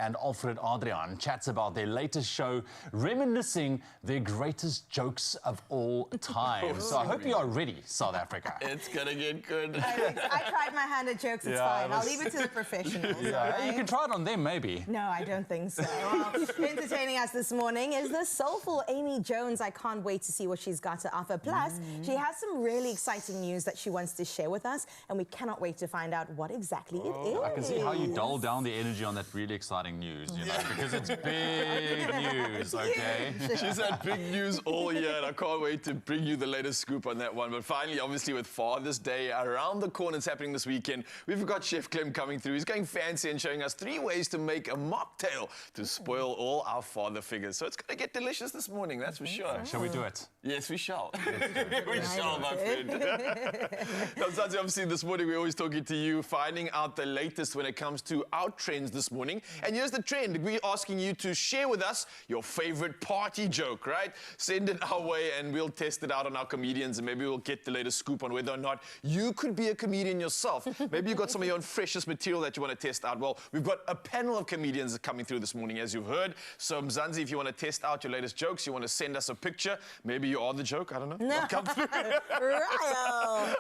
and Alfred Adrian chats about their latest show, reminiscing their greatest jokes of all time. So I hope you are ready, South Africa. It's gonna get good. I tried my hand at jokes, it's fine. I'll leave it to the professionals. Right? You can try it on them, maybe. No, I don't think so. Well, entertaining us this morning is the soulful Amy Jones. I can't wait to see what she's got to offer. Plus, she has some really exciting news that she wants to share with us, and we cannot wait to find out what exactly it is. I can see how you dull down the energy on that really exciting news, you know, because it's big news, okay? She's had big news all year, and I can't wait to bring you the latest scoop on that one. But finally, obviously, with Father's Day around the corner, it's happening this weekend. We've got Chef Clem coming through. He's going fancy and showing us 3 ways to make a mocktail to spoil all our father figures. So it's going to get delicious this morning, that's for sure. Shall we do it? Yes, we shall. We shall, my friend. Now, Sansi, obviously, this morning we're always talking to you, finding out the latest when it comes to our trends this morning. And here's the trend. We're asking you to share with us your favorite party joke, right? Send it our way and we'll test it out on our comedians, and maybe we'll get the latest scoop on whether or not you could be a comedian yourself. Maybe you've got some of your own freshest material that you want to test out. Well, we've got a panel of comedians coming through this morning, as you've heard. So, Mzansi, if you want to test out your latest jokes, you want to send us a picture. Maybe you are the joke, I don't know. No. Come through.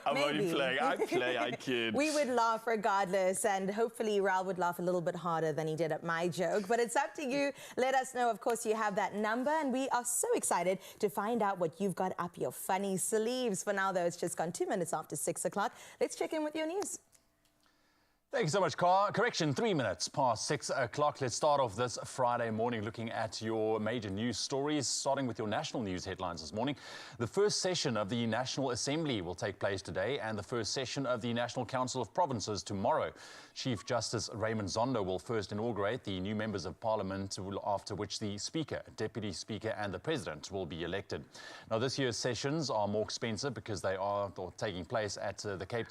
I'm only playing. I kid. We would laugh regardless, and hopefully Raul would laugh a little bit harder than he did at my joke. But it's up to you. Let us know. Of course, you have that number, and we are so excited to find out what you've got up your funny sleeves. For now, though, it's just gone 2 minutes after 6 o'clock. Let's check in with your news. Thank you so much, Car. Correction, 3 minutes past 6 o'clock. Let's start off this Friday morning looking at your major news stories, starting with your national news headlines this morning. The first session of the National Assembly will take place today, and the first session of the National Council of Provinces tomorrow. Chief Justice Raymond Zondo will first inaugurate the new members of Parliament, after which the Speaker, Deputy Speaker and the President will be elected. Now, this year's sessions are more expensive because they are taking place at the Cape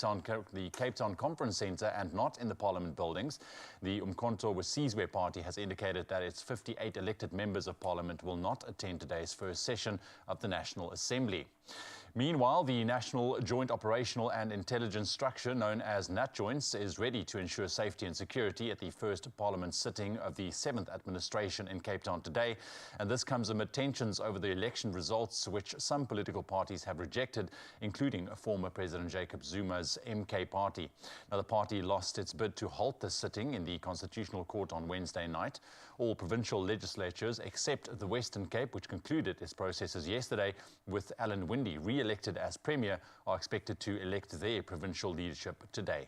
Town Conference Centre and not in the Parliament buildings. The Umkhonto weSizwe Party has indicated that its 58 elected members of Parliament will not attend today's first session of the National Assembly. Meanwhile, the National Joint Operational and Intelligence Structure, known as NatJoints, is ready to ensure safety and security at the first Parliament sitting of the 7th Administration in Cape Town today. And this comes amid tensions over the election results, which some political parties have rejected, including former President Jacob Zuma's MK party. Now, the party lost its bid to halt the sitting in the Constitutional Court on Wednesday night. All provincial legislatures, except the Western Cape, which concluded its processes yesterday, with Alan Winde re-elected as Premier, are expected to elect their provincial leadership today.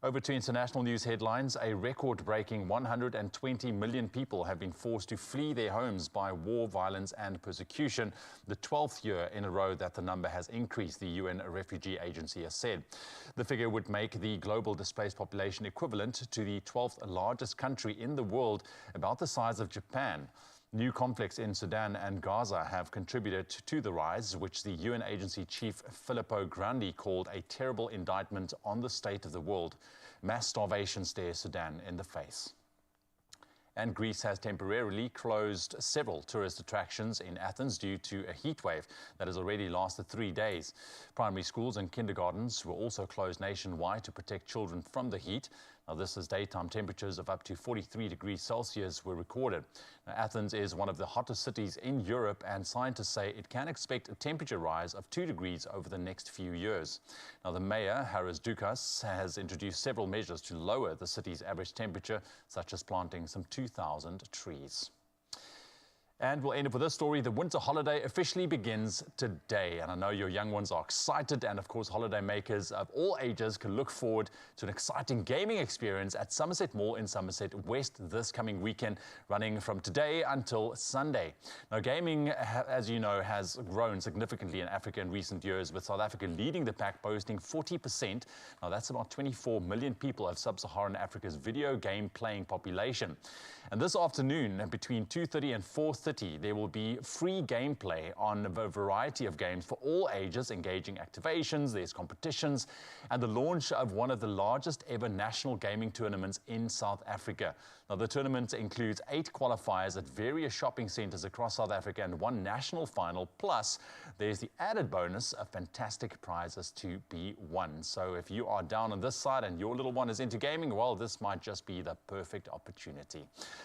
Over to international news headlines. A record-breaking 120 million people have been forced to flee their homes by war, violence and persecution, the 12th year in a row that the number has increased, the UN Refugee Agency has said. The figure would make the global displaced population equivalent to the 12th largest country in the world, about the size of Japan. New conflicts in Sudan and Gaza have contributed to the rise, which the UN agency chief Filippo Grandi called a terrible indictment on the state of the world. Mass starvation stares Sudan in the face. And Greece has temporarily closed several tourist attractions in Athens due to a heat wave that has already lasted 3 days. Primary schools and kindergartens were also closed nationwide to protect children from the heat. Now, this is daytime temperatures of up to 43 degrees Celsius were recorded. Now, Athens is one of the hottest cities in Europe, and scientists say it can expect a temperature rise of 2 degrees over the next few years. Now, the mayor, Haris Doukas, has introduced several measures to lower the city's average temperature, such as planting some 2,000 trees. And we'll end up with this story. The winter holiday officially begins today. And I know your young ones are excited. And of course, holiday makers of all ages can look forward to an exciting gaming experience at Somerset Mall in Somerset West this coming weekend, running from today until Sunday. Now, gaming, as you know, has grown significantly in Africa in recent years, with South Africa leading the pack, boasting 40%. Now, that's about 24 million people of sub-Saharan Africa's video game playing population. And this afternoon, between 2:30 and 4:30, there will be free gameplay on a variety of games for all ages, engaging activations, there's competitions, and the launch of one of the largest ever national gaming tournaments in South Africa. Now, the tournament includes 8 qualifiers at various shopping centres across South Africa and 1 national final. Plus, there's the added bonus of fantastic prizes to be won. So if you are down on this side and your little one is into gaming, well, this might just be the perfect opportunity.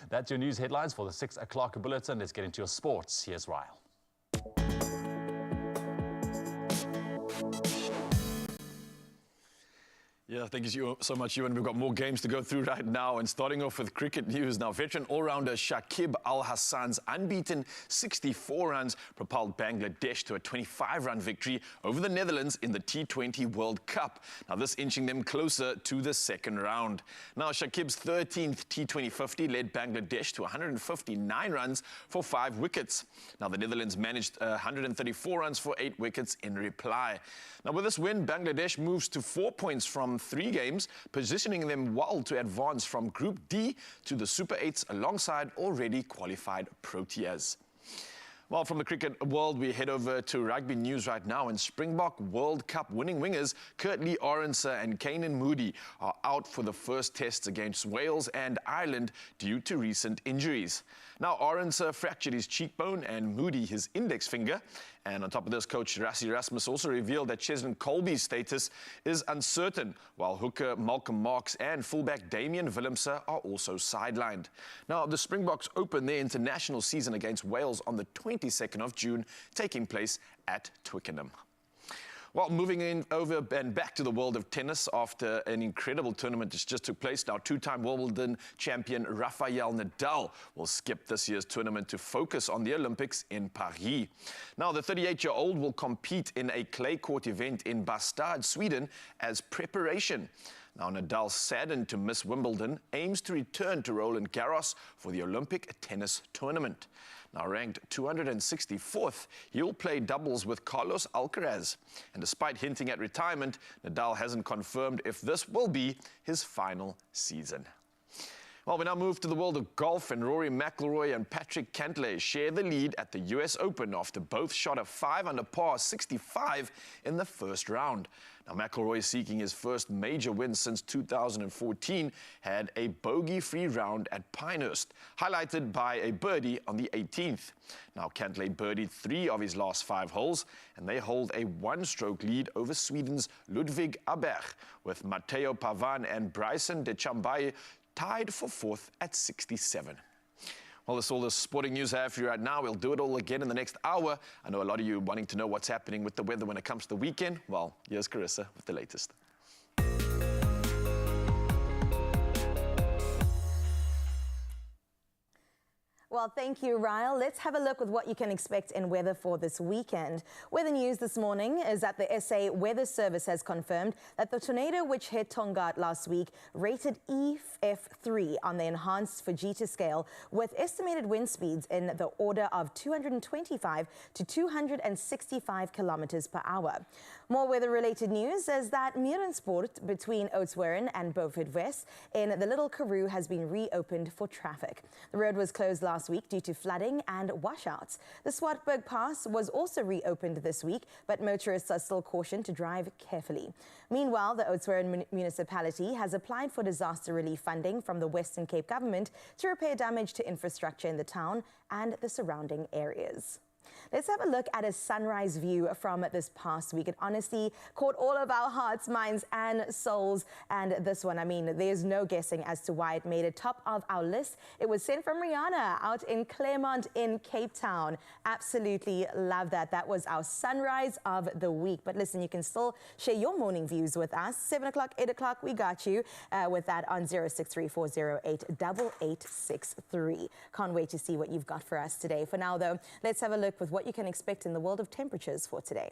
That's your news headlines for the 6 o'clock bulletin. Let's get into your sports. Here's Ryle. Yeah, thank you so much, Ewan. We've got more games to go through right now. And starting off with cricket news now, veteran all-rounder Shakib Al Hassan's unbeaten 64 runs propelled Bangladesh to a 25-run victory over the Netherlands in the T20 World Cup. Now, this inching them closer to the second round. Now, Shakib's 13th T20 50 led Bangladesh to 159 runs for 5 wickets. Now, the Netherlands managed 134 runs for 8 wickets in reply. Now, with this win, Bangladesh moves to 4 points from 3 games, positioning them well to advance from Group D to the Super 8s alongside already qualified Proteas. Well, from the cricket world, we head over to rugby news right now. And Springbok World Cup winning wingers Kurtley Arendse and Keenan Moody are out for the first tests against Wales and Ireland due to recent injuries. Now, Arendse fractured his cheekbone and Moody his index finger. And on top of this, coach Rassie Erasmus also revealed that Cheslin Colby's status is uncertain, while hooker Malcolm Marx and fullback Damian Willemse are also sidelined. Now, the Springboks open their international season against Wales on the 22nd of June, taking place at Twickenham. Well, moving in over and back to the world of tennis after an incredible tournament that just took place. Now, 2-time Wimbledon champion Rafael Nadal will skip this year's tournament to focus on the Olympics in Paris. Now, the 38-year-old will compete in a clay court event in Bastad, Sweden, as preparation. Now, Nadal, saddened to miss Wimbledon, aims to return to Roland Garros for the Olympic tennis tournament. Now, ranked 264th, he'll play doubles with Carlos Alcaraz. And despite hinting at retirement, Nadal hasn't confirmed if this will be his final season. Well, we now move to the world of golf, and Rory McIlroy and Patrick Cantlay share the lead at the US Open after both shot a 5 under par 65 in the first round. Now, McIlroy, seeking his first major win since 2014, had a bogey-free round at Pinehurst, highlighted by a birdie on the 18th. Now, Cantlay birdied 3 of his last 5 holes, and they hold a 1-stroke lead over Sweden's Ludvig Aberg, with Matteo Pavan and Bryson DeChambeau tied for 4th at 67. Well, that's all the sporting news I have for you right now. We'll do it all again in the next hour. I know a lot of you wanting to know what's happening with the weather when it comes to the weekend. Well, here's Carissa with the latest. Well, thank you, Ryle. Let's have a look with what you can expect in weather for this weekend. Weather news this morning is that the SA Weather Service has confirmed that the tornado which hit Tongaat last week rated EF3 on the enhanced Fujita scale, with estimated wind speeds in the order of 225 to 265 kilometers per hour. More weather-related news is that Meerensport between Oudtshoorn and Beaufort West in the Little Karoo has been reopened for traffic. The road was closed last week due to flooding and washouts. The Swartberg Pass was also reopened this week, but motorists are still cautioned to drive carefully. Meanwhile, the Oudtshoorn municipality has applied for disaster relief funding from the Western Cape government to repair damage to infrastructure in the town and the surrounding areas. Let's have a look at a sunrise view from this past week. It honestly caught all of our hearts, minds, and souls. And this one, I mean, there's no guessing as to why it made it top of our list. It was sent from Rihanna out in Claremont in Cape Town. Absolutely love that. That was our sunrise of the week. But listen, you can still share your morning views with us. 7 o'clock, 8 o'clock, we got you with that on 0634088863. Can't wait to see what you've got for us today. For now, though, let's have a look with what you can expect in the world of temperatures for today.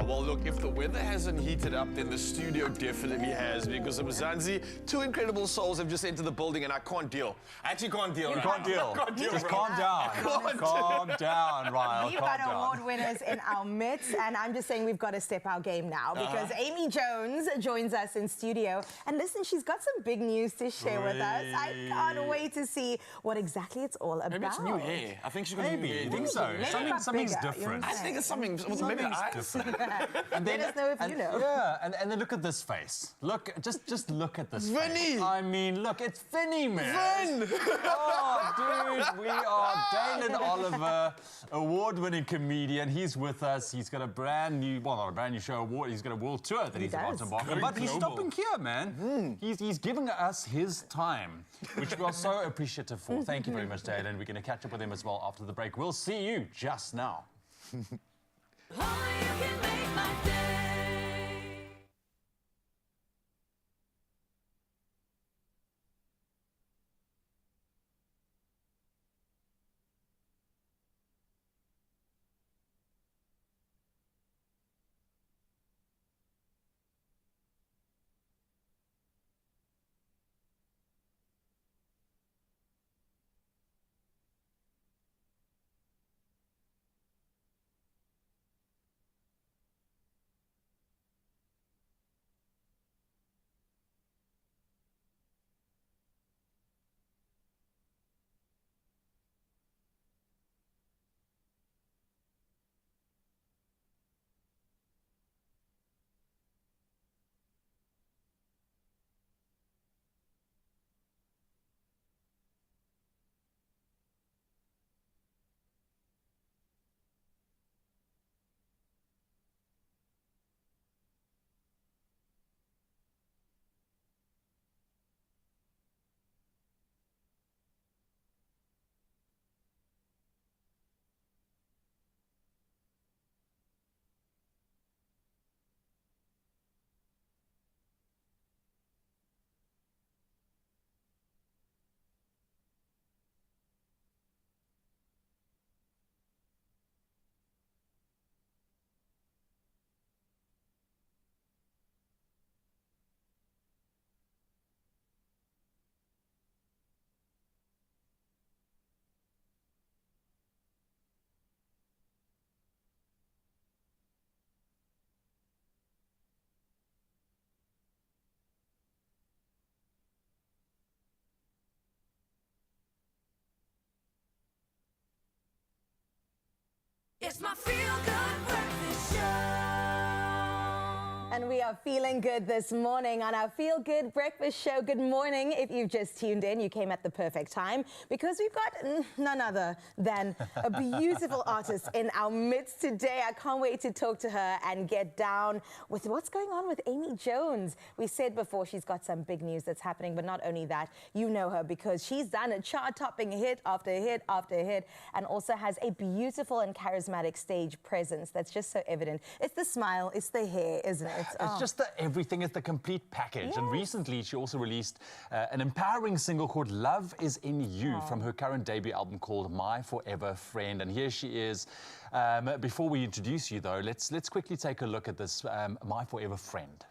well, look, if the weather hasn't heated up, then the studio definitely has, because Mzansi, two incredible souls have just entered the building, and I can't deal. I actually can't deal. You right? can't deal. I can't deal, Just bro. calm down. Calm down, Ryle. We've Calm got down. award winners in our midst, and I'm just saying we've got to step our game now because Amy Jones joins us in studio. And listen, she's got some big news to share with us. I can't wait to see what exactly it's all about. Maybe it's new hair. I think she's got new Maybe. hair. I think so. Maybe Something's bigger, different. I think it's something. Maybe the eyes. different. And let us know if you know. Yeah, and then look at this face. Look, just look at this face. Vinny! I mean, look, it's Vinny, man. Vin! Oh, dude, we are Dalen Oliver, award-winning comedian. He's with us. He's got a brand new, well, not a brand new show, award. He's got a world tour that he's about to embark on. But he's stopping here, man. He's giving us his time, which we are so appreciative for. Thank you very much, Dalen. We're going to catch up with him as well after the break. We'll see you just now. It's my feel-good breakfast show. And we are feeling good this morning on our Feel Good Breakfast Show. Good morning. If you've just tuned in, you came at the perfect time because we've got none other than a beautiful artist in our midst today. I can't wait to talk to her and get down with what's going on with Amy Jones. We said before she's got some big news that's happening, but not only that, you know her because she's done a chart-topping hit after hit after hit and also has a beautiful and charismatic stage presence that's just so evident. It's the smile, it's the hair, isn't it? It's just the everything, it's the complete package. Yes. And recently she also released an empowering single called Love Is In You from her current debut album called My Forever Friend. And here she is. Before we introduce you though, let's quickly take a look at this My Forever Friend.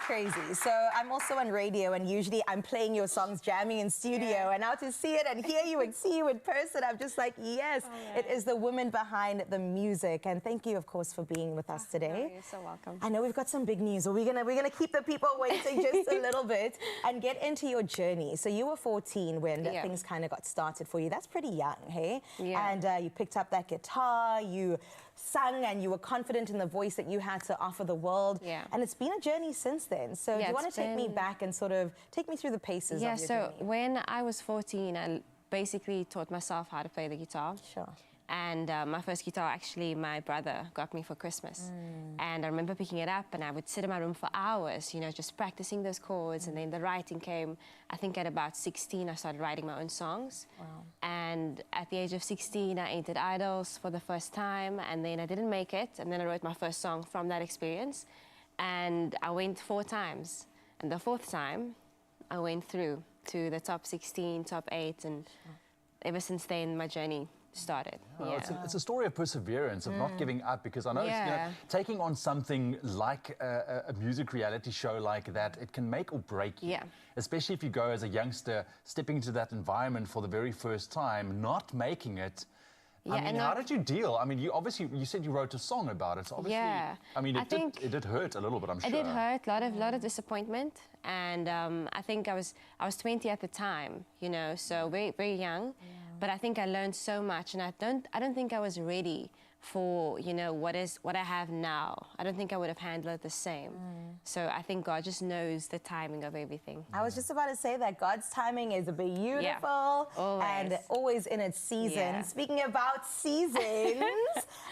Crazy. So I'm also on radio and usually I'm playing your songs, jamming in studio, and now to see it and hear you and see you in person, I'm just like, yes, it is the woman behind the music. And thank you, of course, for being with us today. No, you're so welcome. I know we've got some big news. We're gonna keep the people waiting just a little bit and get into your journey. So you were 14 when things kind of got started for you. That's pretty young, hey? Yeah. And you picked up that guitar, you sung, and you were confident in the voice that you had to offer the world. Yeah. And it's been a journey since then. So do you want to take me back and sort of take me through the paces of your journey? When I was 14, I basically taught myself how to play the guitar. Sure. And my first guitar, actually, my brother got me for Christmas. And I remember picking it up, and I would sit in my room for hours, you know, just practicing those chords. And then the writing came, I think at about 16, I started writing my own songs. Wow. And at the age of 16, I entered Idols for the first time, and then I didn't make it. And then I wrote my first song from that experience. And I went 4 times. And the 4th time, I went through to the top 16, top 8, and ever since then, my journey started. Well, it's a story of perseverance, of not giving up, because I know, it's, you know, Yeah. taking on something like a music reality show like that, it can make or break you. Yeah. Especially if you go as a youngster, stepping into that environment for the very first time, not making it. Yeah, I mean, and how not- did you deal? I mean, you said you wrote a song about it. So obviously, Yeah. I mean, I it think did hurt a little bit, I'm sure. It did hurt, lot of disappointment, and I think I was 20 at the time, you know, so very young. But I think I learned so much, and I don't think I was ready for, you know, what I have now. I don't think I would have handled it the same. So I think God just knows the timing of everything. I was just about to say that God's timing is beautiful always. and always in its season. Yeah. Speaking about seasons,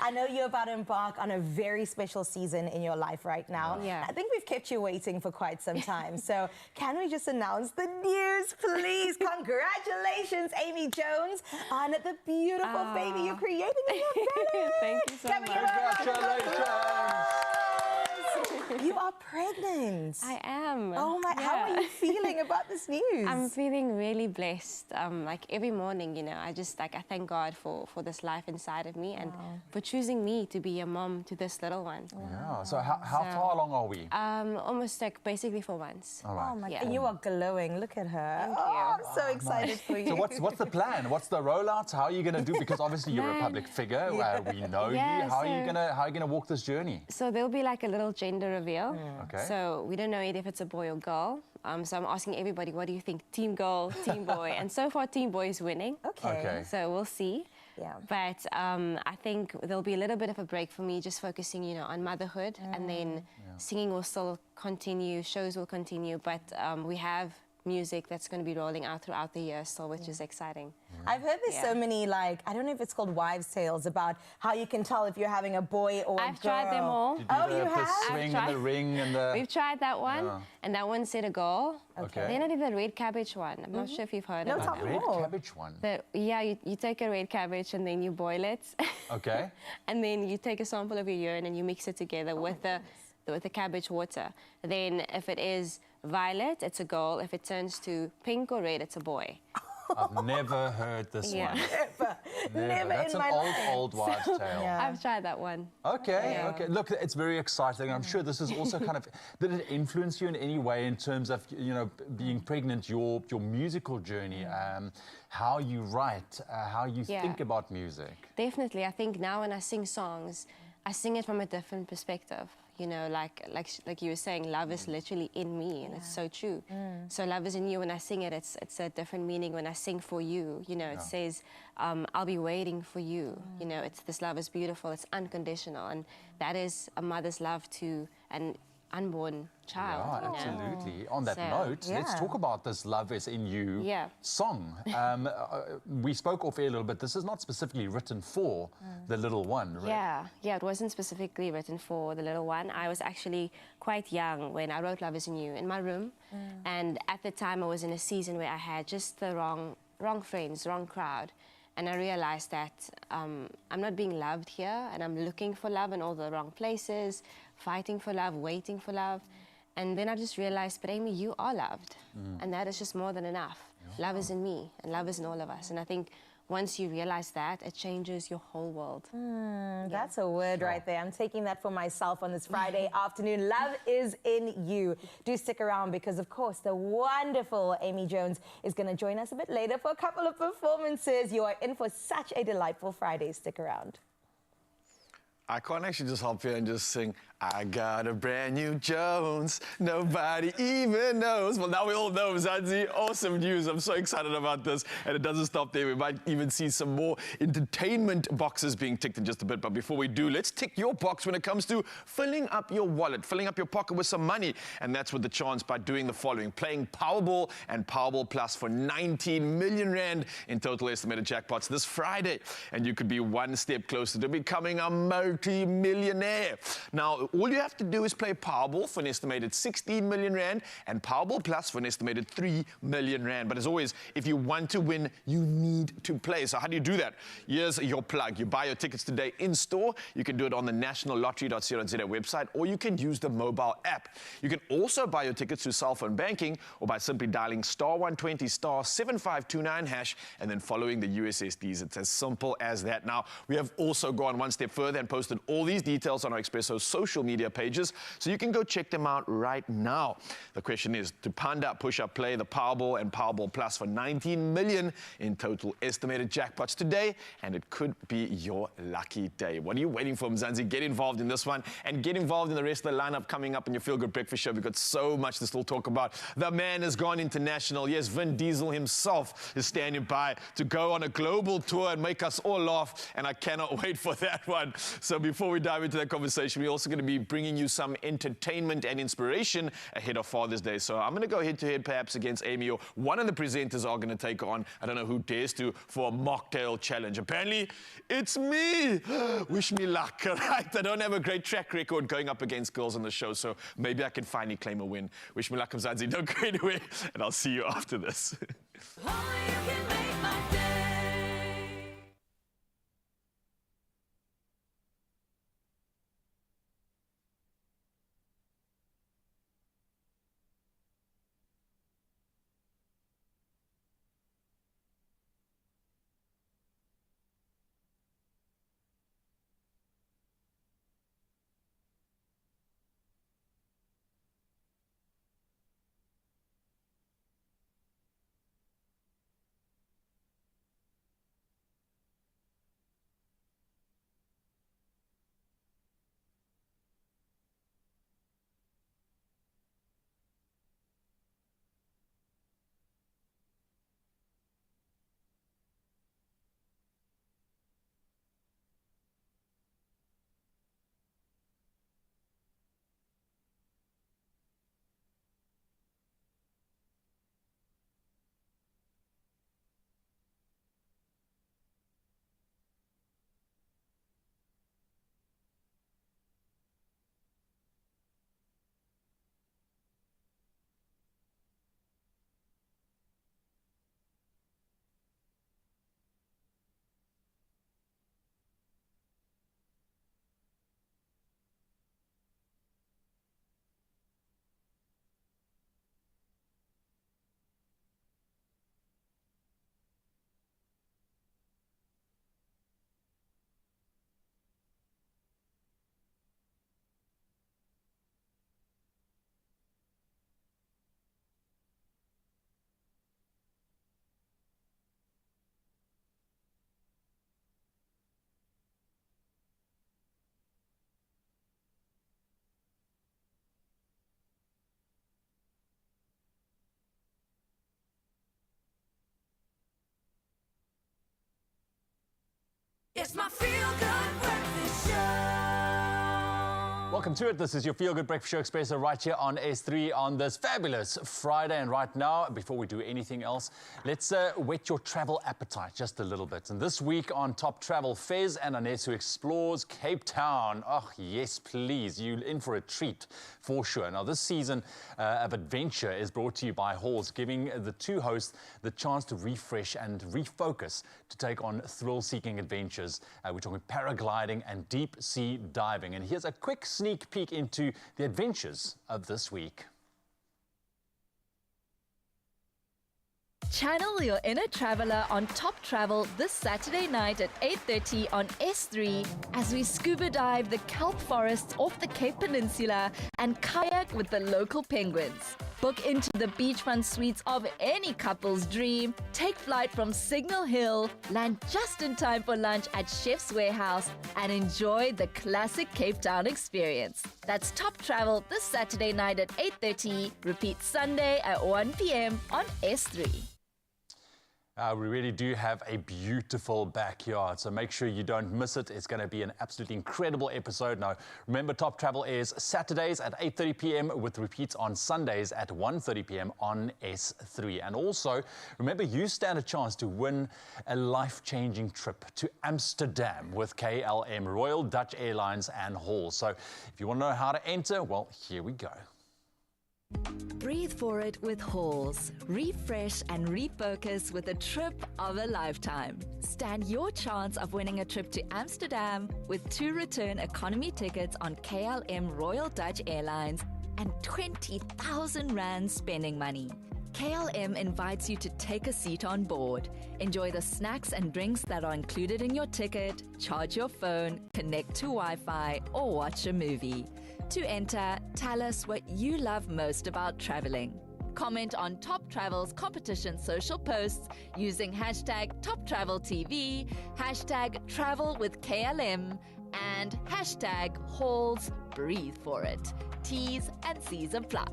I know you're about to embark on a very special season in your life right now. Yeah. I think we've kept you waiting for quite some time. So can we just announce the news, please? Congratulations, Amy Jones, on the beautiful baby you're creating in your belly. Thank you so Can we much. give a round of Congratulations! applause? You are pregnant. I am. Oh my, how Yeah. are you feeling about this news? I'm feeling really blessed. Like every morning, you know, I thank God for this life inside of me and for choosing me to be a mom to this little one. Yeah, so how far along are we? Almost like basically 4 months. All right. Oh my Yeah. God, and you are glowing. Look at her. Thank Oh, you. I'm so excited for you. So what's the plan? What's the rollout? How are you going to do? Because obviously you're a Man. public figure. We know Yeah, you. How are you so- gonna walk this journey? So there'll be like a little gender reveal. Okay. So we don't know yet if it's a boy or girl. So I'm asking everybody, what do you think? Team girl, team boy? And so far, team boy is winning. Okay. So we'll see. Yeah. But I think there'll be a little bit of a break for me, just focusing, you know, on motherhood, and then singing will still continue, shows will continue, but we have music that's going to be rolling out throughout the year still, which is exciting. I've heard there's so many, like, I don't know if it's called wives' tales about how you can tell if you're having a boy or a girl. I've tried them all. Did you Oh, do you the have? swing and I've the tried. ring and the... We've tried that one, Yeah. and that one said a girl. Okay. Then I did the red cabbage one. I'm not sure if you've heard No, about tell it. me. Red Oh. cabbage one. You take a red cabbage and then you boil it. Okay. And then you take a sample of your urine and you mix it together with the cabbage water. Then if it is violet, it's a girl. If it turns to pink or red, it's a boy. I've never heard this Yeah. one. Never That's in an my life. old wives' tale. Yeah. I've tried that one. Okay, Yeah. okay. Look, it's very exciting. I'm sure this is also kind of... Did it influence you in any way in terms of, you know, being pregnant, your musical journey, how you write, how you Yeah. think about music? Definitely. I think now when I sing songs, I sing it from a different perspective. You know, like you were saying, love is literally in me, and it's so true. So love is in you. When I sing it, it's a different meaning. When I sing for you, you know, it says, I'll be waiting for you. You know, it's this love is beautiful. It's unconditional, and that is a mother's love to an unborn child. Yeah, you know? absolutely. On that So, note, let's yeah. talk about this Love Is In You Yeah. song. We spoke off air a little bit. This is not specifically written for the little one, right? Yeah, it wasn't specifically written for the little one. I was actually quite young when I wrote Love Is In You in my room. And at the time I was in a season where I had just the wrong friends, wrong crowd. And I realized that I'm not being loved here, and I'm looking for love in all the wrong places, fighting for love, waiting for love. And then I just realized, but Amy, you are loved. And that is just more than enough. Love is in me, and love is in all of us. And I think once you realize that, it changes your whole world. That's a word right there. I'm taking that for myself on this Friday afternoon. Love is in you. Do stick around because, of course, the wonderful Amy Jones is going to join us a bit later for a couple of performances. You are in for such a delightful Friday. Stick around. I can't actually just hop here and just sing, I got a brand new Jones, nobody even knows. Well, now we all know, Mzansi. Awesome news. I'm so excited about this. And it doesn't stop there. We might even see some more entertainment boxes being ticked in just a bit. But before we do, let's tick your box when it comes to filling up your wallet, filling up your pocket with some money. And that's with the chance by doing the following: playing Powerball and Powerball Plus for 19 million rand in total estimated jackpots this Friday. And you could be one step closer to becoming a multi-millionaire. Now, all you have to do is play Powerball for an estimated 16 million rand and Powerball Plus for an estimated 3 million rand. But as always, if you want to win, you need to play. So how do you do that? Here's your plug. You buy your tickets today in store. You can do it on the nationallottery.co.za website, or you can use the mobile app. You can also buy your tickets through cell phone banking or by simply dialing *120 *7529 hash and then following the USSDs. It's as simple as that. Now, we have also gone one step further and posted all these details on our Expresso social media pages, so you can go check them out right now. The question is to panda, push up, play the Powerball and Powerball Plus for 19 million in total estimated jackpots today, and it could be your lucky day. What are you waiting for, Mzansi? Get involved in this one and get involved in the rest of the lineup coming up in your Feel Good Breakfast Show. We've got so much to still talk about. The man has gone international. Yes, Vin Diesel himself is standing by to go on a global tour and make us all laugh, and I cannot wait for that one. So before we dive into that conversation, we're also going to be bringing you some entertainment and inspiration ahead of Father's Day. So I'm going to go head-to-head perhaps against Amy, or one of the presenters are going to take on, I don't know who dares to, for a mocktail challenge. Apparently, it's me. Wish me luck, right? I don't have a great track record going up against girls on the show, so maybe I can finally claim a win. Wish me luck, Mzansi. Don't go anywhere, and I'll see you after this. Only you can make my day. It's my Feel Good Breakfast Show. Welcome to it. This is your Feel Good Breakfast Show Expresso right here on S3 on this fabulous Friday. And right now, before we do anything else, let's whet your travel appetite just a little bit. And this week on Top Travel, Fez and Ines, who explores Cape Town. Oh, yes, please. You're in for a treat for sure. Now, this season of adventure is brought to you by Halls, giving the two hosts the chance to refresh and refocus to take on thrill-seeking adventures. We're talking paragliding and deep sea diving. And here's a quick sneak peek into the adventures of this week. Channel your inner traveler on Top Travel this Saturday night at 8:30 on S3 as we scuba dive the kelp forests off the Cape Peninsula and kayak with the local penguins. Book into the beachfront suites of any couple's dream. Take flight from Signal Hill, land just in time for lunch at Chef's Warehouse, and enjoy the classic Cape Town experience. That's Top Travel this Saturday night at 8:30. Repeat Sunday at 1 p.m. on S3. We really do have a beautiful backyard, so make sure you don't miss it. It's going to be an absolutely incredible episode. Now, remember, Top Travel airs Saturdays at 8:30 p.m. with repeats on Sundays at 1:30 p.m. on S3. And also, remember, you stand a chance to win a life-changing trip to Amsterdam with KLM, Royal Dutch Airlines and Hall. So if you want to know how to enter, well, here we go. Breathe for it with Halls. Refresh and refocus with a trip of a lifetime. Stand your chance of winning a trip to Amsterdam with 2 return economy tickets on KLM Royal Dutch Airlines and 20,000 Rand spending money. KLM invites you to take a seat on board. Enjoy the snacks and drinks that are included in your ticket, charge your phone, connect to Wi-Fi, or watch a movie. To enter, tell us what you love most about traveling. Comment on Top Travel's competition social posts using hashtag TopTravelTV, hashtag TravelWithKLM, and hashtag Halls Breathe for it. T's and C's apply.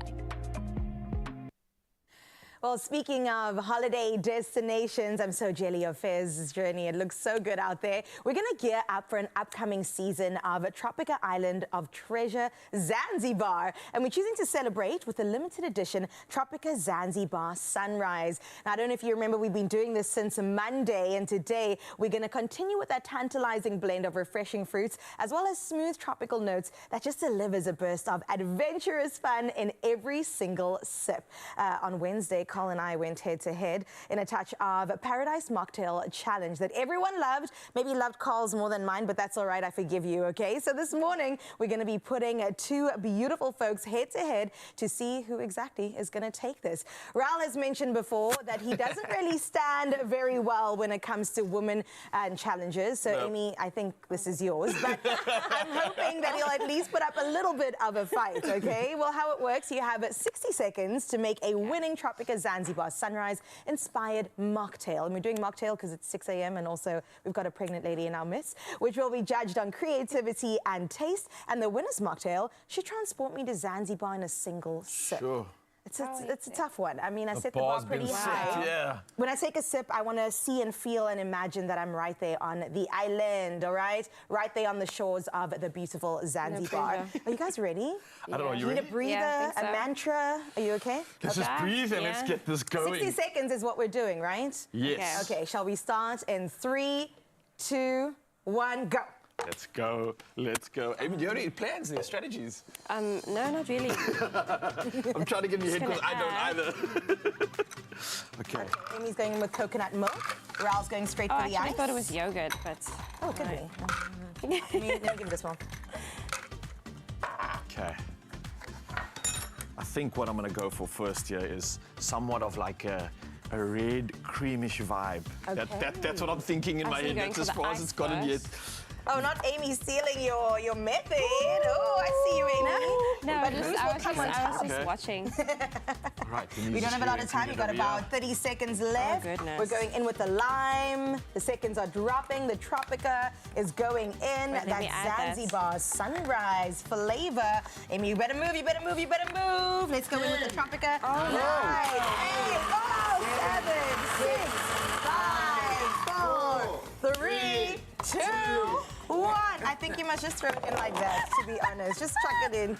Well, speaking of holiday destinations, I'm so jelly of Fez's journey. It looks so good out there. We're going to gear up for an upcoming season of Tropica Island of Treasure Zanzibar. And we're choosing to celebrate with a limited edition Tropica Zanzibar Sunrise. Now, I don't know if you remember, we've been doing this since Monday. And today, we're going to continue with that tantalizing blend of refreshing fruits, as well as smooth tropical notes that just delivers a burst of adventurous fun in every single sip. On Wednesday, Carl and I went head-to-head in a touch of Paradise Mocktail Challenge that everyone loved. Maybe loved Carl's more than mine, but that's all right. I forgive you, okay? So this morning, we're going to be putting 2 beautiful folks head-to-head to see who exactly is going to take this. Raul has mentioned before that he doesn't really stand very well when it comes to women and challenges. So, Amy, I think this is yours. But I'm hoping that he'll at least put up a little bit of a fight, okay? Well, how it works, you have 60 seconds to make a winning Tropica Zanzibar Sunrise-inspired mocktail. And we're doing mocktail because it's 6 a.m. and also we've got a pregnant lady in our midst, which will be judged on creativity and taste. And the winner's mocktail should transport me to Zanzibar in a single sip. Sure. It's a tough one. I mean, I set the bar pretty high. Yeah. When I take a sip, I want to see and feel and imagine that I'm right there on the island, all right? Right there on the shores of the beautiful Zanzibar. Are you guys ready? I don't know, you need ready? a breather, Yeah, I think a so. mantra? Are you okay? Let's just breathe and let's get this going. 60 seconds is what we're doing, right? Yes. Okay, shall we start in 3, 2, 1, go. Let's go. Let's go. Amy, do you have any plans there, strategies? No, not really. I'm trying to get in your head because I don't either. Okay. Amy's going in with coconut milk. Raul's going straight for the I ice. thought it was yogurt, but... Oh, it could be. Let me give it this one. Okay. I think what I'm going to go for first here is somewhat of like a red creamish vibe. Okay. That's what I'm thinking in my so you're head. going That's for as the far as ice it's gotten yet. first? Oh, not Amy stealing your method. Oh, I see you, Raina. No, But just, who's I will was come just, on I was top? just watching. Right. We don't have a lot of time. We've got about 30 seconds left. goodness. We're going in with the lime. The seconds are dropping. The Tropica is going in. Wait, let me add that. Zanzibar Sunrise flavor. Amy, you better move, you better move, you better move. Let's go in with the Tropica. Oh, 9, 8, 7, 6, 5, 4, 3, 2, 1. I think you must just throw it in like that, to be honest. Just chuck it in.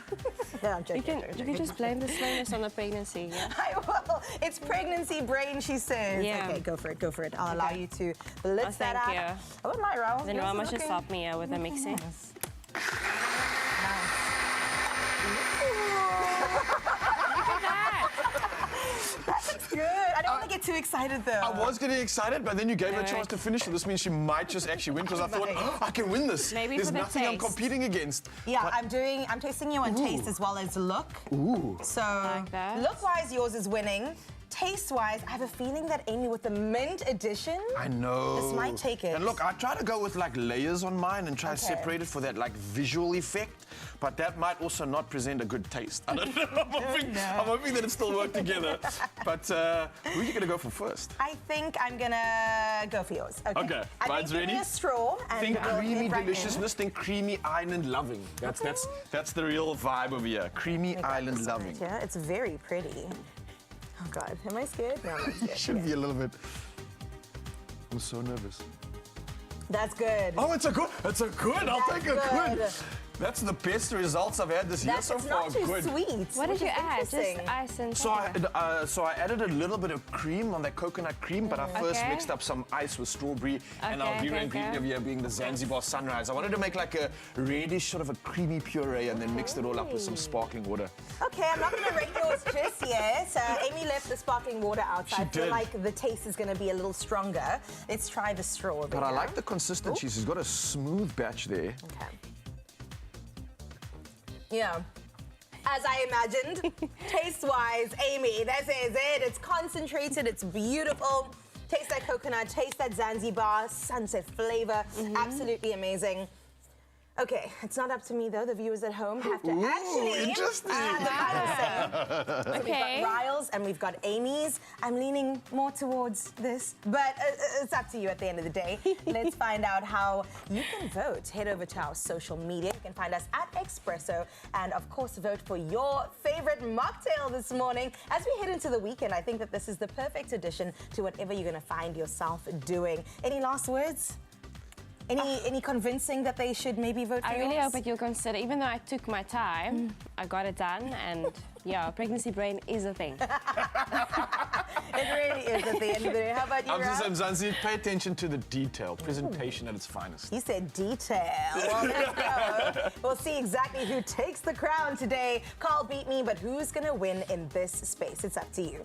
No, I'm joking. You can just blame the slowness on the pregnancy, yeah? I will. It's pregnancy brain, she says. Yeah. Okay, go for it. I'll allow you to blitz that thank out. you. Oh, my Raul. Then Yours Rama is should looking help me with the mixing. nice. That's good. I don't want to get too excited, though. I was getting excited, but then you gave her a chance to finish it. This means she might just actually win because I thought, oh, I can win this. Maybe There's for the nothing I'm taste. competing against. Yeah, But I'm tasting you on taste as well as look. Ooh. So Like that. look-wise, yours is winning. taste-wise, I have a feeling that Amy with the mint edition, I know. this might take it. And look, I try to go with like layers on mine and try to Okay. separate it for that like visual effect, but that might also not present a good taste. I don't know. I'm hoping that it still work together. But who are you going to go for first? I think I'm gonna go for yours. Okay, I mine's think give me ready. a straw and Think we'll creamy get right in. deliciousness, think creamy island loving. That's the real vibe over here. Creamy Let me grab island this one loving. right here. It's very pretty. Oh God, am I scared? No, I'm not scared. Should be a little bit. I'm so nervous. That's good. Oh, it's a good. I'll That's take a good. good. That's the best results I've had this year That's so it's far. not too Good. sweet. What did which you is add? Just interesting. ice and So sugar. I added a little bit of cream on that coconut cream, but I first Okay. mixed up some ice with strawberry and our Okay, hero okay, ingredient okay. of here being the Zanzibar sunrise. I wanted to make like a reddish sort of a creamy puree and then mixed it all up with some sparkling water. Okay, I'm not going to rate yours just yet. Amy left the sparkling water outside. She I feel did. like the taste is going to be a little stronger. Let's try the straw. But I like the consistency. She's got a smooth batch there. Okay. Yeah. As I imagined, taste-wise, Amy, this is it. It's concentrated, it's beautiful. Taste that coconut, taste that Zanzibar sunset flavor. Absolutely amazing. Okay, it's not up to me though. The viewers at home have to actually interesting. have the final say. So we've Okay. got Ryle's and we've got Amy's. I'm leaning more towards this, but it's up to you at the end of the day. Let's find out how you can vote. Head over to our social media. You can find us at Expresso and, of course, vote for your favorite mocktail this morning. As we head into the weekend, I think that this is the perfect addition to whatever you're going to find yourself doing. Any last words? Any convincing that they should maybe vote for I really yours? hope that you'll consider, even though I took my time, I got it done, and yeah, pregnancy brain is a thing. It really is at the end of the day. How about you, I'm just Ralph? saying, Zanzi, pay attention to the detail, presentation at its finest. You said detail. Well, let's go. We'll see exactly who takes the crown today. Carl beat me, but who's going to win in this space? It's up to you.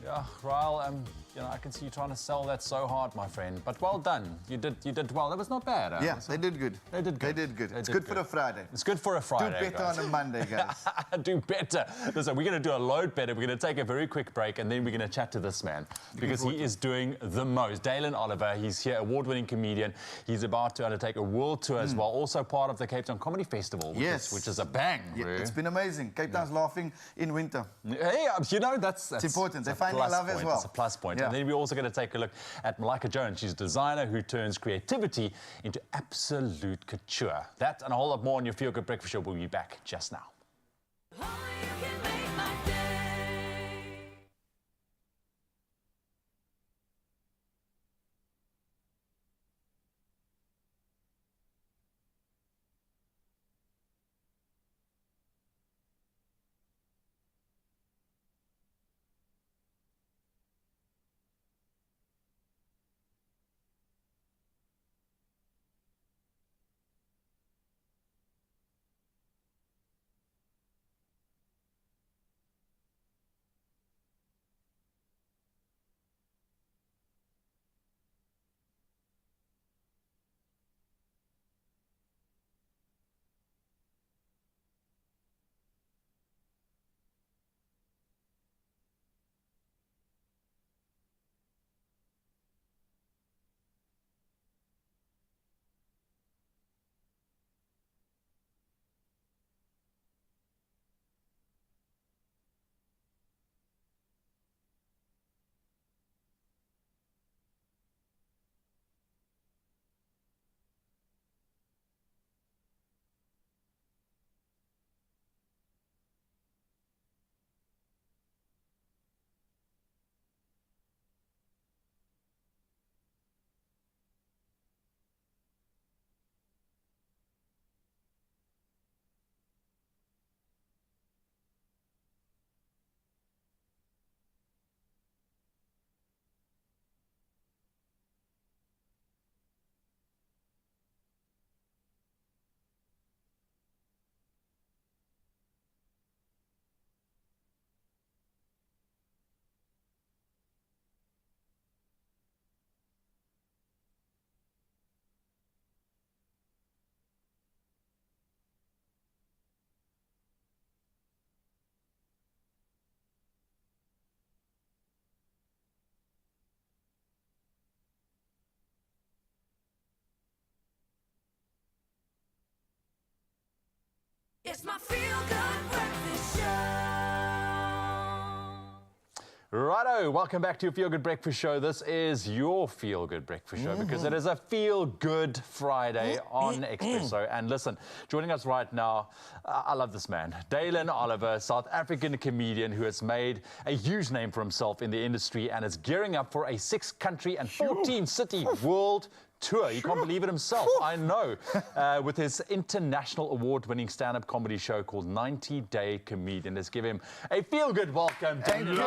Yeah, Ryle, you know, I can see you trying to sell that so hard, my friend. But well done. You did well. That was not bad. Yeah, they did good. They did good. They did good. They It's did good for good. a Friday. It's good for a Friday, Do better guys. on a Monday, guys. Do better. Listen, we're going to do a load better. We're going to take a very quick break and then we're going to chat to this man because he is doing the most. Dalen Oliver, he's here, award-winning comedian. He's about to undertake a world tour as well, also part of the Cape Town Comedy Festival, which is a bang. Yeah, bro. it's been amazing. Cape Town's laughing in winter. Hey, you know, that's important. They a find plus love as point. well. It's a plus point. Yeah. And then we're also going to take a look at Malika Jones. She's a designer who turns creativity into absolute couture. That and a whole lot more on your Feel Good Breakfast Show. We'll be back just now. Only you can make my day. Righto, welcome back to your Feel Good Breakfast Show. This is your Feel Good Breakfast Show because it is a Feel Good Friday on Expresso. And listen, joining us right now, I love this man, Dalen Oliver, South African comedian who has made a huge name for himself in the industry and is gearing up for a 6-country and 14-city world tour. He can't believe it himself, I know, with his international award-winning stand-up comedy show called 90 Day Comedian. Let's give him a feel-good welcome. Thank you.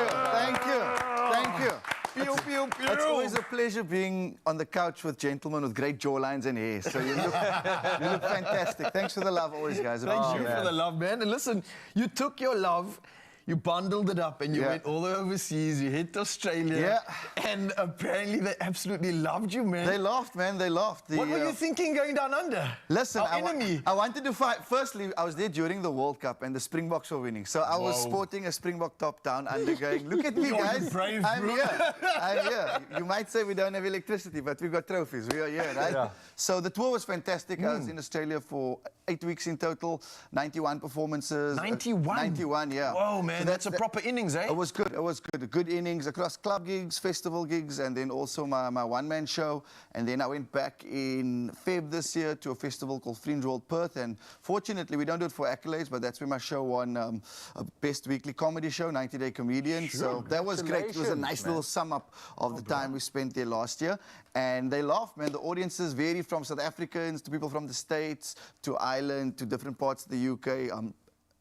It's always a pleasure being on the couch with gentlemen with great jawlines and hair. So you look fantastic. Thanks for the love always, guys. Thank you for the love, man. And listen, you took your love, you bundled it up, and you went all the way overseas. You hit Australia. Yeah. And apparently they absolutely loved you, man. They laughed, man. They laughed. What were you thinking going down under? Listen, Our enemy. I wanted to fight. Firstly, I was there during the World Cup and the Springboks were winning. So I was sporting a Springbok top down under going, look at me, guys. Brave, I'm bro. here. I'm here. You might say we don't have electricity, but we've got trophies. We are here, right? Yeah. So the tour was fantastic. I was in Australia for 8 weeks in total, 91 performances. 91? 91, yeah. Whoa, man, So that's a proper innings, eh? It was good. It was good. Good innings across club gigs, festival gigs, and then also my one-man show. And then I went back in Feb this year to a festival called Fringe World Perth. And fortunately, we don't do it for accolades, but that's where my show won a Best Weekly Comedy Show, 90 Day Comedian. So that was great. It was a nice little sum up of the time we spent there last year. And they laughed, man. The audiences vary from South Africans to people from the States to Ireland to different parts of the UK.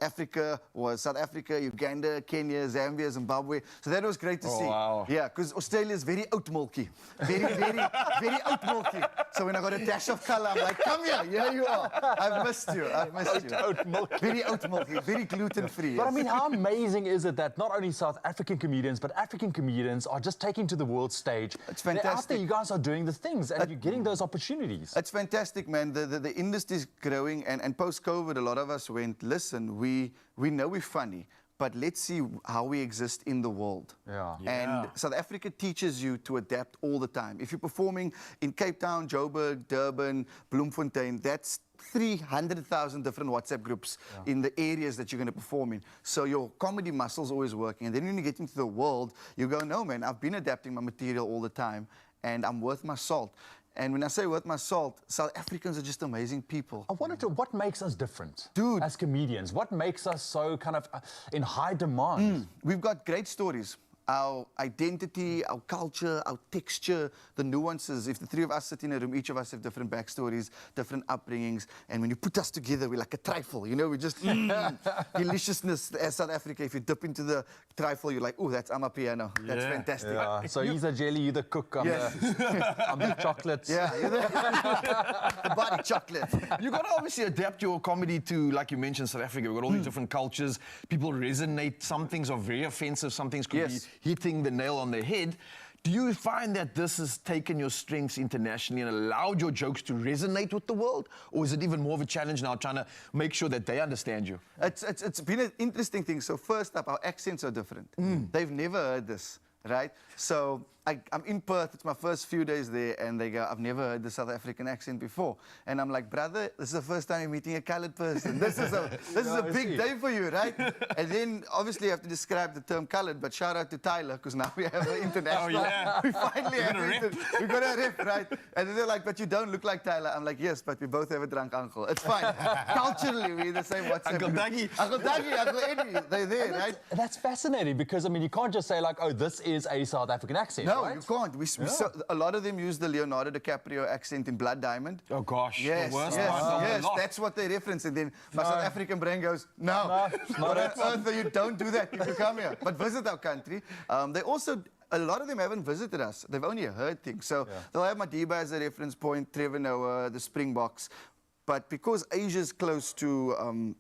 Africa was South Africa, Uganda, Kenya, Zambia, Zimbabwe. So that was great to see. Wow. Yeah, because Australia is very oat milky. Very oat milky. So when I got a dash of colour, I'm like, come here you are. I've missed you. Oat milk. Very oat milky, very gluten-free. But I mean, how amazing is it that not only South African comedians, but African comedians are just taking to the world stage. It's They're out there, fantastic. you guys are doing the things and you're getting those opportunities. It's fantastic, man. The industry's growing, and post-COVID, a lot of us went, listen, we know we're funny, but let's see how we exist in the world. Yeah. And South Africa teaches you to adapt all the time. If you're performing in Cape Town, Joburg, Durban, Bloemfontein, that's 300,000 different WhatsApp groups in the areas that you're going to perform in. So your comedy muscle's always working. And then when you get into the world, you go, no, man, I've been adapting my material all the time, and I'm worth my salt. And when I say worth my salt, South Africans are just amazing people. I wanted to, what makes us different? Dude. As comedians, what makes us so kind of in high demand? We've got great stories. Our identity, our culture, our texture, the nuances. If the three of us sit in a room, each of us have different backstories, different upbringings. And when you put us together, we're like a trifle. You know, we just deliciousness as South Africa. If you dip into the trifle, you're like, oh, that's Amapiano. That's fantastic. Yeah. So he's a jelly, you're the cook, I'm the chocolates. Yeah, you're the body chocolate. You got to obviously adapt your comedy to, like you mentioned, South Africa. We've got all these different cultures. People resonate. Some things are very offensive. Some things could be hitting the nail on the head. Do you find that this has taken your strengths internationally and allowed your jokes to resonate with the world? Or is it even more of a challenge now, trying to make sure that they understand you? It's been an interesting thing. So first up, our accents are different. They've never heard this, right? So I'm in Perth, it's my first few days there, and they go, I've never heard the South African accent before. And I'm like, brother, this is the first time you're meeting a colored person. This is a big day for you, right? And then obviously you have to describe the term colored, but shout out to Tyler, because now we have an international. We finally have we got a rep, right? And then they're like, but you don't look like Tyler. I'm like, yes, but we both have a drunk uncle. It's fine. Culturally, we're the same WhatsApp. Uncle Dougie. Uncle Dougie, Uncle Eddie, they're there, right? That's fascinating because, I mean, you can't just say like, oh, this is a South African accent, No, right? you can't. A lot of them use the Leonardo DiCaprio accent in Blood Diamond. Oh, gosh. Yes, The worst yes, one. yes. That's what they reference. And then my South African brain goes, no, what on earth are you? Don't do that if you come here. But visit our country. They also, a lot of them haven't visited us. They've only heard things. So they'll have Madiba as a reference point, Trevor Noah, the Springboks. But because Asia's close to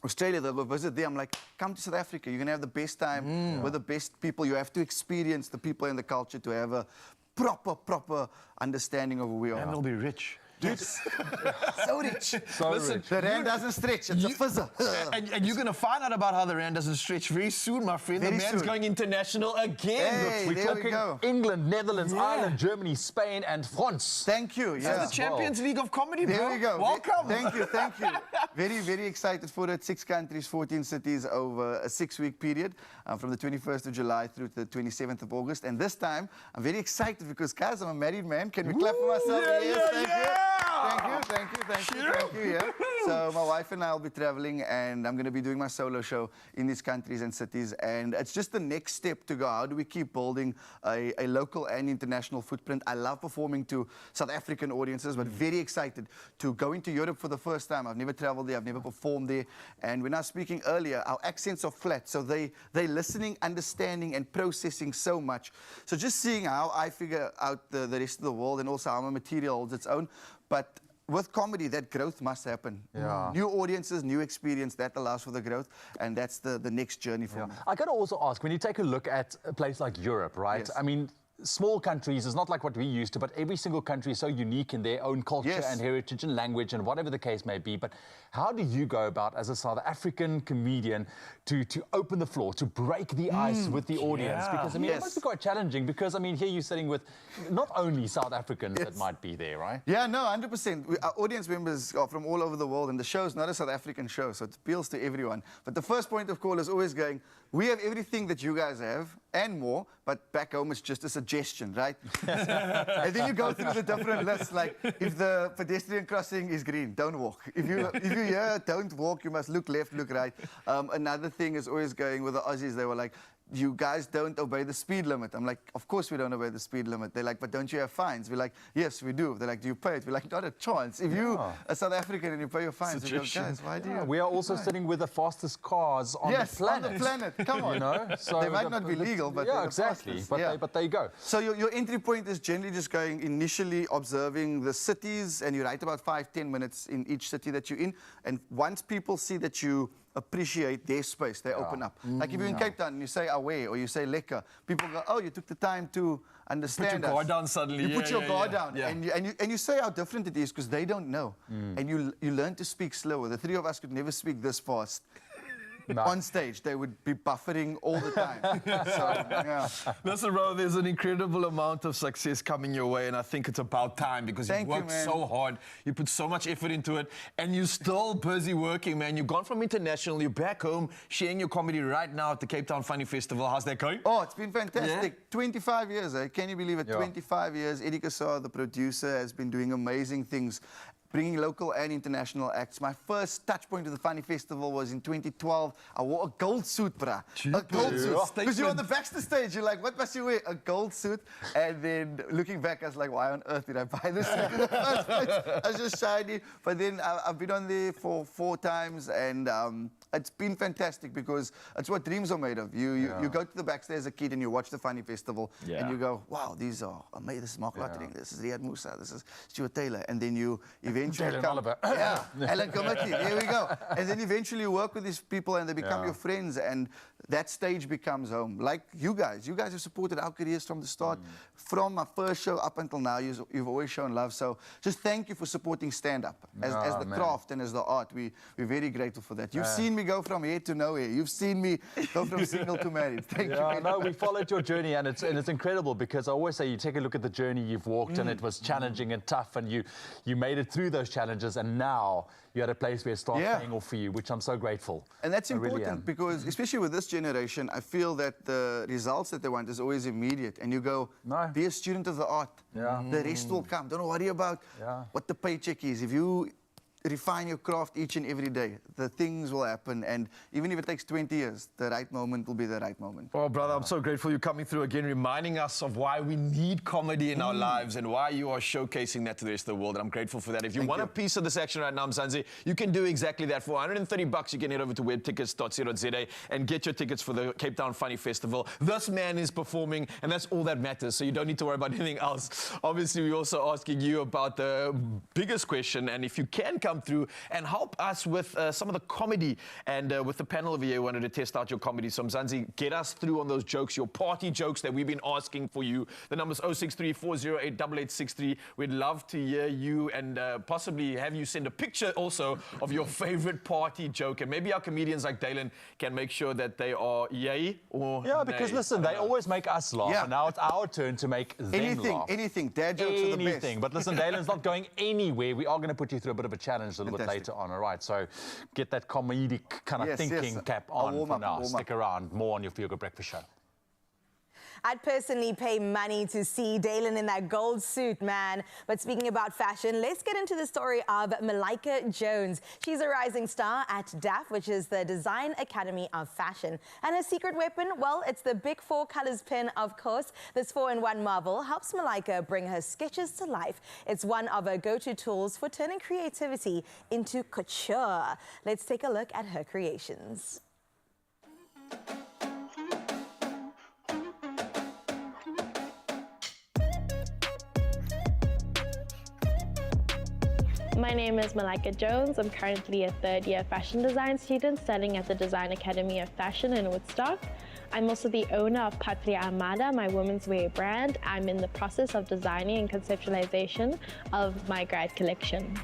Australia, they'll visit there. I'm like, come to South Africa. You're going to have the best time with the best people. You have to experience the people and the culture to have a proper understanding of who we are. And they'll be rich. Dude, so rich. So Listen, rich. The rand doesn't stretch, it's a fizzer. and you're going to find out about how the rand doesn't stretch very soon, my friend. Very the man's soon. going international again. Hey, We're there we talking go. England, Netherlands, Ireland, Germany, Spain, and France. Thank you. It's Yeah. the Champions League of Comedy, bro. There we go. Welcome. Thank you, thank you. Very, very excited for it. 6 countries, 14 cities over a 6-week period from the 21st of July through to the 27th of August. And this time, I'm very excited because, guys, I'm a married man. Can we clap for myself? Thank you. Yeah. So my wife and I will be traveling, and I'm going to be doing my solo show in these countries and cities. And it's just the next step to go. How do we keep building a local and international footprint? I love performing to South African audiences, but very excited to go into Europe for the first time. I've never traveled there. I've never performed there. And when I was speaking earlier, our accents are flat. So they're listening, understanding, and processing so much. So just seeing how I figure out the rest of the world and also how my material holds its own. But with comedy, that growth must happen. Yeah. New audiences, new experience, that allows for the growth. And that's the next journey for me. I got to also ask, when you take a look at a place like Europe, right? Yes. I mean, small countries is not like what we used to, but every single country is so unique in their own culture Yes. and heritage and language and whatever the case may be. But how do you go about, as a South African comedian, to open the floor, to break the ice with the audience? yeah. Because, I mean, it Yes. must be quite challenging because, I mean, here you're sitting with not only South Africans that might be there, right? Yeah, no, 100%. Our audience members are from all over the world, and the show is not a South African show, so it appeals to everyone. But the first point of call is always going, we have everything that you guys have and more, but back home it's just a suggestion, right? And then you go through the different lists, like if the pedestrian crossing is green, don't walk. If you hear don't walk, you must look left, look right. Another thing is always going with the Aussies, they were like, you guys don't obey the speed limit. I'm like, of course we don't obey the speed limit. They're like, but don't you have fines? We're like, yes, we do. They're like, do you pay it? We're like, not a chance. If you are South African and you pay your fines, we go, guys, why do you? We are also sitting with the fastest cars on Yes, the planet. on the planet. Come on. You know, so They might not be legal, but yeah, they're the exactly. fastest. But, Yeah. but there you go. So your entry point is generally just going initially observing the cities, and you write about 5-10 minutes in each city that you're in. And once people see that you appreciate their space, they open up. Like if you're in Cape Town and you say away or you say lekker, people go, oh, you took the time to understand your us. guard down suddenly. You Yeah, put your yeah, guard yeah. down, Yeah. and you say how different it is because they don't know. And you learn to speak slower. The three of us could never speak this fast. No. On stage, they would be buffering all the time. So, yeah. Listen, bro, there's an incredible amount of success coming your way, and I think it's about time because Thank you've you, worked man. so hard, you put so much effort into it, and you're still busy working, man. You've gone from international, you're back home, sharing your comedy right now at the Cape Town Funny Festival. How's that going? Oh, it's been fantastic. 25 years, eh? Can you believe it? Yeah. 25 years. Eddie Kassar, the producer, has been doing amazing things, bringing local and international acts. My first touch point with the Funny Festival was in 2012. I wore a gold suit, brah. A gold suit. Because you're on the backstage stage, you're like, what must you wear? A gold suit. And then looking back, I was like, why on earth did I buy this suit in the first place? I was just shiny. But then I've been on there for 4 times, and it's been fantastic because it's what dreams are made of. You go to the backstage as a kid and you watch the Funny Festival, and you go, wow, these are amazing. This is Mark Lottering, this is Riyad Musa, this is Stuart Taylor. And then you eventually Taylor come... Oliver. Yeah, Alan Committee, there we go. And then eventually you work with these people and they become your friends, and that stage becomes home. Like you guys have supported our careers from the start. From my first show up until now, you've always shown love. So just thank you for supporting stand-up as the craft and as the art. We're very grateful for that. You've seen me go from here to nowhere. You've seen me go from single to married. Thank you. Yeah, no, we followed your journey, and it's incredible because I always say you take a look at the journey you've walked, and it was challenging and tough, and you made it through those challenges, and now you're at a place where it starts paying off for you, which I'm so grateful. And that's I really important am. because, especially with this generation, I feel that the results that they want is always immediate. And you go, be a student of the art. Yeah. The rest will come. Don't worry about what the paycheck is. If you refine your craft each and every day, the things will happen. And even if it takes 20 years, the right moment will be the right moment. Oh, brother, I'm so grateful you're coming through again, reminding us of why we need comedy in our lives and why you are showcasing that to the rest of the world. And I'm grateful for that. If you want a piece of this action right now, Mzansi, you can do exactly that. For $130, you can head over to webtickets.co.za and get your tickets for the Cape Town Funny Festival. This man is performing, and that's all that matters. So you don't need to worry about anything else. Obviously, we're also asking you about the biggest question. And if you can come come through and help us with some of the comedy. And with the panel over here, we wanted to test out your comedy. So Mzansi, get us through on those jokes, your party jokes that we've been asking for you. The number's 063-408-8863. We'd love to hear you and possibly have you send a picture also of your favorite party joke. And maybe our comedians like Dalen can make sure that they are yay or Yeah, because nay. listen, they always make us laugh, Yeah. and now it's our turn to make them laugh. Anything. Dad jokes are the best. Anything. But listen, Dalen's not going anywhere. We are going to put you through a bit of a challenge a little bit Fantastic. later on, all right? So get that comedic kind of Yes, thinking yes. cap I'll on warm for up, now. warm Stick up. around. More on your Feel Good Breakfast show. I'd personally pay money to see Dalen in that gold suit, man. But speaking about fashion, let's get into the story of Malika Jones. She's a rising star at DAF, which is the Design Academy of Fashion. And her secret weapon, well, it's the Big 4 Colors pen, of course. This 4-in-1 marble helps Malika bring her sketches to life. It's one of her go-to tools for turning creativity into couture. Let's take a look at her creations. My name is Malika Jones. I'm currently a third-year fashion design student studying at the Design Academy of Fashion in Woodstock. I'm also the owner of Patria Amada, my women's wear brand. I'm in the process of designing and conceptualization of my grad collection.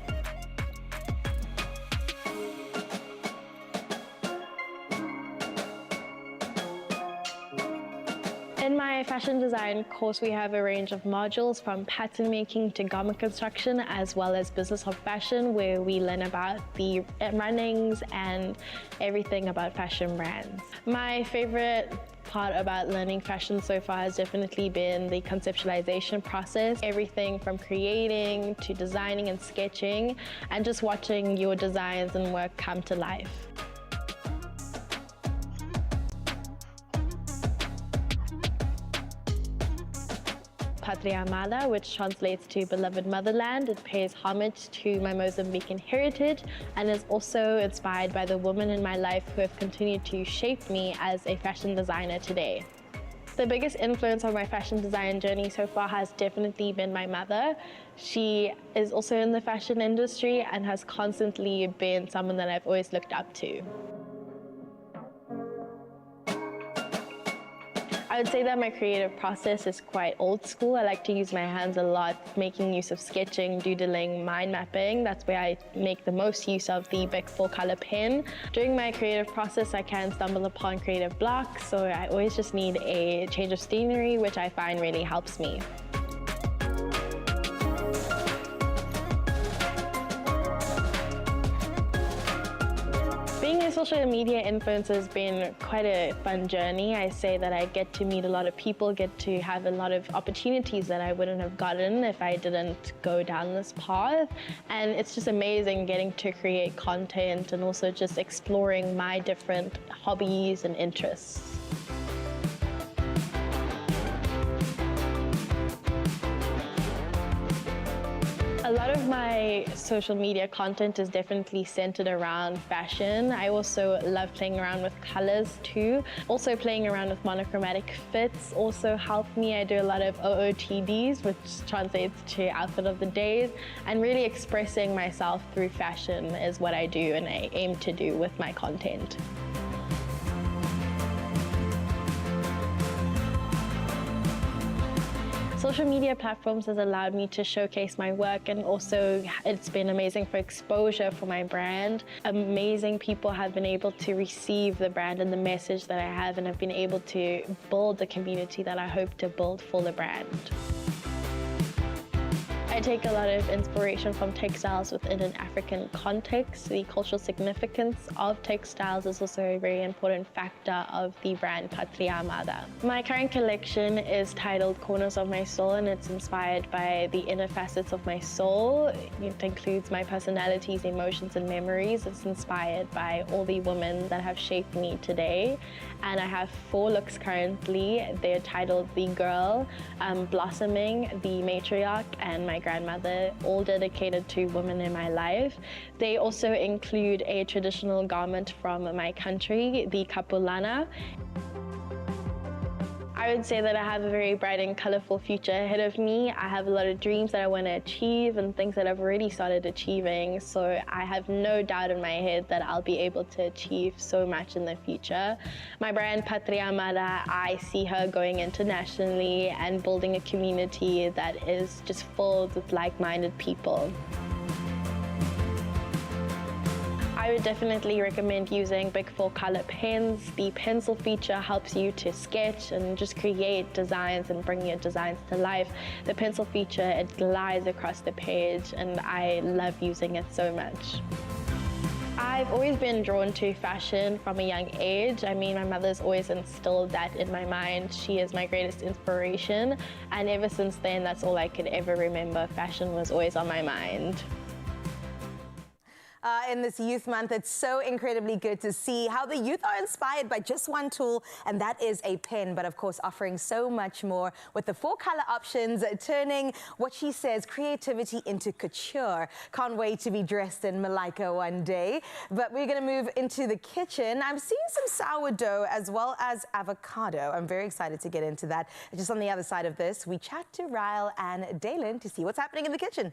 In my fashion design course, we have a range of modules from pattern making to garment construction, as well as business of fashion, where we learn about the runnings and everything about fashion brands. My favorite part about learning fashion so far has definitely been the conceptualization process. Everything from creating to designing and sketching, and just watching your designs and work come to life. Patria Amada, which translates to beloved motherland. It pays homage to my Mozambican heritage and is also inspired by the women in my life who have continued to shape me as a fashion designer today. The biggest influence on my fashion design journey so far has definitely been my mother. She is also in the fashion industry and has constantly been someone that I've always looked up to. I would say that my creative process is quite old school. I like to use my hands a lot, making use of sketching, doodling, mind mapping. That's where I make the most use of the Big 4 color pen. During my creative process, I can stumble upon creative blocks, so I always just need a change of scenery, which I find really helps me. Being a social media influencer has been quite a fun journey. I say that I get to meet a lot of people, get to have a lot of opportunities that I wouldn't have gotten if I didn't go down this path. And it's just amazing getting to create content and also just exploring my different hobbies and interests. A lot of my social media content is definitely centered around fashion. I also love playing around with colors too. Also playing around with monochromatic fits also help me. I do a lot of OOTDs, which translates to outfit of the days, and really expressing myself through fashion is what I do and I aim to do with my content. Social media platforms has allowed me to showcase my work, and also it's been amazing for exposure for my brand. Amazing people have been able to receive the brand and the message that I have, and have been able to build the community that I hope to build for the brand. I take a lot of inspiration from textiles within an African context. The cultural significance of textiles is also a very important factor of the brand Patria Amada. My current collection is titled Corners of My Soul, and it's inspired by the inner facets of my soul. It includes my personalities, emotions, and memories. It's inspired by all the women that have shaped me today. And I have 4 looks currently. They're titled The Girl, Blossoming, The Matriarch, and My Grandmother, all dedicated to women in my life. They also include a traditional garment from my country, the Kapulana. I would say that I have a very bright and colorful future ahead of me. I have a lot of dreams that I want to achieve and things that I've already started achieving. So I have no doubt in my head that I'll be able to achieve so much in the future. My brand Patria Amada, I see her going internationally and building a community that is just filled with like-minded people. I would definitely recommend using Big 4 color pens. The pencil feature helps you to sketch and just create designs and bring your designs to life. The pencil feature, it glides across the page and I love using it so much. I've always been drawn to fashion from a young age. I mean, my mother's always instilled that in my mind. She is my greatest inspiration. And ever since then, that's all I could ever remember. Fashion was always on my mind. In this Youth Month, it's so incredibly good to see how the youth are inspired by just one tool, and that is a pen, but of course offering so much more with the 4 color options, turning what she says creativity into couture. Can't wait to be dressed in Malika one day. But we're going to move into the kitchen. I'm seeing some sourdough as well as avocado. I'm very excited to get into that. Just on the other side of this, we chat to Ryle and Dalen to see what's happening in the kitchen.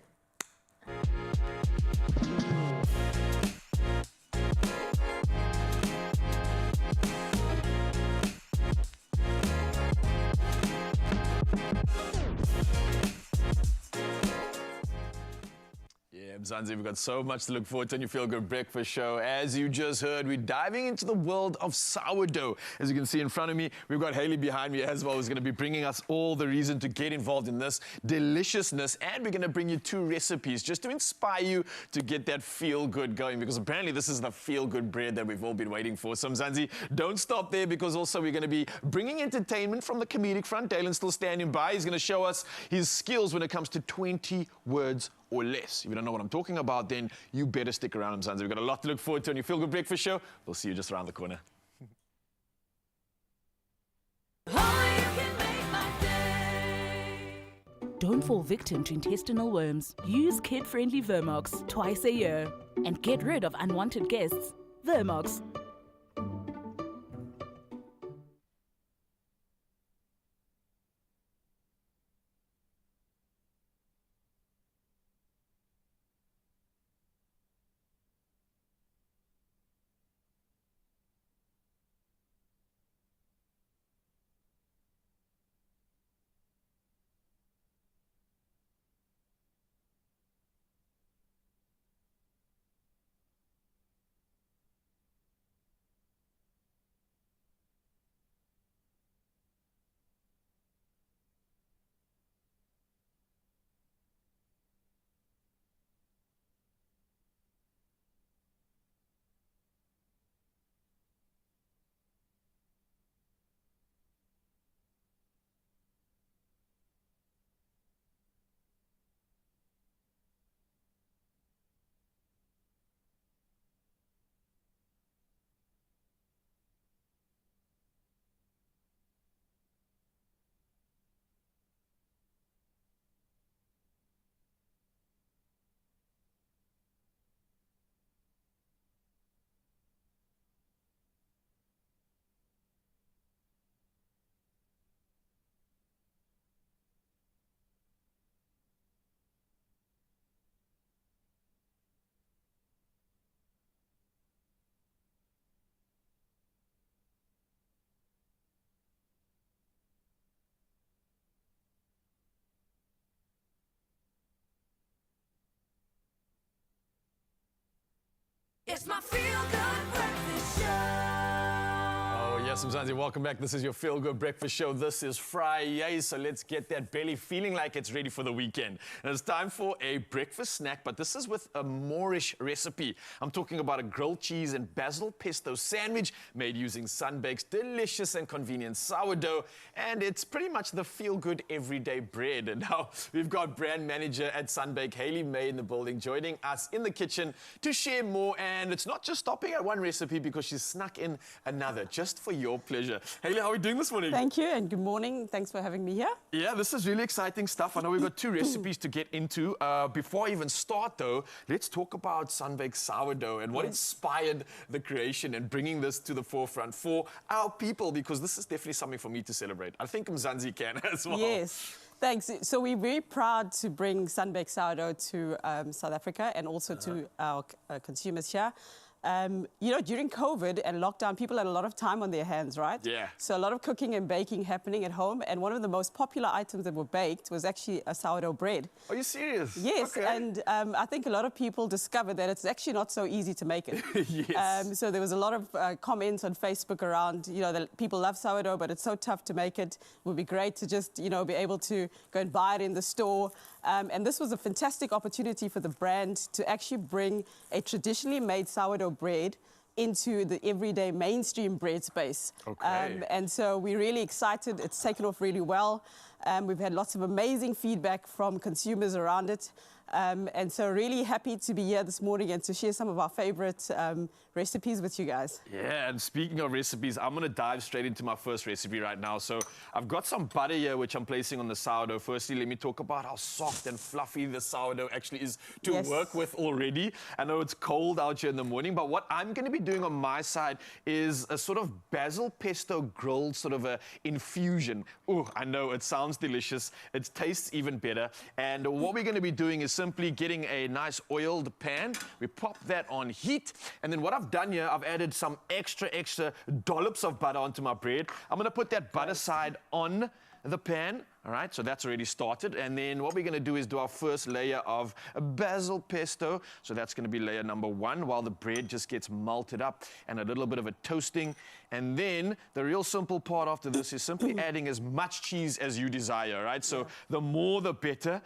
Mzansi, we've got so much to look forward to on your Feel Good Breakfast show. As you just heard, we're diving into the world of sourdough. As you can see in front of me, we've got Haley behind me as well, who's going to be bringing us all the reason to get involved in this deliciousness. And we're going to bring you 2 recipes just to inspire you to get that feel good going, because apparently this is the feel good bread that we've all been waiting for. So Mzansi, don't stop there, because also we're going to be bringing entertainment from the comedic front. Dalen's still standing by. He's going to show us his skills when it comes to 20 words or less. If you don't know what I'm talking about, then you better stick around, Mzansi. We've got a lot to look forward to on your Feel Good Breakfast show. We'll see you just around the corner. Don't fall victim to intestinal worms. Use kid-friendly Vermox twice a year and get rid of unwanted guests. Vermox. It's my Feel Good Breakfast Show. Oh, yes, Mzansi, welcome back. This is your Feel Good Breakfast Show. This is Friday, so let's get that belly feeling like it's ready for the weekend. And it's time for a breakfast snack, but this is with a Moorish recipe. I'm talking about a grilled cheese and basil pesto sandwich made using Sunbake's delicious and convenient sourdough, and it's pretty much the feel-good everyday bread. And now we've got brand manager at Sunbake, Haley May, in the building, joining us in the kitchen to share more. And it's not just stopping at one recipe, because she's snuck in another just for your your pleasure. Hayley, how are we doing this morning? Thank you and good morning. Thanks for having me here. Yeah, this is really exciting stuff. I know we've got 2 recipes to get into. Before I even start, though, let's talk about sun-baked sourdough and what inspired the creation and bringing this to the forefront for our people, because this is definitely something for me to celebrate. I think Mzansi can as well. Yes. Thanks. So we're very proud to bring sun-baked sourdough to South Africa and also to our consumers here. You know, during COVID and lockdown, people had a lot of time on their hands, right? Yeah. So a lot of cooking and baking happening at home. And one of the most popular items that were baked was actually a sourdough bread. Are you serious? Yes. Okay. And I think a lot of people discovered that it's actually not so easy to make it. Yes. So there was a lot of comments on Facebook around, you know, that people love sourdough, but it's so tough to make it. It would be great to just, you know, be able to go and buy it in the store. And this was a fantastic opportunity for the brand to actually bring a traditionally made sourdough bread into the everyday mainstream bread space. Okay. And so we're really excited. It's taken off really well. We've had lots of amazing feedback from consumers around it. And so really happy to be here this morning and to share some of our favorite recipes with you guys. Yeah, and speaking of recipes, I'm going to dive straight into my first recipe right now. So I've got some butter here, which I'm placing on the sourdough. Firstly, let me talk about how soft and fluffy the sourdough actually is to work with already. I know it's cold out here in the morning, but what I'm going to be doing on my side is a sort of basil pesto grilled sort of a infusion. Oh, I know, it sounds delicious. It tastes even better. And what we're going to be doing is simply getting a nice oiled pan. We pop that on heat. And then what I've done here, I've added some extra dollops of butter onto my bread. I'm going to put that butter side on the pan. All right, so that's already started. And then what we're going to do is do our first layer of basil pesto. So that's going to be layer number 1 while the bread just gets melted up and a little bit of a toasting. And then the real simple part after this is simply adding as much cheese as you desire, right? So the more the better.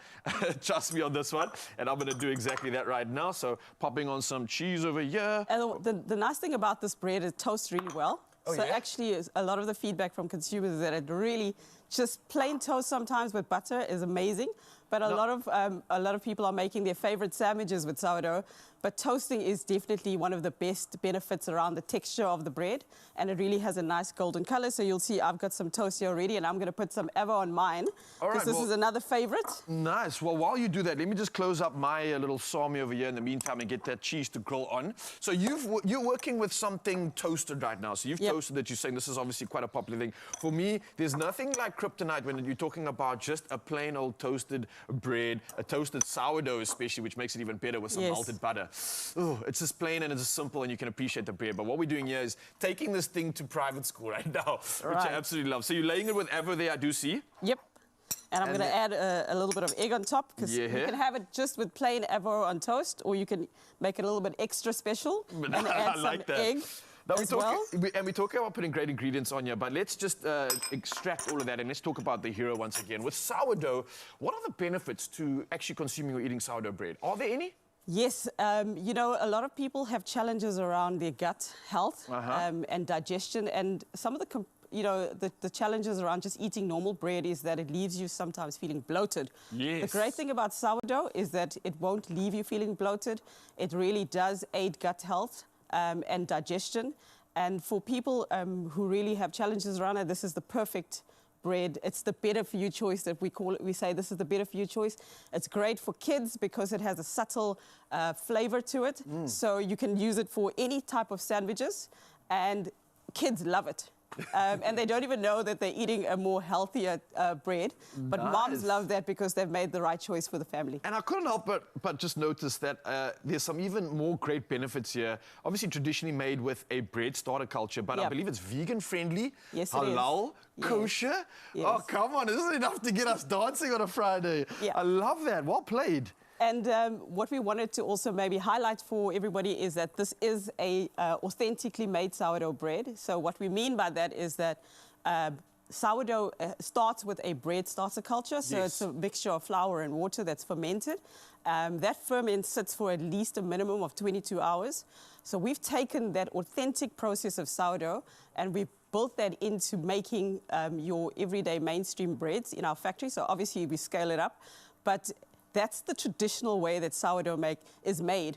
Trust me on this one. And I'm going to do exactly that right now. So popping on some cheese over here. And the nice thing about this bread is it toasts really well. Oh, so yeah? actually, a lot of the feedback from consumers is that it really just plain toast sometimes with butter is amazing. But a lot of people are making their favorite sandwiches with sourdough. But toasting is definitely one of the best benefits around the texture of the bread. And it really has a nice golden color. So you'll see I've got some toast here already, and I'm going to put some Avo on mine. Because this is another favorite. Nice. Well, while you do that, let me just close up my little salmi over here in the meantime and get that cheese to grill on. So you're working with something toasted right now. So you've toasted it. You're saying this is obviously quite a popular thing. For me, there's nothing like kryptonite when you're talking about just a plain old toasted bread, a toasted sourdough especially, which makes it even better with some melted butter. Oh, it's just plain and it's just simple and you can appreciate the bread. But what we're doing here is taking this thing to private school right now, which I absolutely love. So you're laying it with Avo there, I do see. Yep. And I'm going to add a little bit of egg on top, because you can have it just with plain Avo on toast, or you can make it a little bit extra special and add some egg. Now we're talking about putting great ingredients on here, but let's just extract all of that and let's talk about the hero once again. With sourdough, what are the benefits to actually consuming or eating sourdough bread? Are there any? Yes, you know, a lot of people have challenges around their gut health and digestion, and some of the challenges around just eating normal bread is that it leaves you sometimes feeling bloated. Yes. The great thing about sourdough is that it won't leave you feeling bloated. It really does aid gut health and digestion. And for people who really have challenges around it, this is the perfect bread. It's the better for you choice that we call it. We say this is the better for you choice. It's great for kids because it has a subtle flavor to it. So you can use it for any type of sandwiches, and kids love it. And they don't even know that they're eating a more healthier bread. But moms love that because they've made the right choice for the family. And I couldn't help but just notice that there's some even more great benefits here. Obviously, traditionally made with a bread starter culture, but I believe it's vegan friendly, halal, kosher. Yes. Oh, come on, isn't it enough to get us dancing on a Friday? I love that. Well played. And what we wanted to also maybe highlight for everybody is that this is a authentically made sourdough bread. So what we mean by that is that sourdough starts with a bread starter culture. So it's a mixture of flour and water that's fermented. That ferment sits for at least a minimum of 22 hours. So we've taken that authentic process of sourdough and we've built that into making your everyday mainstream breads in our factory. So obviously we scale it up, but that's the traditional way that sourdough is made.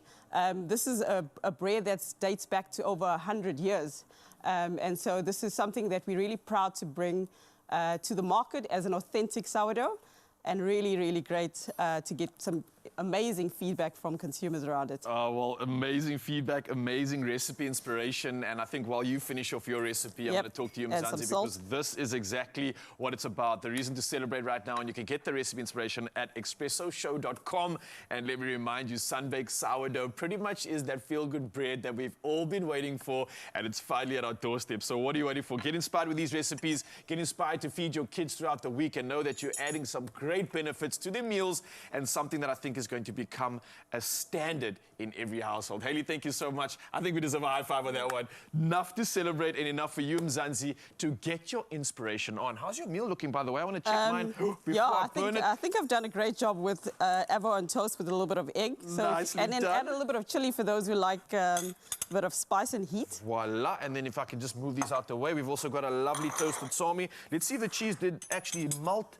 This is a bread that dates back to over 100 years. And so this is something that we're really proud to bring to the market as an authentic sourdough, and really, really great to get some amazing feedback from consumers around it. Oh, well, amazing feedback, amazing recipe inspiration. And I think while you finish off your recipe, I'm going to talk to you, And some Mzansi, salt. because this is exactly what it's about. The reason to celebrate right now, and you can get the recipe inspiration at expressoshow.com. And let me remind you, sun-baked sourdough pretty much is that feel-good bread that we've all been waiting for, and it's finally at our doorstep. So what are you waiting for? Get inspired with these recipes. Get inspired to feed your kids throughout the week, and know that you're adding some great benefits to their meals, and something that I think is going to become a standard in every household. Haley, thank you so much. I think we deserve a high five on that one. Enough to celebrate, and enough for you, Mzansi, to get your inspiration on. How's your meal looking, by the way? I want to check mine before Yeah, I burn it. I think I've done a great job with avo on toast with a little bit of egg. Nicely and then done. add a little bit of chili for those who like a bit of spice and heat. Voila. And then if I can just move these out the way, we've also got a lovely toasted salmi. Let's see if the cheese did actually melt.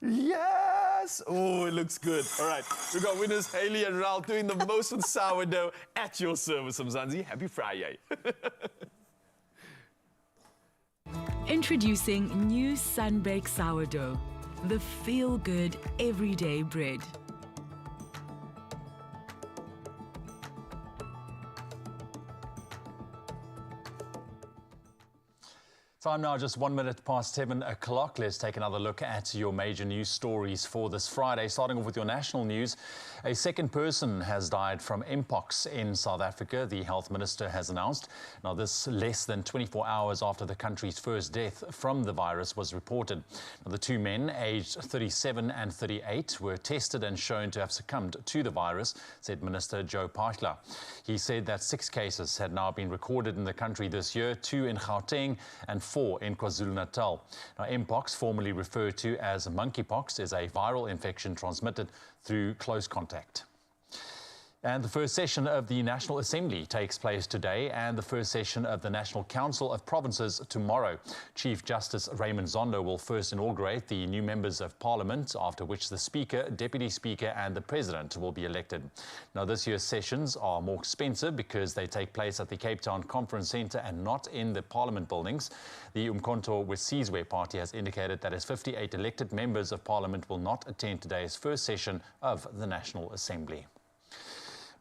Yes! Oh, it looks good. All right, we've got winners, Haley and Raul, doing the most with sourdough at your service, Mzansi. Happy Friday. Introducing new sun-baked sourdough, the feel-good everyday bread. Time now, just 1 minute past 7 o'clock. Let's take another look at your major news stories for this Friday. Starting off with your national news, a second person has died from mpox in South Africa, the health minister has announced. Now, this less than 24 hours after the country's first death from the virus was reported. Now, the two men, aged 37 and 38, were tested and shown to have succumbed to the virus, said Minister Joe Phaahla. He said that 6 cases had now been recorded in the country this year, 2 in Gauteng and 4 in KwaZulu-Natal. Now, mpox, formerly referred to as monkeypox, is a viral infection transmitted through close contact. And the first session of the National Assembly takes place today, and the first session of the National Council of Provinces tomorrow. Chief Justice Raymond Zondo will first inaugurate the new members of Parliament, after which the Speaker, Deputy Speaker and the President will be elected. Now, this year's sessions are more expensive because they take place at the Cape Town Conference Centre and not in the Parliament buildings. The Umkhonto weSizwe Party has indicated that its 58 elected members of Parliament will not attend today's first session of the National Assembly.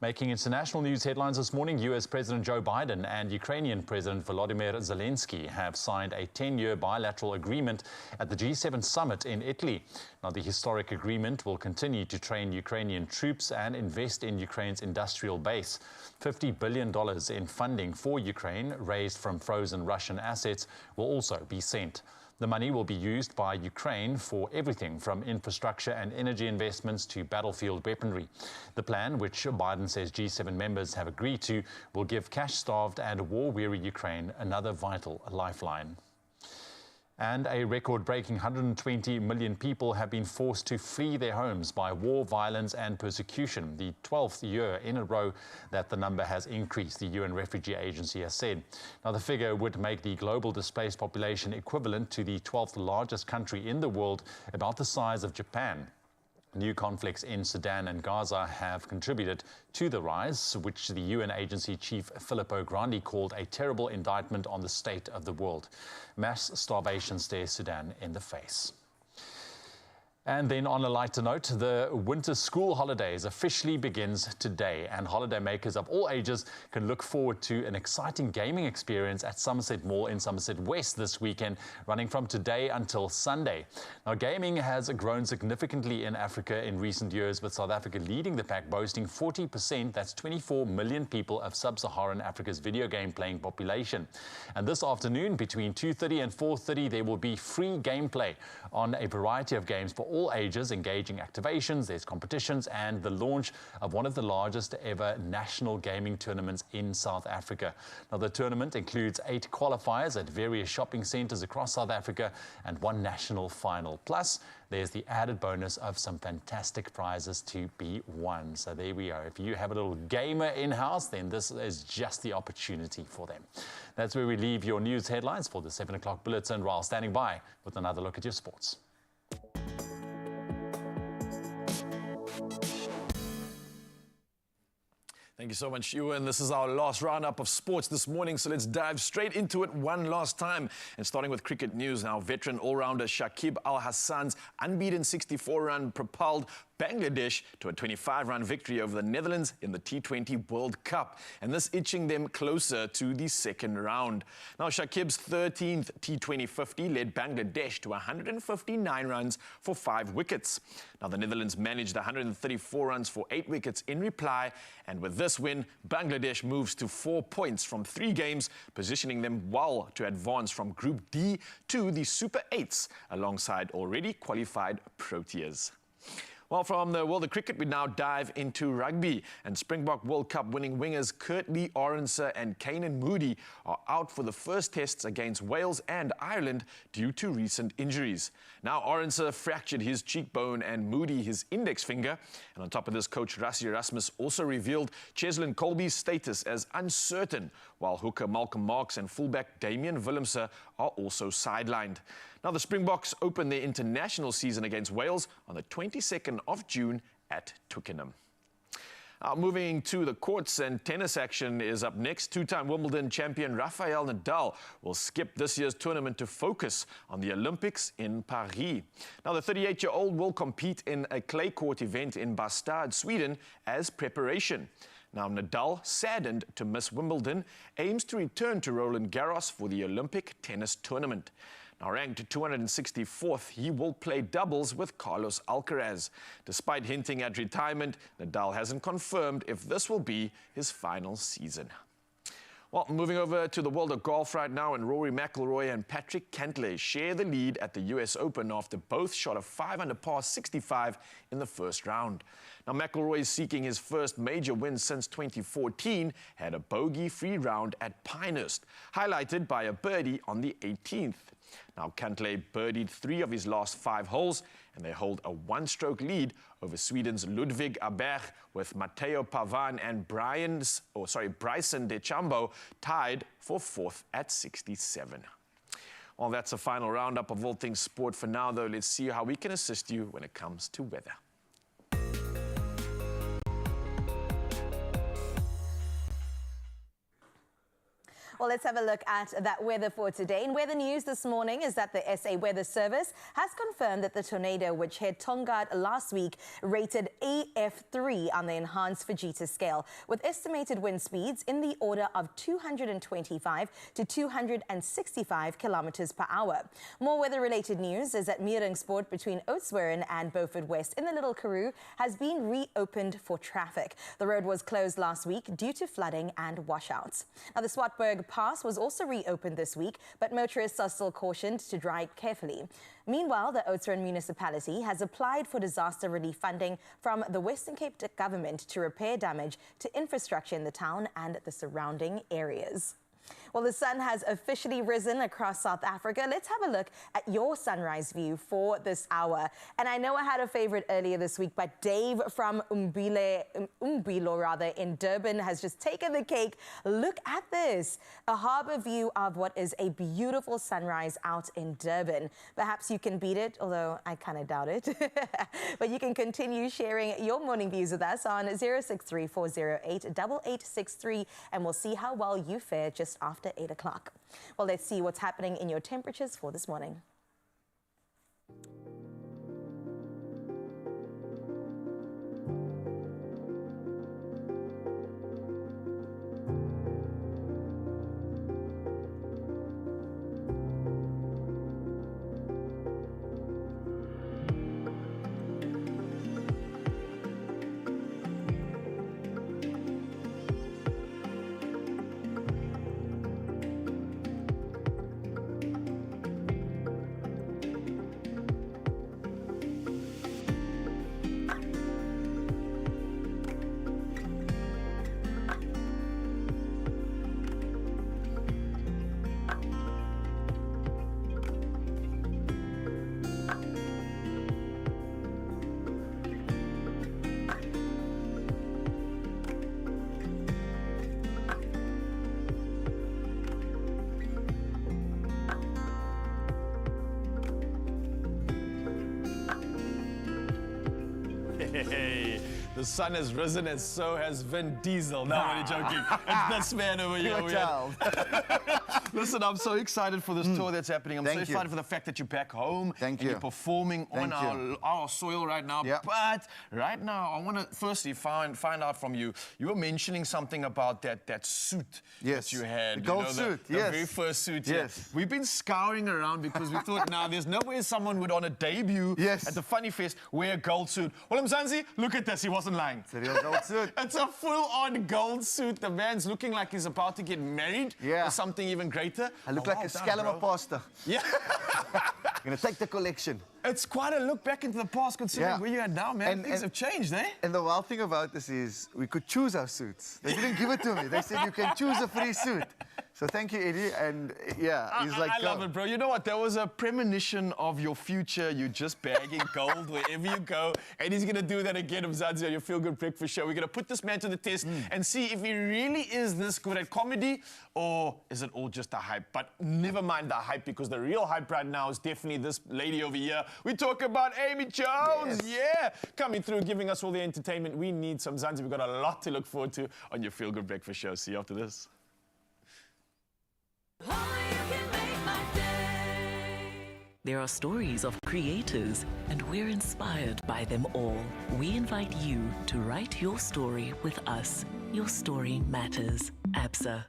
Making international news headlines this morning, US President Joe Biden and Ukrainian President Volodymyr Zelensky have signed a 10-year bilateral agreement at the G7 summit in Italy. Now, the historic agreement will continue to train Ukrainian troops and invest in Ukraine's industrial base. $50 billion in funding for Ukraine, raised from frozen Russian assets, will also be sent. The money will be used by Ukraine for everything from infrastructure and energy investments to battlefield weaponry. The plan, which Biden says G7 members have agreed to, will give cash-starved and war-weary Ukraine another vital lifeline. And a record-breaking 120 million people have been forced to flee their homes by war, violence and persecution, the 12th year in a row that the number has increased, the UN Refugee Agency has said. Now, the figure would make the global displaced population equivalent to the 12th largest country in the world, about the size of Japan. New conflicts in Sudan and Gaza have contributed to the rise, which the UN agency chief Filippo Grandi called a terrible indictment on the state of the world. Mass starvation stares Sudan in the face. And then on a lighter note, the winter school holidays officially begins today, and holidaymakers of all ages can look forward to an exciting gaming experience at Somerset Mall in Somerset West this weekend, running from today until Sunday. Now, gaming has grown significantly in Africa in recent years, with South Africa leading the pack, boasting 40%, that's 24 million people, of sub-Saharan Africa's video game playing population. And this afternoon, between 2:30 and 4:30, there will be free gameplay on a variety of games for all ages, engaging activations, there's competitions, and the launch of one of the largest ever national gaming tournaments in South Africa. Now, the tournament includes 8 qualifiers at various shopping centres across South Africa and 1 national final. Plus, there's the added bonus of some fantastic prizes to be won. So there we are. If you have a little gamer in-house, then this is just the opportunity for them. That's where we leave your news headlines for the 7 o'clock bulletin, while standing by with another look at your sports. Thank you so much, Ewan. This is our last roundup of sports this morning, so let's dive straight into it one last time. And starting with cricket news now, veteran all-rounder Shakib Al Hassan's unbeaten 64-run propelled Bangladesh to a 25-run victory over the Netherlands in the T20 World Cup, and this inching them closer to the second round. Now, Shakib's 13th T20 50 led Bangladesh to 159 runs for 5 wickets. Now, the Netherlands managed 134 runs for 8 wickets in reply, and with this win, Bangladesh moves to 4 points from 3 games, positioning them well to advance from Group D to the Super 8s alongside already qualified Proteas. Well, from the world of cricket, we now dive into rugby. And Springbok World Cup winning wingers Kurtley Orense and Kanan Moody are out for the first tests against Wales and Ireland due to recent injuries. Now, Orense fractured his cheekbone and Moody his index finger. And on top of this, coach Rassie Erasmus also revealed Cheslin Colby's status as uncertain, while hooker Malcolm Marx and fullback Damian Willemse are also sidelined. Now, the Springboks open their international season against Wales on the 22nd of June at Twickenham. Moving to the courts, and tennis action is up next. Two-time Wimbledon champion Rafael Nadal will skip this year's tournament to focus on the Olympics in Paris. Now, the 38-year-old will compete in a clay court event in Bastad, Sweden, as preparation. Now, Nadal, saddened to miss Wimbledon, aims to return to Roland Garros for the Olympic tennis tournament. Now, ranked 264th, he will play doubles with Carlos Alcaraz. Despite hinting at retirement, Nadal hasn't confirmed if this will be his final season. Well, moving over to the world of golf right now, and Rory McIlroy and Patrick Cantlay share the lead at the US Open after both shot a 5-under par 65 in the first round. Now, McIlroy is seeking his first major win since 2014, had a bogey-free round at Pinehurst, highlighted by a birdie on the 18th. Now, Cantlay birdied 3 of his last 5 holes, and they hold a 1-stroke lead over Sweden's Ludvig Aberg, with Matteo Pavan and Bryson DeChambeau tied for 4th at 67. Well, that's a final roundup of all things sport for now, though. Let's see how we can assist you when it comes to weather. Well, let's have a look at that weather for today. In weather news this morning is that the SA Weather Service has confirmed that the tornado which hit Tongaat last week rated AF3 on the enhanced Fujita scale, with estimated wind speeds in the order of 225 to 265 kilometers per hour. More weather-related news is that Meeringsport between Oudtshoorn and Beaufort West in the Little Karoo has been reopened for traffic. The road was closed last week due to flooding and washouts. Now, the Swartberg Pass was also reopened this week, but motorists are still cautioned to drive carefully. Meanwhile, the Oudtshoorn municipality has applied for disaster relief funding from the Western Cape government to repair damage to infrastructure in the town and the surrounding areas. Well, the sun has officially risen across South Africa. Let's have a look at your sunrise view for this hour. And I know I had a favorite earlier this week, but Dave from Umbilo in Durban has just taken the cake. Look at this, a harbor view of what is a beautiful sunrise out in Durban. Perhaps you can beat it, although I kind of doubt it. But you can continue sharing your morning views with us on 063-408-8863, and we'll see how well you fare just after 8 o'clock. Well, let's see what's happening in your temperatures for this morning. The sun has risen and so has Vin Diesel. No, I'm only joking. It's this man over here. You're a child. Listen, I'm so excited for this tour that's happening. I'm so excited for the fact that you're back home. Thank and you. You're performing on our soil right now. Yeah. But right now, I want to firstly find out from you. You were mentioning something about that suit that you had. The gold suit, the very first suit. Yes. We've been scouring around because we thought, now there's no way someone would on a debut at the Funny Fest wear a gold suit. Well, Mzansi, look at this. He wasn't lying. It's a real gold suit. It's a full-on gold suit. The man's looking like he's about to get married or something even greater. I look like a scallop pasta. Yeah. I'm going to take the collection. It's quite a look back into the past considering where you're at now, man. Things have changed, eh? And the wild thing about this is we could choose our suits. They didn't give it to me. They said you can choose a free suit. So thank you, Eddie. And yeah, he's like, I love it, bro. You know what? There was a premonition of your future. You're just bagging gold wherever you go. And he's going to do that again, Mzansi, on your Feel Good Breakfast show. We're going to put this man to the test and see if he really is this good at comedy or is it all just a hype? But never mind the hype, because the real hype right now is definitely this lady over here. We talk about Amy Jones. Yeah. Coming through, giving us all the entertainment we need. So, Mzansi, we've got a lot to look forward to on your Feel Good Breakfast show. See you after this. There are stories of creators, and we're inspired by them all. We invite you to write your story with us. Your story matters. ABSA.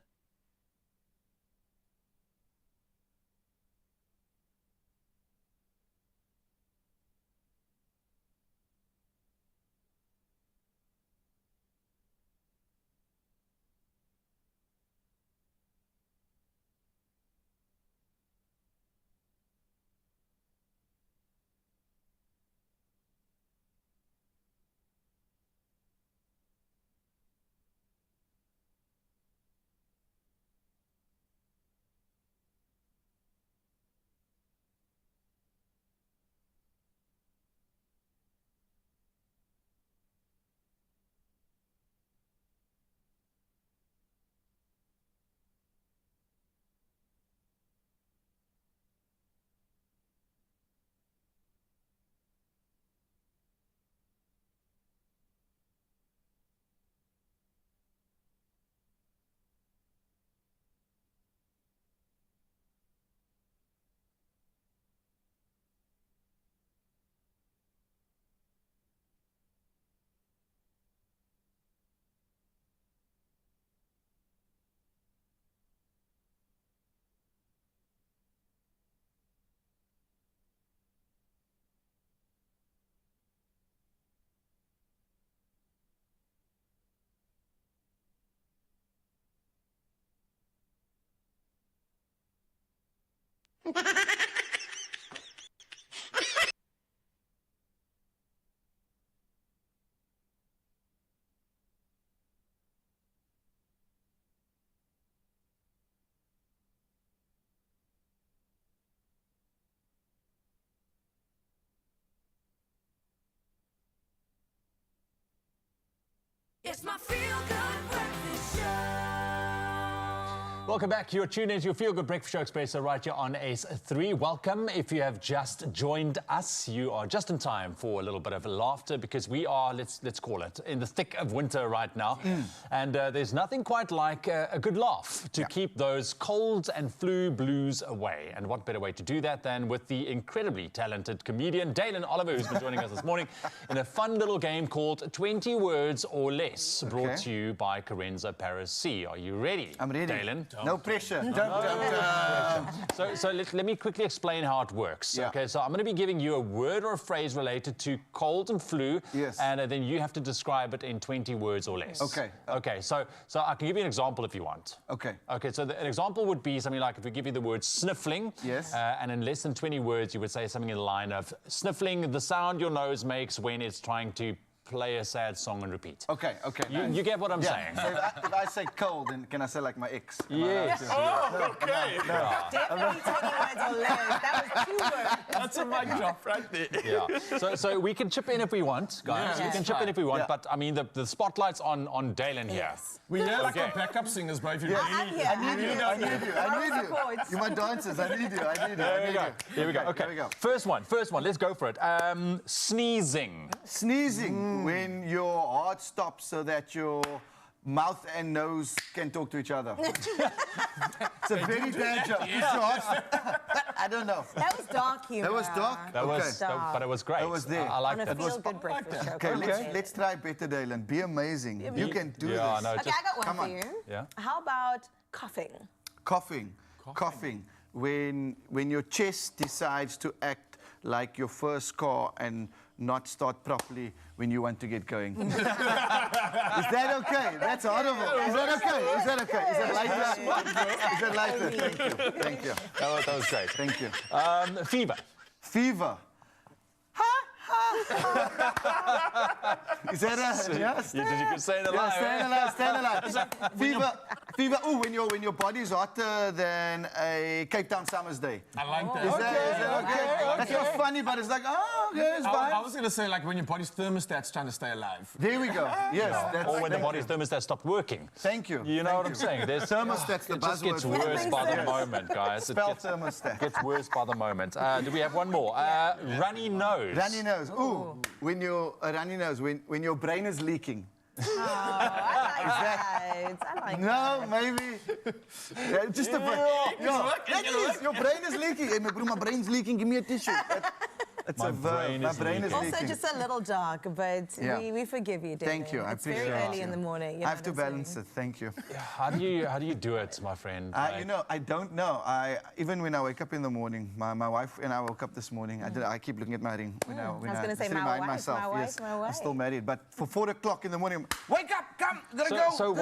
It's my Feel Good Breakfast Show. Welcome back. You're tuned into your Feel Good Breakfast Show Expresso right here on S3. Welcome. If you have just joined us, you are just in time for a little bit of laughter because we are, let's call it, in the thick of winter right now. And there's nothing quite like a good laugh to keep those colds and flu blues away. And what better way to do that than with the incredibly talented comedian Dalen Oliver, who's been joining us this morning in a fun little game called 20 Words or Less, brought to you by Carenza Paris C. Are you ready? I'm ready. Dalen? No pressure. So let me quickly explain how it works. Yeah. Okay, so I'm going to be giving you a word or a phrase related to cold and flu. Yes. And then you have to describe it in 20 words or less. Okay. Okay, so I can give you an example if you want. Okay. Okay, so an example would be something like if we give you the word sniffling. Yes. And in less than 20 words, you would say something in the line of sniffling, the sound your nose makes when it's trying to play a sad song and repeat. Okay. You get what I'm saying? So if I say cold, then can I say like my ex? Yes. Okay. Definitely 20 words or less. That was 2 words. That's a mic drop right there. Yeah. So we can chip in if we want, guys. Yeah. We can chip in if we want, Yeah. but I mean the spotlight's on Dalen here. Yes. We hear like a backup singers, bro. If you I'm really, here. I need you. Chords. You're my dancers. I need you. Here we go. Okay. Here we go. First one. Let's go for it. Sneezing. Sneezing. When your heart stops so that your mouth and nose can talk to each other. It's a very bad joke. It's your heart. I don't know. That was dark humor. That was dark? That Okay. was, but it was great. It was there. I like On a that. feel-good breakfast show. Okay, let's try better, Dalen. Be amazing. You can do Yeah, this. no, Okay, just I got one come for on. you. Yeah. How about coughing? Coughing. When your chest decides to act like your first car and not start properly when you want to get going. Is that okay? That's horrible. Is that okay? Is that okay? Is that lighter? Is that lighter? Thank you. Thank you. That was great. Thank you. Fever. Fever. Is that a... Yes. You could say it alive. Stand alive. Fever. Ooh, when your body's hotter than a Cape Town summer's day. I like that. Is that okay? That's not funny, but it's like, oh, okay, it's fine. I was going to say, like, when your body's thermostat's trying to stay alive. There we go. Yes. That's, Or when the body's thermostat stopped working. Thank you. You know what I'm saying? There's Thermostat's the It just gets buzzword. worse by the moment, guys. It Spell gets, thermostat. gets worse by the moment. Do we have one more? Runny nose. Runny nose. Ooh, when your runny nose, when your brain is leaking. Oh, I like that. I like No, maybe. Yeah, just a bit. Yeah, that is, your brain is leaking. Hey, my brain's leaking. Give me a tissue. That's My a verb. brain My is brain is leaking. Also, leaking. just a little dark, but Yeah. we forgive you, David. Thank you. I It's very appreciate early you. in the morning. I have to balance it. Thank you. How do you do it, my friend? You know, I don't know. Even when I wake up in the morning, my wife and I woke up this morning. I keep looking at my ring. When I was gonna say, just my remind wife, myself, my wife, yes, my I'm wife. still married. But for 4 o'clock in the morning, wake up, come, gotta go. So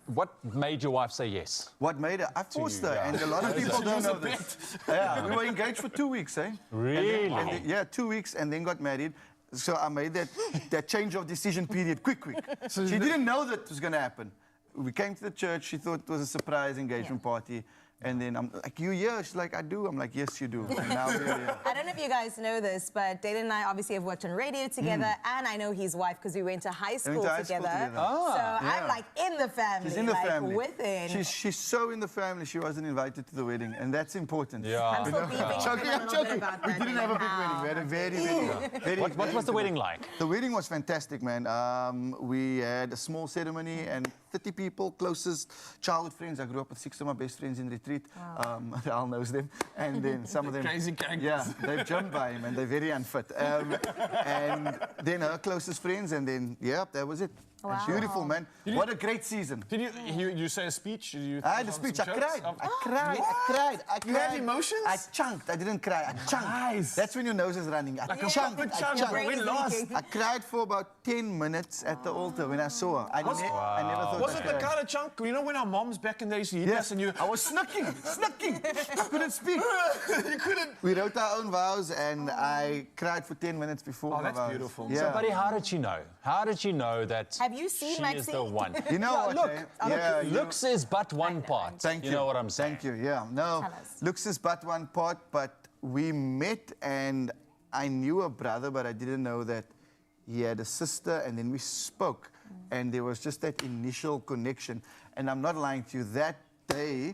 what made your wife say yes? What made her? I forced her, yeah. and a lot of people don't know this. Yeah, we were engaged for 2 weeks, eh? Really? Yeah, 2 weeks, and then got married. So I made that change of decision period quick. She didn't know that was going to happen. We came to the church. She thought it was a surprise engagement party. And then I'm like, you here? She's like, I do. I'm like, yes, you do. And now we're here. I don't know if you guys know this, but Dalen and I obviously have worked on radio together, and I know his wife because we went to high school together. So I'm like in the family. She's in the like, family. Within. She's so in the family, she wasn't invited to the wedding. And that's important. Yeah. I'm still beeping I'm joking. We didn't have a big wedding. We had a very What was the wedding like? The wedding was fantastic, man. We had a small ceremony and 30 people, closest childhood friends. I grew up with 6 of my best friends in retreat. Al knows them. And then some of them... Crazy characters. Yeah, they've jumped by him and they're very unfit. And then her closest friends, and then, yeah, that was it. Wow. Beautiful, man. What a great season. Did you say a speech? Did you I had a speech. I cried. You had emotions? I chunked. I didn't cry. I chunked. Nice. That's when your nose is running. I chunked. proper chunk. chunked. We lost. I cried for about 10 minutes at the altar when I saw her. I never thought Was I'd it the cry. kind of chunk? You know when our moms back in the day used to hit us Yes, and you... I was snacking. I couldn't speak. you couldn't... We wrote our own vows, and I cried for 10 minutes before Oh, my that's vows. beautiful. Yeah. So, buddy, how did you know? How did you know that Have you seen she is Maxine? the one? You know what? Look, eh? Yeah, you- looks is but one part. Thank you. You know what I'm saying? Thank you, yeah. No, Tell us. looks is but one part, but we met and I knew a brother, but I didn't know that he had a sister, and then we spoke, and there was just that initial connection. And I'm not lying to you, that day,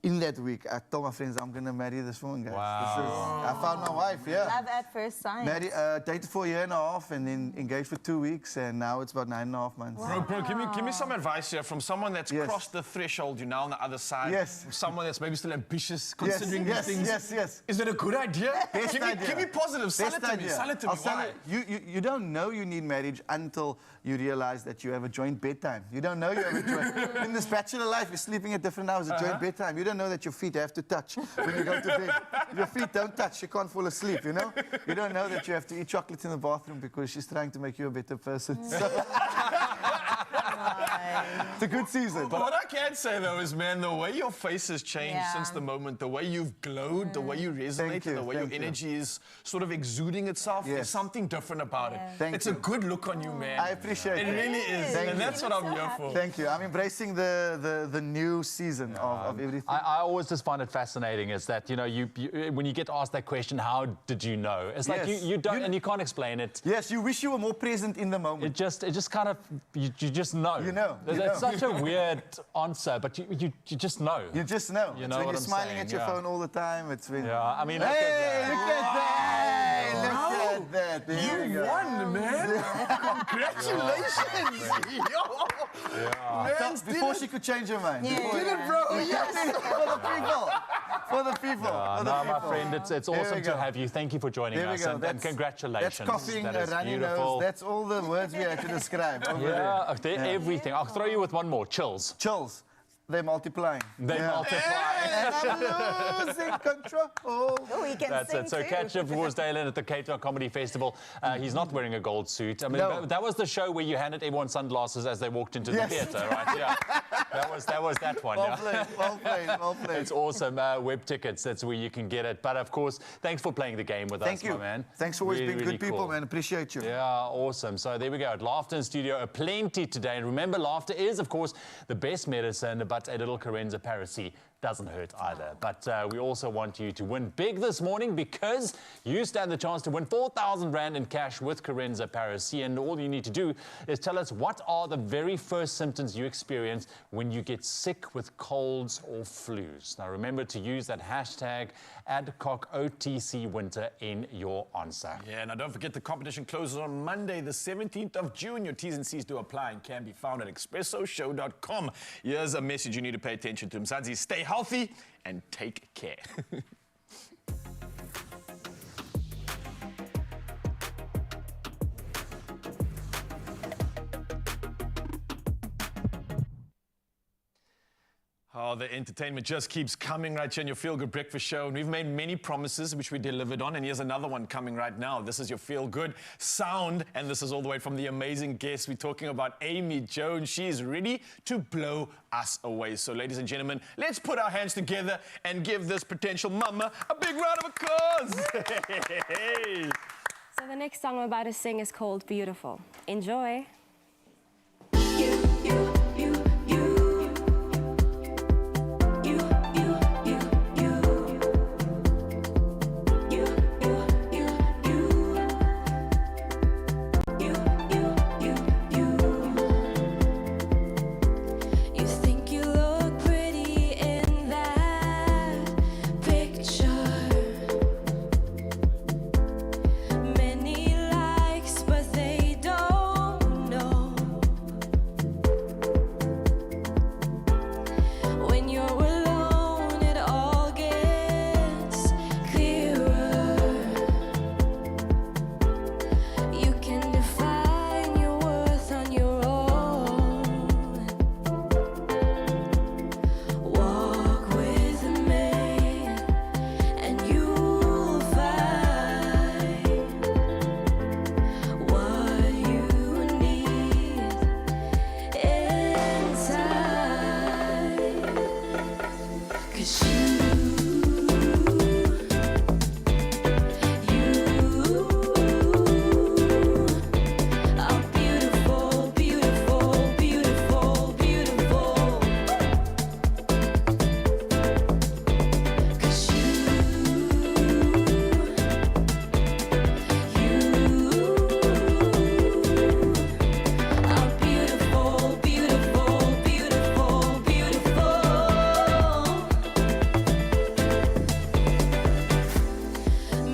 in that week, I told my friends, I'm going to marry this woman, guys. Wow. I found my wife, yeah. Love at first sight. Married, dated for 1.5 years, and then engaged for 2 weeks, and now it's about 9.5 months. Bro, give me some advice here from someone that's Yes. crossed the threshold. You're now on the other side. Yes. Someone that's maybe still ambitious, Yes, considering yes, these things. yes. Is it a good idea? Best give idea. me positive. Sell it Best to me. idea. Sell it to me. I'll sell Why? it. You don't know you need marriage until you realize that you have a joint bedtime. You don't know you have a joint. In this bachelor life, you're sleeping at different hours, a joint bedtime. You don't know that your feet have to touch when you go to bed. Your feet don't touch. You can't fall asleep, you know? You don't know that you have to eat chocolates in the bathroom because she's trying to make you a better person. So it's a good season. But what I can say, though, is, man, the way your face has changed Yeah. since the moment, the way you've glowed, the way you resonate, Thank you, and the way your thank you. energy is sort of exuding itself, Yes. there's something different about it. Thank it's you. a good look on you, man. I appreciate It it. really is. Thank and you. that's what I'm here for. Thank you. I'm embracing the new season of everything. I always just find it fascinating is that, you know, you when you get asked that question, how did you know? It's like Yes. you don't, and you can't explain it. Yes, you wish you were more present in the moment. It just kind of, you just know. You know, you It's know. such a weird answer, but you just know. You just know. You It's know when what you're I'm smiling saying, at your yeah. phone all the time. It's when... Yeah, I mean, look Hey, at look that. at that! Look at at that. There You go. won, man. Congratulations. Man, Before she could change her mind. Yeah. Before- did it, bro. Yes. For the people. For the people. For the No, my people. friend, it's There awesome we to go. have you. Thank you for joining There we us, go. and congratulations. That's coughing, That a is runny beautiful. nose. That's all the words we had to describe. Over Yeah, there. everything. I'll throw you with one more. Chills. Chills. They're multiplying. They multiply. And I'm losing control. Oh, he can That's sing it. So too. catch up with Dalen at the Cape Town Comedy Festival. He's not wearing a gold suit. I mean, No. that was the show where you handed everyone sunglasses as they walked into the Yes. theatre, right? Yeah. That was that one. Well Yeah. played, well played, well played. It's awesome. Web tickets, that's where you can get it. But of course, thanks for playing the game with Thank us, you. my man. Thanks for always Really, being really good people, cool. man. Appreciate you. Yeah, awesome. So there we go. At Laughter in Studio, plenty today. And remember, laughter is, of course, the best medicine, but a little Carenza Parisi doesn't hurt either. But we also want you to win big this morning because you stand the chance to win 4,000 Rand in cash with Carenza Parisi. And all you need to do is tell us what are the very first symptoms you experience when you get sick with colds or flus. Now remember to use that hashtag #AdCocOTCWinter in your answer. Yeah, now don't forget the competition closes on Monday, the 17th of June. Your T's and C's do apply and can be found at expressoshow.com. Here's a message you need to pay attention to. Mzansi, stay healthy and take care. Oh, the entertainment just keeps coming right here on your Feel Good Breakfast Show. And we've made many promises which we delivered on. And here's another one coming right now. This is your Feel Good sound. And this is all the way from the amazing guest. We're talking about Amy Jones. She is ready to blow us away. So, ladies and gentlemen, let's put our hands together and give this potential mama a big round of applause. Hey. So the next song I'm about to sing is called Beautiful. Enjoy. You think you look pretty in that picture. Many likes, but they don't know. When you're alone, it all gets clearer. You can define your worth on your own. Walk with me, and you'll find what you need inside. 'Cause you are beautiful, beautiful, beautiful, beautiful. 'Cause are beautiful, beautiful, beautiful, beautiful.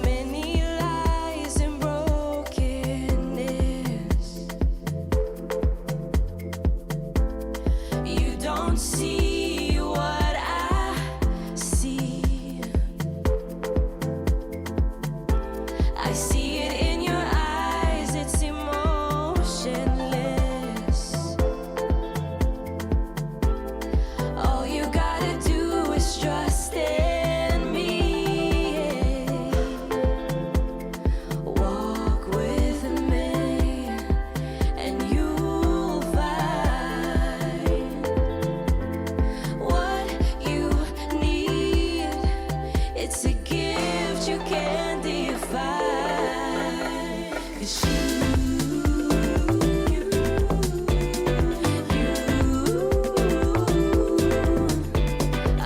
Many lies and brokenness. You don't see what I see. I see it in your eyes, it's emotionless. All you gotta do is trust in me. Walk with me, and you'll find what you need. It's a gift you can't define. 'Cause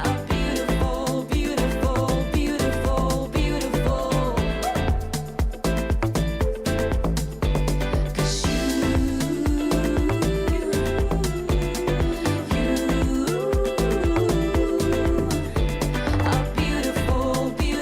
are beautiful, beautiful, beautiful, beautiful. 'Cause are beautiful, beautiful,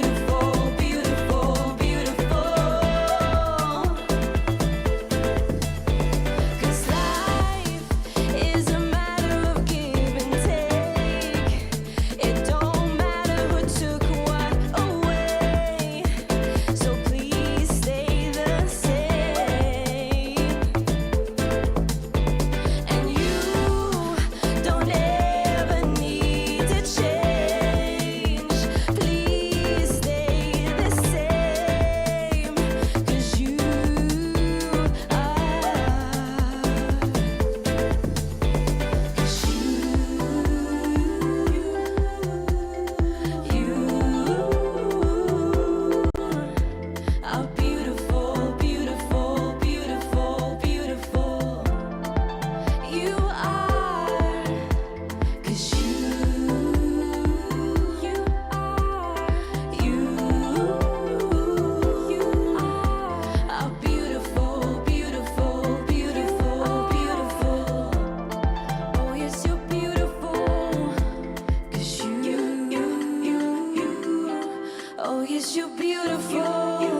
Oh, yes, you're beautiful.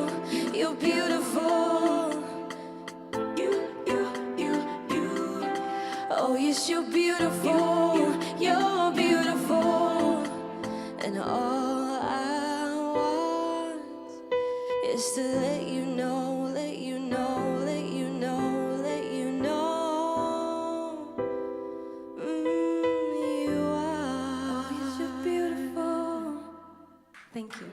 You're beautiful. Oh, yes, you're beautiful. You're beautiful. And all I want is to let you know, let you know, let you know, let you know. You are. Oh, yes, you're beautiful. Thank you.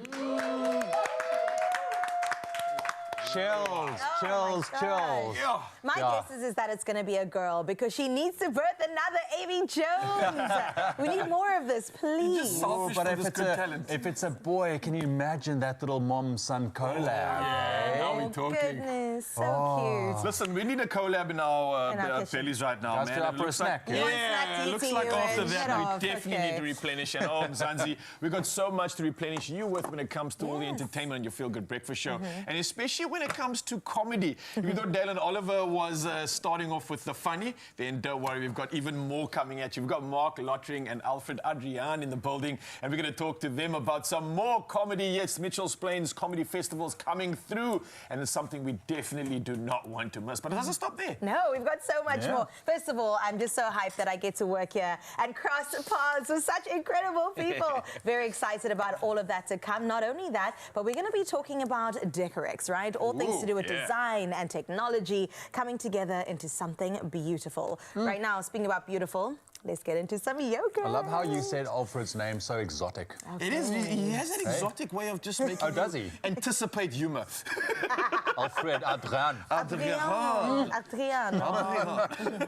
Chills, chills, chills. My guess is that it's going to be a girl because she needs to birth another Amy Jones. We need more of this, please. Oh, but if it's a boy, can you imagine that little mom-son collab? Yeah, now we're talking. Goodness, so cute. Listen, we need a collab in our bellies right now, Guys, man. fill up It for a looks snack, like, yeah? yeah, it looks like after that we definitely need to replenish. And Mzansi, we've got so much to replenish you with when it comes to all the entertainment and your Feel Good Breakfast show. And especially when it comes to comedy. If you thought Dale Oliver was starting off with the funny, then don't worry, we've got even more coming at you. We've got Mark Lottering and Alfred Adrian in the building, and we're going to talk to them about some more comedy. Yes, Mitchell's Plains Comedy Festival's coming through, and it's something we definitely do not want to miss. But it doesn't stop there. No, we've got so much more. First of all, I'm just so hyped that I get to work here and cross paths with such incredible people. Very excited about all of that to come. Not only that, but we're going to be talking about Decorex, right? All things to do with design and technology coming together into something beautiful. Right now, speaking about beautiful, let's get into some yoga. I love how you said Alfred's name so exotic. Okay. It is. He has an exotic way of just making does he? Anticipate humor. Alfred Adrian. Adrian.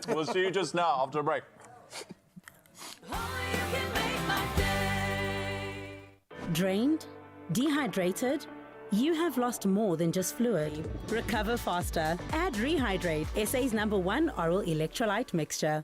We'll see you just now after a break. Drained? Dehydrated? You have lost more than just fluid. Recover faster. Add Rehydrate, SA's #1 oral electrolyte mixture.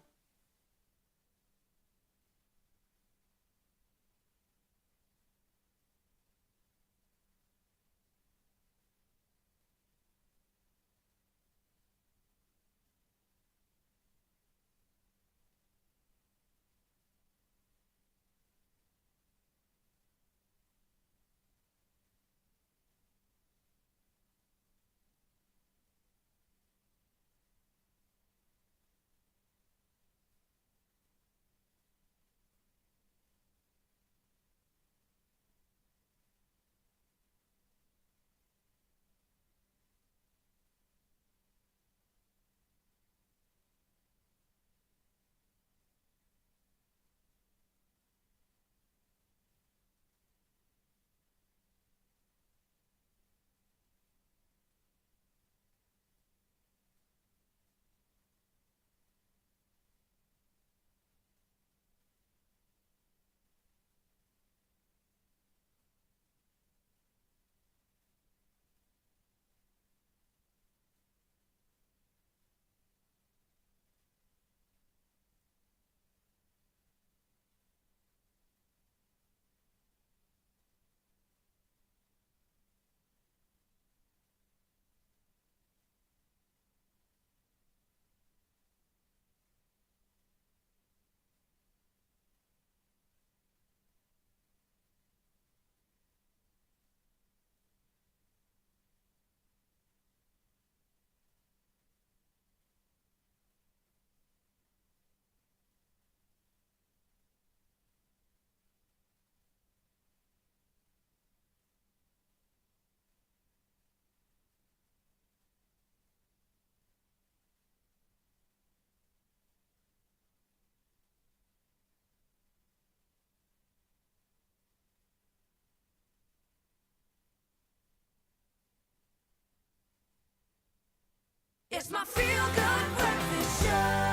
It's my Feel Good Breakfast Show.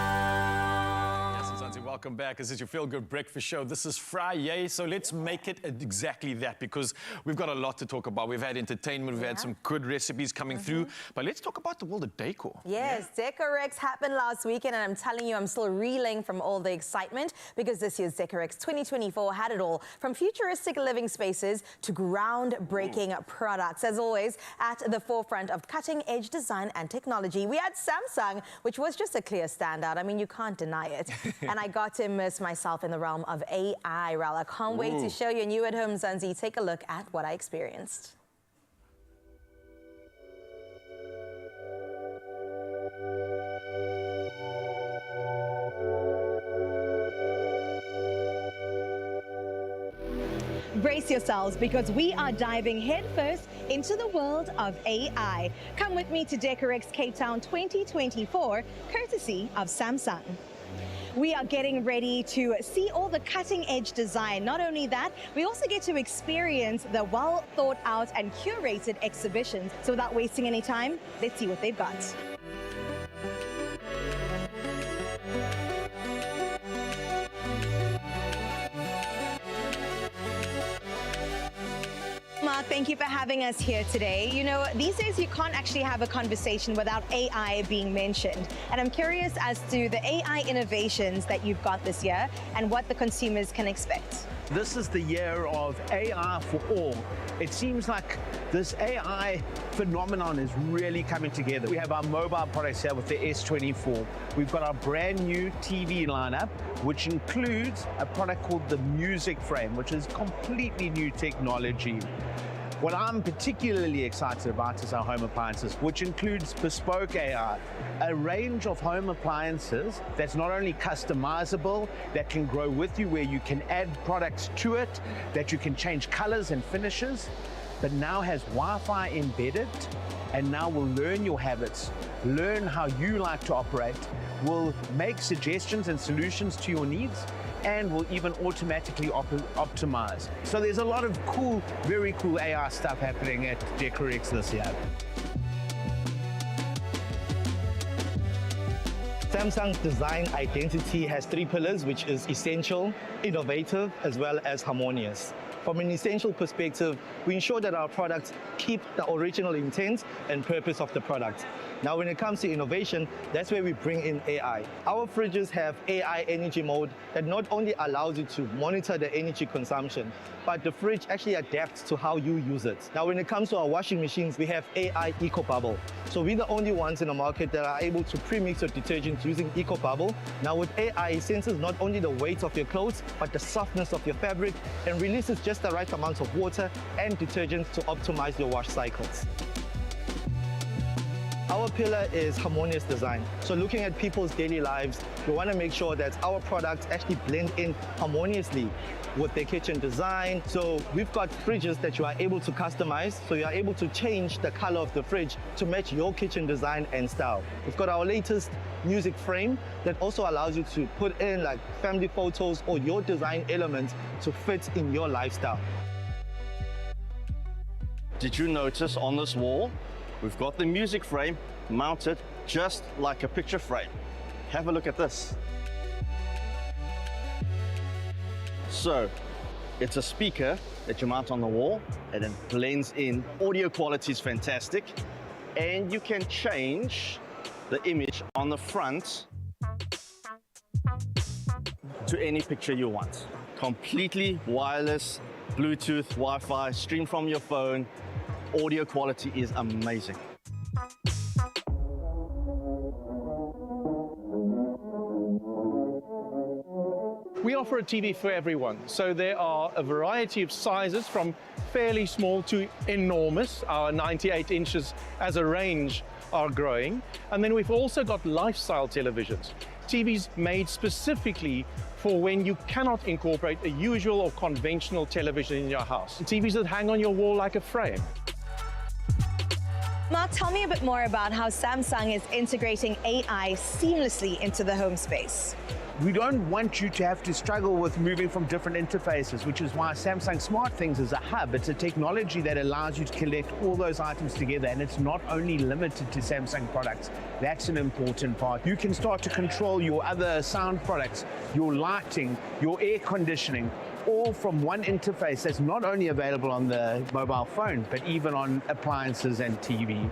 Welcome back. This is your Feel Good Breakfast Show. This is Friday, so let's make it exactly that because we've got a lot to talk about. We've had entertainment, we've had some good recipes coming through, but let's talk about the world of decor. Yes, Decorex happened last weekend, and I'm telling you, I'm still reeling from all the excitement because this year's Decorex 2024 had it all, from futuristic living spaces to groundbreaking products. As always, at the forefront of cutting-edge design and technology, we had Samsung, which was just a clear standout. I mean, you can't deny it. And I got got to immerse myself in the realm of AI, Ral. I can't wait to show you. And you at home, Zanzi, take a look at what I experienced. Brace yourselves because we are diving headfirst into the world of AI. Come with me to Decorex Cape Town 2024, courtesy of Samsung. We are getting ready to see all the cutting edge design. Not only that, we also get to experience the well thought out and curated exhibitions. So without wasting any time, let's see what they've got. Mark, thank you for having us here today. You know, these days you can't actually have a conversation without AI being mentioned. And I'm curious as to the AI innovations that you've got this year and what the consumers can expect. This is the year of AI for all. It seems like this AI phenomenon is really coming together. We have our mobile products here with the S24. We've got our brand new TV lineup, which includes a product called the Music Frame, which is completely new technology. What I'm particularly excited about is our home appliances, which includes bespoke AI, a range of home appliances that's not only customizable, that can grow with you, where you can add products to it, that you can change colors and finishes, but now has Wi-Fi embedded, and now will learn your habits, learn how you like to operate, will make suggestions and solutions to your needs, and will even automatically optimize. So there's a lot of cool, very cool AI stuff happening at Decorex this year. Samsung's design identity has 3 pillars, which is essential, innovative, as well as harmonious. From an essential perspective, we ensure that our products keep the original intent and purpose of the product. Now, when it comes to innovation, that's where we bring in AI. Our fridges have AI energy mode that not only allows you to monitor the energy consumption, but the fridge actually adapts to how you use it. Now, when it comes to our washing machines, we have AI Eco Bubble. So we're the only ones in the market that are able to pre-mix your detergents using Eco Bubble. Now, with AI, it senses not only the weight of your clothes, but the softness of your fabric, and releases just the right amount of water and detergents to optimize your wash cycles. Our pillar is harmonious design. So looking at people's daily lives, we want to make sure that our products actually blend in harmoniously with their kitchen design. So we've got fridges that you are able to customize. So you are able to change the color of the fridge to match your kitchen design and style. We've got our latest music frame that also allows you to put in like family photos or your design elements to fit in your lifestyle. Did you notice on this wall, we've got the music frame mounted just like a picture frame. Have a look at this. So, it's a speaker that you mount on the wall and it blends in. Audio quality is fantastic. And you can change the image on the front to any picture you want. Completely wireless, Bluetooth, Wi-Fi, stream from your phone. Audio quality is amazing. We offer a TV for everyone. So there are a variety of sizes from fairly small to enormous. Our 98 inches as a range are growing. And then we've also got lifestyle televisions. TVs made specifically for when you cannot incorporate a usual or conventional television in your house. TVs that hang on your wall like a frame. Mark, tell me a bit more about how Samsung is integrating AI seamlessly into the home space. We don't want you to have to struggle with moving from different interfaces, which is why Samsung SmartThings is a hub. It's a technology that allows you to collect all those items together, and it's not only limited to Samsung products. That's an important part. You can start to control your other sound products, your lighting, your air conditioning, all from one interface that's not only available on the mobile phone, but even on appliances and TV.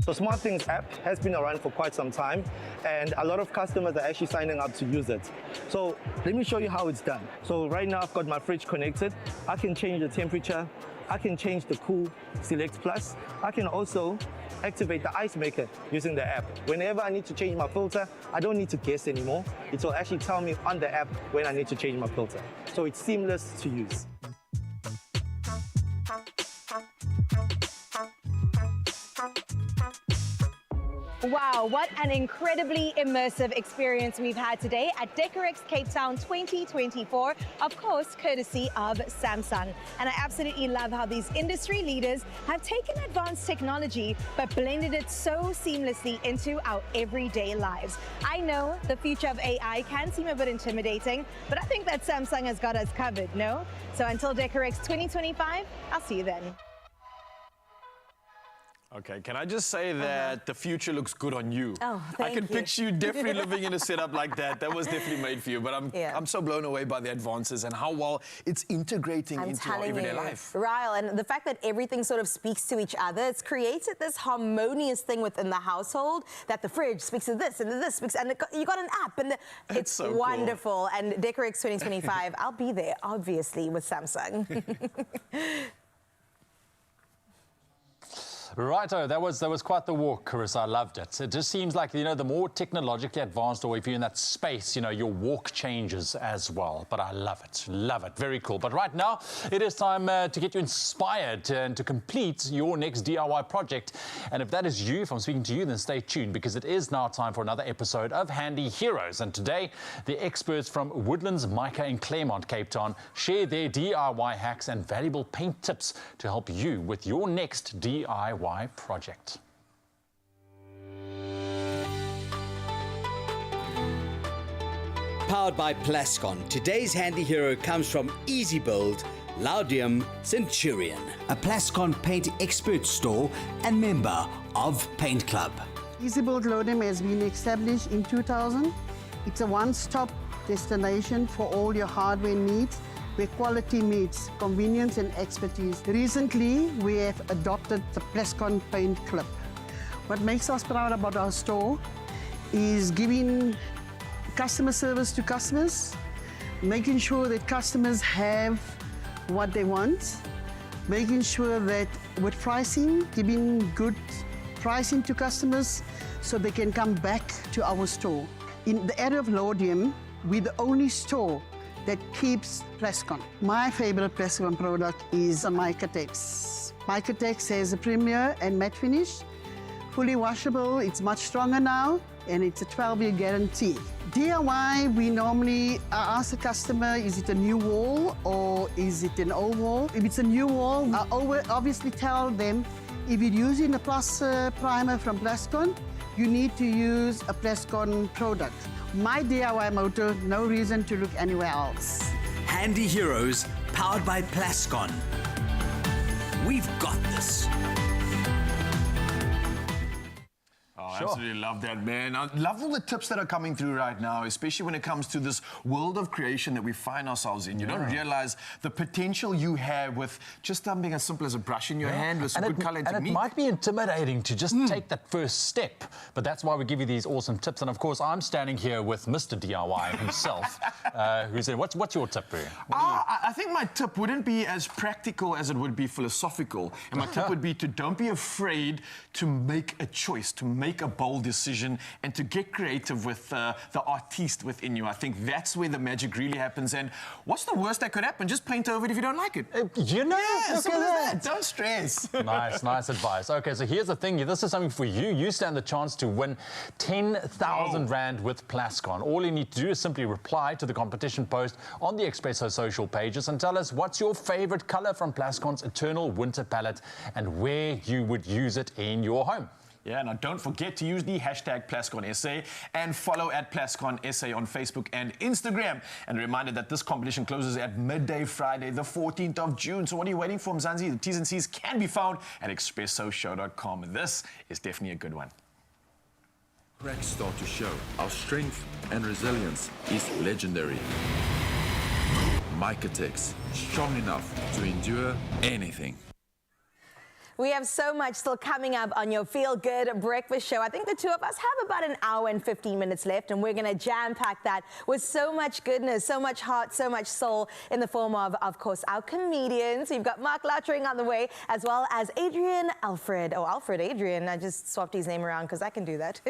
The SmartThings app has been around for quite some time, and a lot of customers are actually signing up to use it. So let me show you how it's done. So right now I've got my fridge connected. I can change the temperature I can change the Cool Select Plus. I can also activate the ice maker using the app. Whenever I need to change my filter, I don't need to guess anymore. It will actually tell me on the app when I need to change my filter. So it's seamless to use. Wow, what an incredibly immersive experience we've had today at Decorex Cape Town 2024, of course, courtesy of Samsung. And I absolutely love how these industry leaders have taken advanced technology but blended it so seamlessly into our everyday lives. I know the future of AI can seem a bit intimidating, but I think that Samsung has got us covered, no? So until Decorex 2025, I'll see you then. Okay, can I just say that the future looks good on you? Oh, I thank can you. picture you definitely living in a setup like that. That was definitely made for you. But I'm so blown away by the advances and how well it's integrating into our everyday life. Ryle, and the fact that everything sort of speaks to each other, it's created this harmonious thing within the household that the fridge speaks to this and this speaks, and you got an app, and it's so wonderful. cool. And Decorex 2025, I'll be there, obviously, with Samsung. Righto, that was quite the walk, Carissa. I loved it. It just seems like, you know, the more technologically advanced, or if you're in that space, you know, your walk changes as well. But I love it. Love it. Very cool. But right now, it is time to get you inspired and to complete your next DIY project. And if that is you, if I'm speaking to you, then stay tuned, because it is now time for another episode of Handy Heroes. And today, the experts from Woodlands Mica in Claremont, Cape Town, share their DIY hacks and valuable paint tips to help you with your next DIY project. Powered by Plascon, today's handy hero comes from Easy Build, Laudium Centurion, a Plascon paint expert store and member of Paint Club. Easy Build Laudium has been established in 2000. It's a one-stop destination for all your hardware needs, where quality meets convenience and expertise. Recently, we have adopted the Plascon Paint Club. What makes us proud about our store is giving customer service to customers, making sure that customers have what they want, making sure that with pricing, giving good pricing to customers so they can come back to our store. In the area of Laudium, we're the only store that keeps Plascon. My favorite Plascon product is a Micatex. Micatex has a premier and matte finish, fully washable. It's much stronger now, and it's a 12-year guarantee. DIY, we normally ask the customer, is it a new wall or is it an old wall? If it's a new wall, I obviously tell them, if you're using a plaster primer from Plascon, you need to use a Plascon product. My DIY motto, no reason to look anywhere else. Handy Heroes, powered by Plascon. We've got this. I absolutely love that, man. I love all the tips that are coming through right now, especially when it comes to this world of creation that we find ourselves in. You don't realize the potential you have with just something as simple as a brush in your hand with some good color technique. And it might be intimidating to just take that first step, but that's why we give you these awesome tips. And of course, I'm standing here with Mr. DIY himself, who said, what's your tip, Barry? I think my tip wouldn't be as practical as it would be philosophical. And my tip would be to don't be afraid to make a choice, to make a bold decision, and to get creative with the artiste within you. I think that's where the magic really happens. And what's the worst that could happen? Just paint over it if you don't like it. You know, yeah, simple as that. Don't stress. Nice advice. Okay, so here's the thing. This is something for you. You stand the chance to win 10,000 Rand with Plascon. All you need to do is simply reply to the competition post on the Expresso social pages and tell us what's your favorite color from Plascon's Eternal Winter Palette and where you would use it in your home. Yeah, now don't forget to use the hashtag PlasconSA and follow at PlasconSA on Facebook and Instagram. And a reminder that this competition closes at midday Friday, the 14th of June. So what are you waiting for, Mzansi? The T's and C's can be found at expressoshow.com. This is definitely a good one. Cracks start to show. Our strength and resilience is legendary. Micatex, strong enough to endure anything. We have so much still coming up on your Feel Good Breakfast Show. I think the two of us have about an hour and 15 minutes left, and we're going to jam-pack that with so much goodness, so much heart, so much soul in the form of course, our comedians. We've got Mark Lottering on the way, as well as Adrian Adrian. I just swapped his name around because I can do that.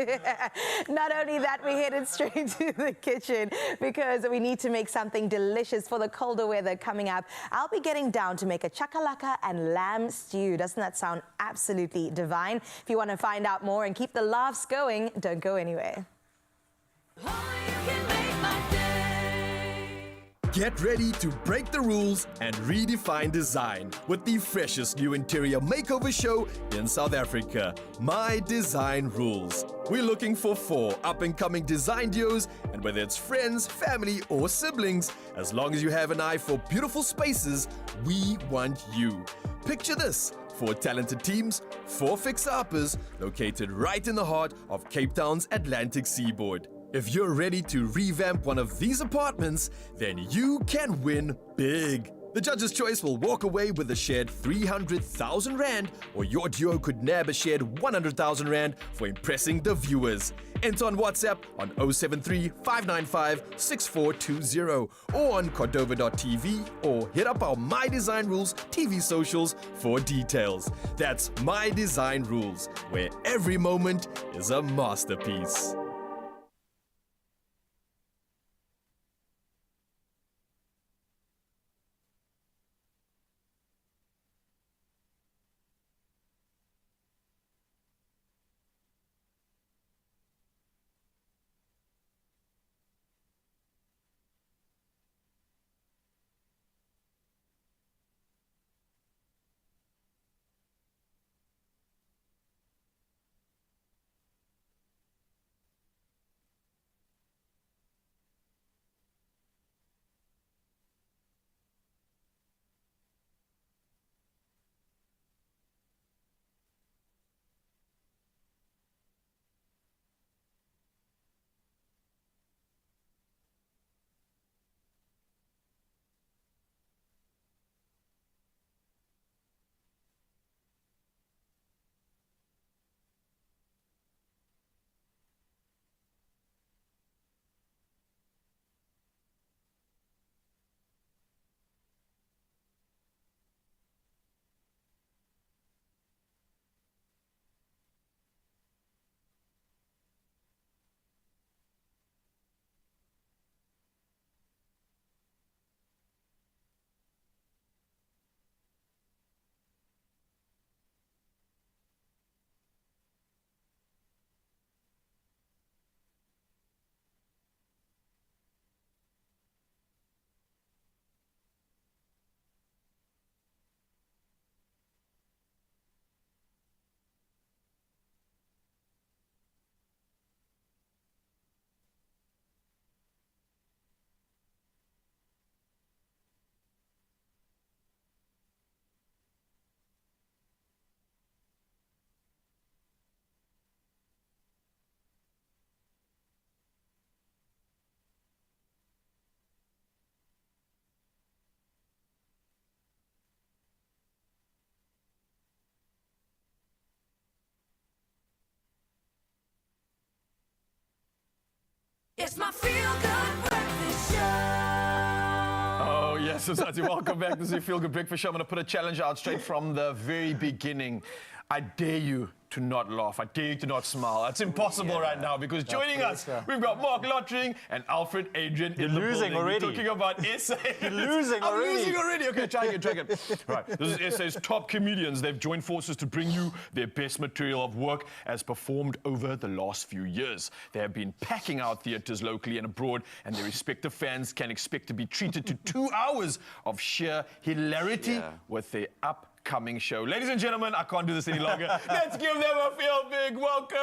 Not only that, we headed straight to the kitchen because we need to make something delicious for the colder weather coming up. I'll be getting down to make a chakalaka and lamb stew. Doesn't that sound absolutely divine? If you want to find out more and keep the laughs going, don't go anywhere. Get ready to break the rules and redefine design with the freshest new interior makeover show in South Africa, My Design Rules. We're looking for 4 up-and-coming design duos, and whether it's friends, family, or siblings, as long as you have an eye for beautiful spaces, we want you. Picture this: 4 talented teams, 4 fixer-uppers, located right in the heart of Cape Town's Atlantic seaboard. If you're ready to revamp one of these apartments, then you can win big. The judge's choice will walk away with a shared 300,000 Rand, or your duo could nab a shared 100,000 Rand for impressing the viewers. Enter on WhatsApp on 073 595 6420 or on Cordova.tv, or hit up our My Design Rules TV socials for details. That's My Design Rules, where every moment is a masterpiece. It's my Feel Good Breakfast Show. Oh, yes, Society. Welcome back. This is your Feel Good Breakfast Show. I'm going to put a challenge out straight from the very beginning. I dare you to not laugh. I dare you to not smile. It's impossible right now because joining us, we've got Mark Lottering and Alfred Adrian in the building. Already. We're talking about SA. You're losing already. I'm losing already. Okay, try again. Right, this is SA's top comedians. They've joined forces to bring you their best material of work as performed over the last few years. They have been packing out theatres locally and abroad, and their respective fans can expect to be treated to 2 hours of sheer hilarity with their upcoming show. Ladies and gentlemen, I can't do this any longer. Let's give them a feel big welcome.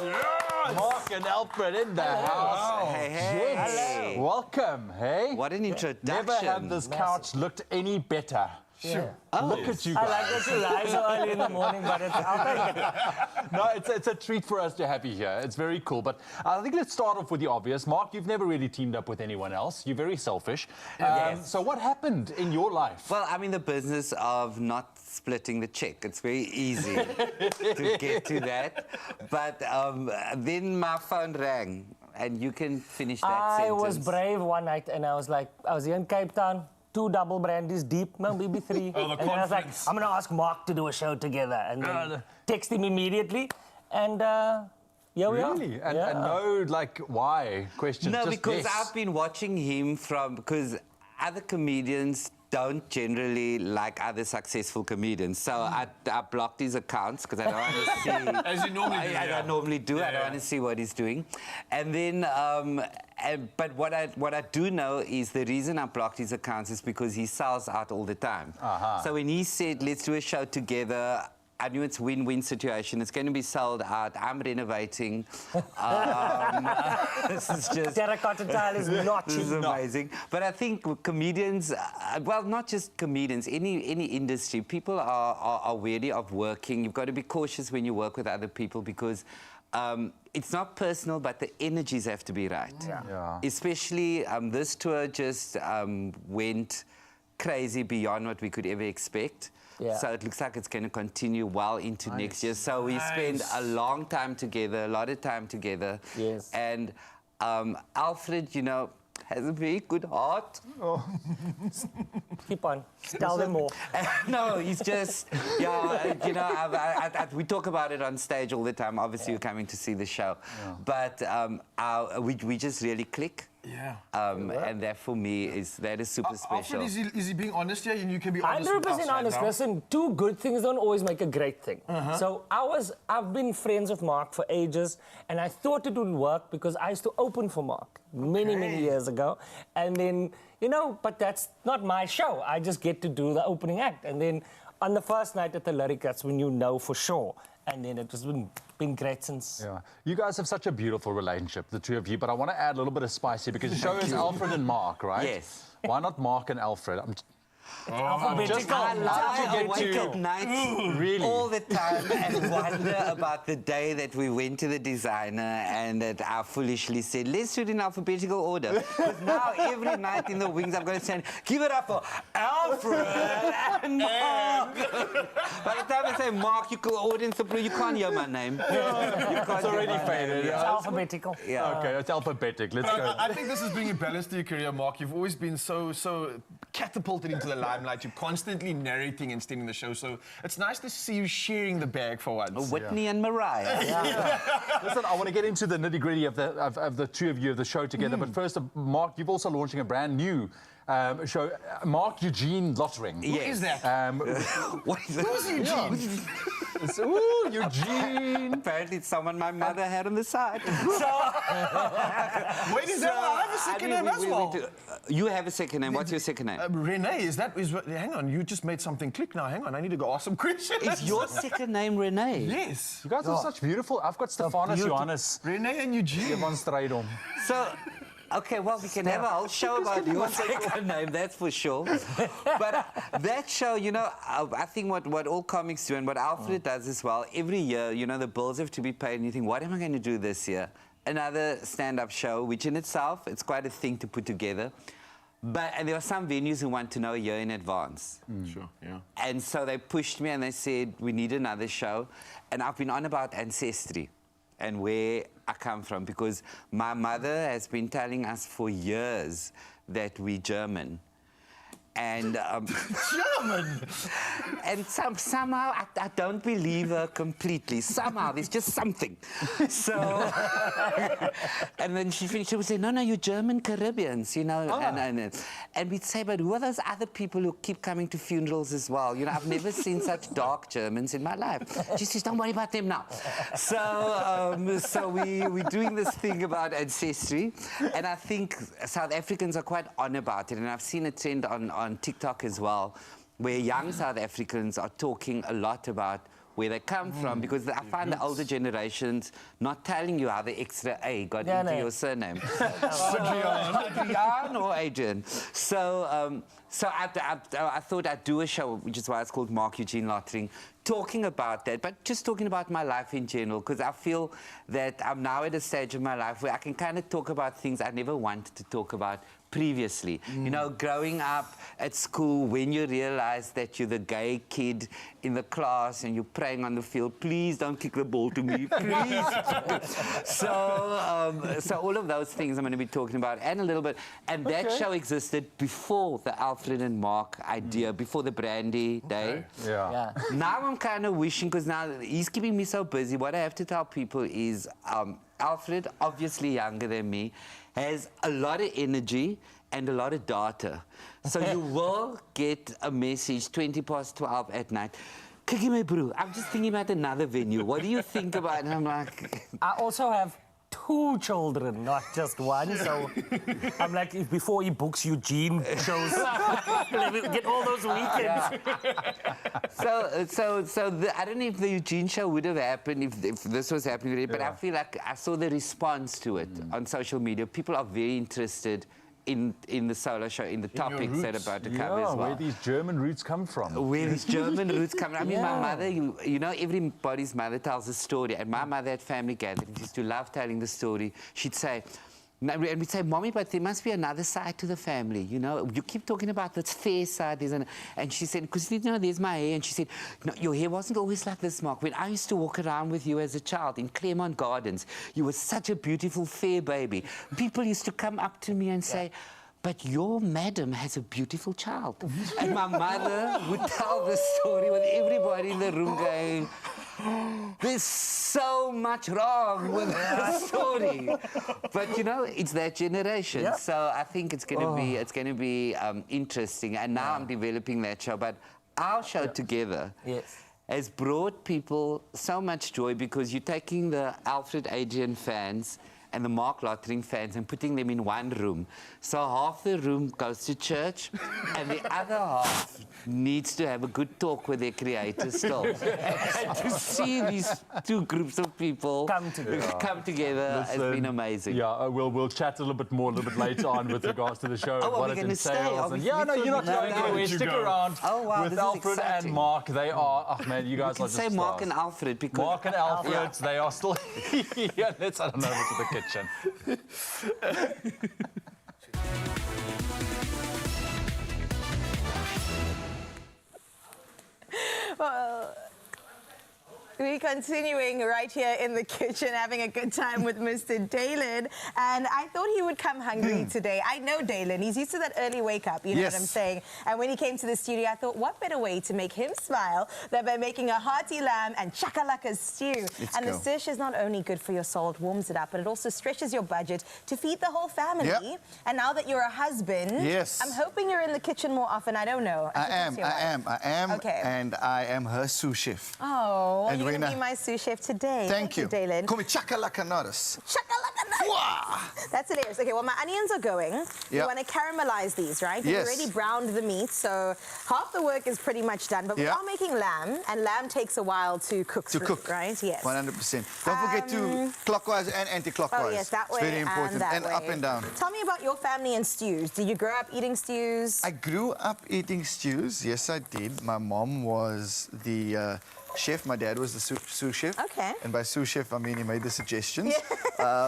Yes. Mark and Alfred in the house. Hey, Gents, hey. welcome, hey? What an introduction. Never have this couch looked any better. Yeah. Look at you I guys. like that you lie so early in the morning, but I'll take it. No, it's a treat for us to have you here. It's very cool. But I think let's start off with the obvious. Mark, you've never really teamed up with anyone else. You're very selfish. Yes. So what happened in your life? Well, I'm in the business of not splitting the check. It's very easy to get to that. But then my phone rang, and you can finish that sentence. I was brave one night, and I was here in Cape Town, 2 double brandies deep, no, maybe 3. Oh, the and then I was like, conference. I'm going to ask Mark to do a show together. And then text him immediately, and here we are. Really? And no, like, why questions? No, Just because yes. I've been watching him because other comedians don't generally like other successful comedians. So I blocked his accounts because I don't want to see... As you normally do. I don't normally do. I don't want to see what he's doing. And then... but what I do know is the reason I blocked his accounts is because he sells out all the time. So when he said, let's do a show together, I knew it's win-win situation. It's going to be sold out. I'm renovating. This is just... Terracotta tile is not cheap. This is amazing. But I think comedians, well, not just comedians, any industry, people are wary of working. You've got to be cautious when you work with other people because it's not personal, but the energies have to be right. Yeah. Especially this tour just went crazy beyond what we could ever expect. Yeah. So it looks like it's going to continue well into next year. So we spend a long time together, a lot of time together. Yes. And Alfred, you know, has a very good heart. Keep on. Tell them more. No, he's just, yeah, you know, we talk about it on stage all the time. Obviously, you're coming to see the show. But we just really click. Yeah. And that for me is super special. Alfred, is he being honest here? And you can be honest with us 100% right honest. now. Listen, 2 good things don't always make a great thing. So I've been friends with Mark for ages, and I thought it would work because I used to open for Mark many years ago. And then, you know, but that's not my show. I just get to do the opening act. And then on the first night at the Lyric, that's when you know for sure. And then it has been great since. Yeah. You guys have such a beautiful relationship, the 2 of you, but I want to add a little bit of spice here because the show is Alfred and Mark, right? Yes. Why not Mark and Alfred? I wake up nights really? all the time and wonder about the day that we went to the designer and that I foolishly said, let's do it in alphabetical order. Because now every night in the wings I'm going to say, give it up for Alfred and Mark. By the time I say Mark, you audience, you can't hear my name. It's already faded. It's alphabetical. Yeah. Okay, it's alphabetic. Let's go. I think this is bringing balance to your career, Mark. You've always been so catapulted into the limelight. You're constantly narrating and stealing the show. So it's nice to see you sharing the bag for once. Whitney and Mariah. Listen, I want to get into the nitty-gritty of the 2 of you of the show together. But first, Mark, you've also launching a brand new show, Mark Eugene Lottering. Yes. Who is that? What is that? Who's Eugene? Ooh, Eugene. Apparently it's someone my mother had on the side. Wait, is that I have a second name as well? You have a second name. What's your second name? Renee, hang on, you just made something click now. Hang on, I need to go ask some questions. Is your second name Renee? Yes. You guys are such beautiful. I've got Stefanus Johannes. Renee and Eugene. So, okay, well, we can have a whole show about your second name, that's for sure. But that show, you know, I think what all comics do and what Alfred does as well, every year, you know, the bills have to be paid and you think, what am I going to do this year? Another stand-up show, which in itself, it's quite a thing to put together. And there are some venues who want to know a year in advance. Sure, yeah. And so they pushed me and they said, we need another show. And I've been on about ancestry and where I come from, because my mother has been telling us for years that we're German. And German. And somehow I don't believe her completely. Somehow there's just something. So and then she finished. She would say, "No, you're German Caribbeans, you know." And we'd say, "But who are those other people who keep coming to funerals as well? You know, I've never seen such dark Germans in my life." She says, "Don't worry about them now." So we're doing this thing about ancestry, and I think South Africans are quite on about it. And I've seen a trend on TikTok as well, where young South Africans are talking a lot about where they come from, because I find the older generations not telling you how the extra A got into your surname. Adrian or Adrian. So, I thought I'd do a show, which is why it's called Mark Eugene Lottering, talking about that, but just talking about my life in general, because I feel that I'm now at a stage of my life where I can kind of talk about things I never wanted to talk about previously. You know, growing up at school, when you realize that you're the gay kid in the class and you're praying on the field, please don't kick the ball to me, please. So all of those things I'm going to be talking about, and a little bit. And that show existed before the Alfred and Mark idea, before the Brandy day. Yeah. Now I'm kind of wishing, because now he's keeping me so busy, what I have to tell people is Alfred, obviously younger than me, has a lot of energy and a lot of data. So you will get a message 12:20 at night. Kiki, my bro, I'm just thinking about another venue. What do you think about it? And I'm like... I also have 2 children, not just one. So I'm like, before he books Eugene shows, let me get all those weekends. I don't know if the Eugene show would have happened if this was happening, but I feel like I saw the response to it on social media. People are very interested in the solo show, in the topics that are about to come as well. Where these German roots come from. Where these German roots come from. I mean, my mother, you know, everybody's mother tells a story. And my mother at family gatherings used to love telling the story. She'd say, and we'd say, Mommy, but there must be another side to the family. You know, you keep talking about this fair side. And she said, because, you know, there's my hair. And she said, no, your hair wasn't always like this, Mark. When I used to walk around with you as a child in Claremont Gardens, you were such a beautiful, fair baby. People used to come up to me and say, but your madam has a beautiful child. And my mother would tell the story with everybody in the room going, there's so much wrong with the story. But, you know, it's that generation. So I think it's going to be interesting. And now I'm developing that show. But our show together has brought people so much joy, because you're taking the Alfred Adrian fans and the Mark Lottering fans and putting them in one room. So half the room goes to church and the other half needs to have a good talk with their creator still. And to see these 2 groups of people come together has been amazing. Yeah, we'll chat a little bit more a little bit later on with regards to the show, what it entails. And you're not going anywhere. Stick around with Alfred and Mark. They are, oh man, you guys are just say Mark and Alfred, because Mark and Alfred, they are still here. Let's head on over to the kitchen. Well, we're continuing right here in the kitchen, having a good time with Mr. Dalen. And I thought he would come hungry today. I know Dalen. He's used to that early wake up, you know what I'm saying? And when he came to the studio, I thought, what better way to make him smile than by making a hearty lamb and chakalaka stew. This dish is not only good for your soul, it warms it up, but it also stretches your budget to feed the whole family. And now that you're a husband, I'm hoping you're in the kitchen more often. I don't know. I am. Okay. And I am her sous chef. Oh, and you're going to be my sous chef today. Thank you, Dalen. Call me chakalaka notice. Chakalaka notice. That's hilarious. Okay, well, my onions are going. You want to caramelize these, right? You've already browned the meat, so half the work is pretty much done. But we are making lamb, and lamb takes a while to cook through, right? Yes. 100%. Don't forget to clockwise and anti-clockwise. Oh, yes, that way it's very important. and up and down. Tell me about your family and stews. Did you grow up eating stews? I grew up eating stews. Yes, I did. My mom was the chef. My dad was the sous chef. Okay. And by sous chef, I mean he made the suggestions.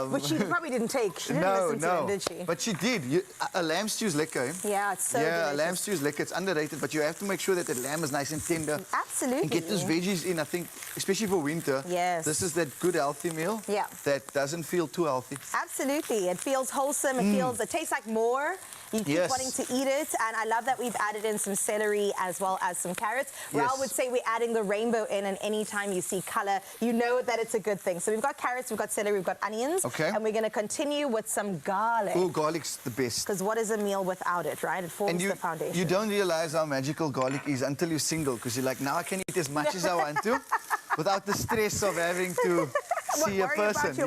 Which she probably didn't take. She didn't listen to him, did she? But she did. A lamb stew is lekker. Yeah, it's so delicious. Yeah, lamb stew is lekker. It's underrated, but you have to make sure that the lamb is nice and tender. Absolutely. And get those veggies in, I think, especially for winter. Yes. This is that good healthy meal that doesn't feel too healthy. Absolutely. It feels wholesome. It tastes like more. You keep wanting to eat it, and I love that we've added in some celery as well as some carrots. Raul would say we're adding the rainbow in, and anytime you see color, you know that it's a good thing. So we've got carrots, we've got celery, we've got onions, and we're going to continue with some garlic. Oh, garlic's the best. Because what is a meal without it, right? It forms the foundation. You don't realize how magical garlic is until you're single, because you're like, now I can eat as much as I want to without the stress of having to see a person.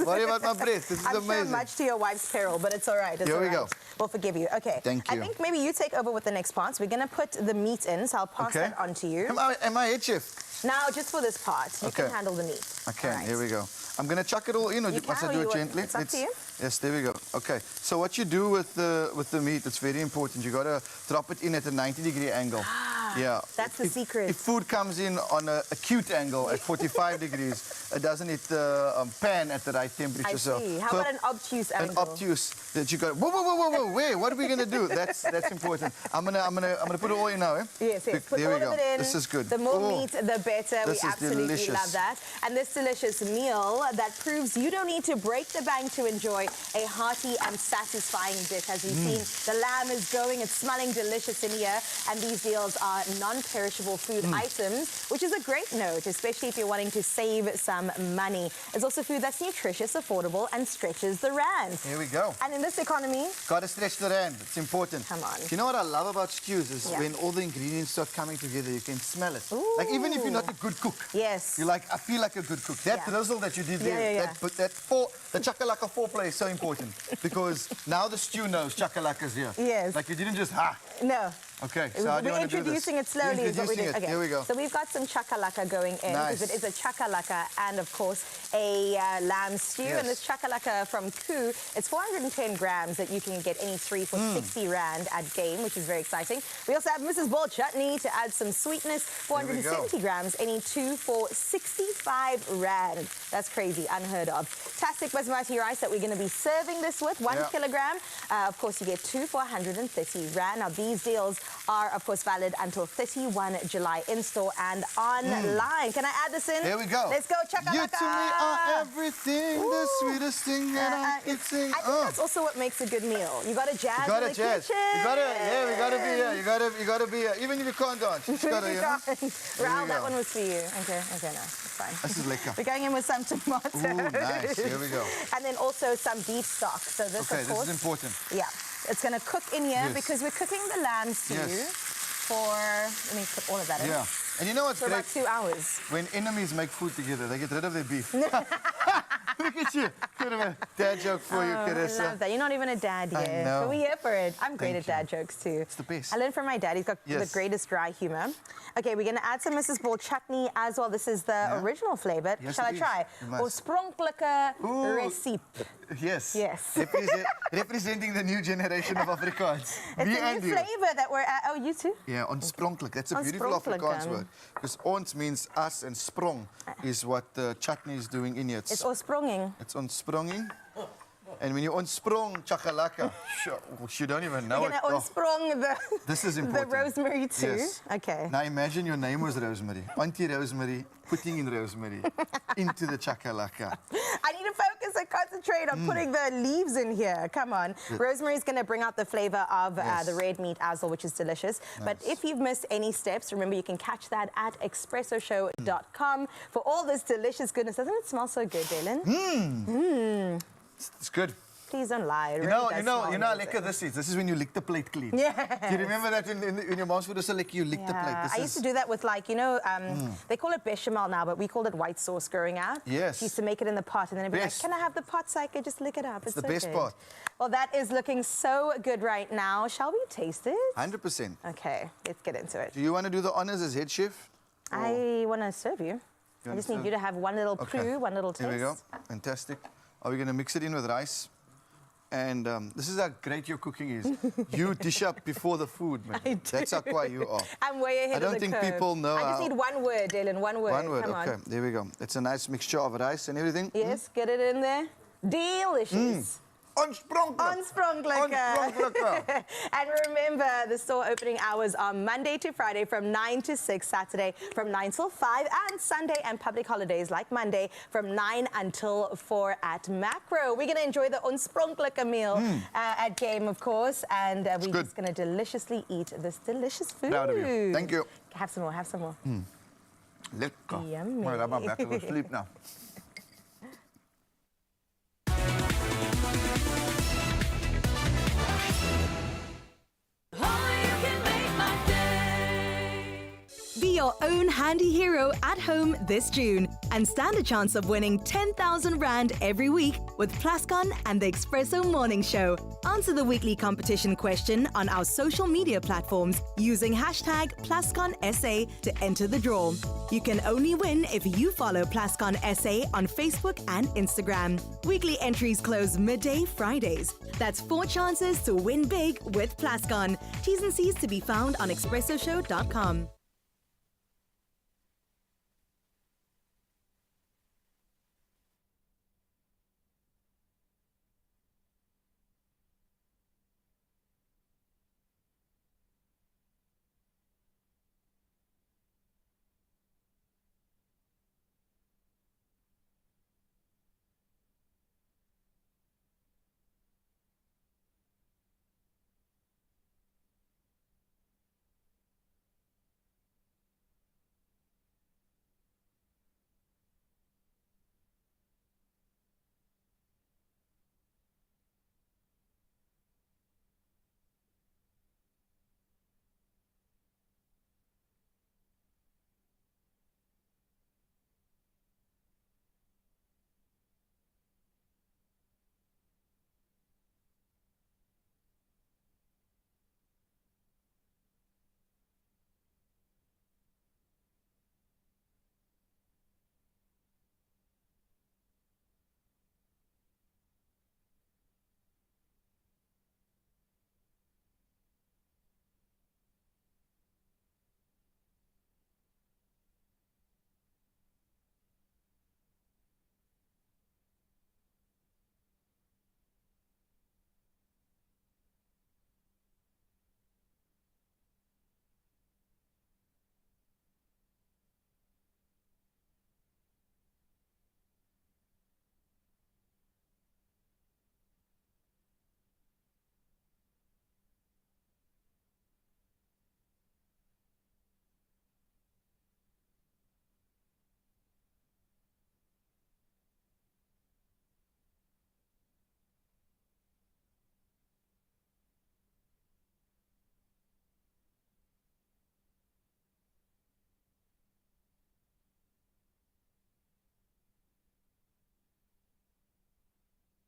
Worry about my breath. This is amazing. I'm sure much to your wife's peril, but it's all right. Here we go. We'll forgive you. Okay. Thank you. I think maybe you take over with the next part. So we're going to put the meat in, so I'll pass that on to you. Am I head chef? Now, just for this part, you Okay. can handle the meat. Okay, All right. here we go. I'm going to chuck it all in, or You must can, I or do you it want- gently? it's up to you. Yes, there we go. Okay, so what you do with the meat, it's very important. You got to drop it in at a 90-degree angle. Yeah. That's the secret. If food comes in on a acute angle at 45 degrees, it doesn't hit the pan at the right temperature. I see. How about an obtuse angle? An obtuse that you go, whoa, whoa, whoa, whoa, whoa, where? What are we gonna do? That's important. I'm gonna put it all in now, eh? Yes, yes. Put there all we go. of it in. This is good. The more Oh, meat, the better. this We is absolutely delicious. love that. And this delicious meal that proves you don't need to break the bank to enjoy a hearty and satisfying dish. As you've seen, the lamb is going. It's smelling delicious in here. And these deals are non-perishable food items, which is a great note, especially if you're wanting to save some money. It's also food that's nutritious, affordable, and stretches the rand. Here we go. And in this economy, Gotta stretch the rand. It's important. Come on. You know what I love about stews is Yeah. when all the ingredients start coming together, you can smell it. Like even if you're not a good cook. Yes. You're like, I feel like a good cook. That Yeah. drizzle that you did Yeah, there, yeah, yeah. the chakalaka foreplay is so important because now the stew knows chakalaka's here. Yes. Like you didn't just no. Okay, so how do you We're want to do this? introducing it slowly is what we're Introducing doing. it. Here we go. So we've got some chakalaka going in because Nice. it is a chakalaka and of course a lamb stew. Yes. And this chakalaka from Koo, it's 410 grams that you can get any three for 60 rand at Game, which is very exciting. We also have Mrs. Ball chutney to add some sweetness, 470 grams, any two for 65 rand. That's crazy, unheard of. Tastic basmati rice that we're going to be serving this with, 1 kilogram. Of course, you get two for 130 rand. Now, these deals are, of course, valid until 31 July in-store and online. Can I add this in? Here we go. Let's go, chakalaka. You to me are everything, the sweetest thing that I could sing. I think that's also what makes a good meal. You got to jazz You gotta in the jazz. kitchen. You gotta, yeah, we gotta be here. You gotta be here. Even if you can't dance, you just gotta, you know. Raul, we that go. one was for you. Okay, no, it's fine. This is lekker. We're going in with some tomato. Ooh, nice. Here we go. And then also some beef stock. So this, Okay, of this course, is important. yeah, it's going to cook in here Yes. because we're cooking the lamb stew for, let me put all of that in. Yeah. And you know what's For great? about 2 hours. When enemies make food together, they get rid of their beef. Look at you. Kind of a dad joke for you, Oh, I Carissa. love that. You're not even a dad I yet. know. But we're here for it. I'm great Thank at dad jokes too. It's the best. I learned from my dad. He's got Yes. the greatest dry humor. Okay, we're going to add some Mrs. Ball chutney as well. This is the original flavor. Yes, Shall I it is. try? You must. Oorspronkelijke Ooh. recipe. Yes. Yes. Representing the new generation of Afrikaans. It's Me a and new you. flavor that we're at. Oh, you too? Yeah, oorspronklik. That's a beautiful Oorspronklik, Afrikaans word. Because ons means us and sprong is what the chutney is doing in here. It's oorspronging. It's ontspronging. And when you onsprong chakalaka, you don't even know We're it. going to unsprong This is the important. rosemary too. Yes. Okay. Now imagine your name was Rosemary. Auntie Rosemary, putting in rosemary into the chakalaka. I need to focus and concentrate on putting the leaves in here. Come on. Rosemary is going to bring out the flavor of the red meat as well, which is delicious. But if you've missed any steps, remember you can catch that at expressoshow.com for all this delicious goodness. Doesn't it smell so good, Dylan? It's good. Please don't lie. It You really know, does you know, smell you know how amazing. lekker this is. This is when you lick the plate clean. Yes. Do you remember that in your mom's food? Also, like you lick the plate. This I is used to do that with, like, you know, they call it bechamel now, but we called it white sauce growing up. Yes. We used to make it in the pot, and then it'd be Best. like, can I have the pot so I could just lick it up? It's the so best good. part. Well, that is looking so good right now. Shall we taste it? 100%. Okay, let's get into it. Do you want to do the honors as head chef? I want to serve you. I wanna just need serve? you to have one little clue, one little taste. Here we go. Fantastic. Are we going to mix it in with rice? And this is how great your cooking is. You dish up before the food, man. I do. That's how quiet you are. I'm way ahead I don't of the think curve. people know I just how- need one word, Dylan, one word. One word, Come okay. on. There we go. It's a nice mixture of rice and everything. Yes, get it in there. Delicious. Oorspronkelijk. And remember, the store opening hours are Monday to Friday from 9 to 6, Saturday from 9 till 5, and Sunday and public holidays like Monday from 9 until 4 at Macro. We're going to enjoy the oorspronkelijke meal at Game, of course, and we're just going to deliciously eat this delicious food. Proud of you. Thank you. Have some more, have some more. Lekker. Yummy. Maar I'm back to go sleep now. Be your own handy hero at home this June. and stand a chance of winning 10,000 Rand every week with Plascon and the Expresso Morning Show. Answer the weekly competition question on our social media platforms using hashtag PlasconSA to enter the draw. You can only win if you follow Plascon SA on Facebook and Instagram. Weekly entries close midday Fridays. That's 4 chances to win big with Plascon. T's and C's to be found on expressoshow.com.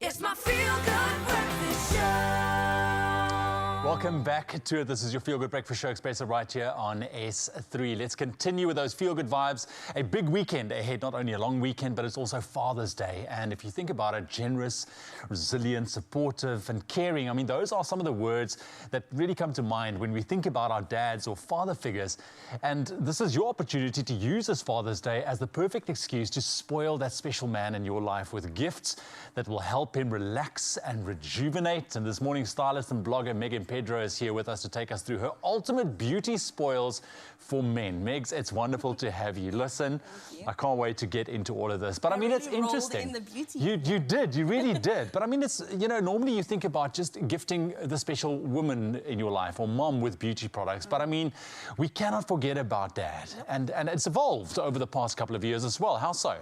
It's my feel-good breakfast show. Welcome back to it. This is your Feel Good Breakfast Show, Expresso, right here on S3. Let's continue with those feel-good vibes. A big weekend ahead, not only a long weekend, but it's also Father's Day. And if you think about it, generous, resilient, supportive, and caring, I mean, those are some of the words that really come to mind when we think about our dads or father figures. And this is your opportunity to use this Father's Day as the perfect excuse to spoil that special man in your life with gifts that will help him relax and rejuvenate. And this morning, stylist and blogger Megan Pedro is here with us to take us through her ultimate beauty spoils for men. Megs, it's wonderful to have you. Listen, I can't wait to get into all of this. But I mean, it's interesting. In the beauty. You did, you really did. But I mean, it's, you know, normally you think about just gifting the special woman in your life or mom with beauty products. But I mean, we cannot forget about dad. And it's evolved over the past couple of years as well. How so?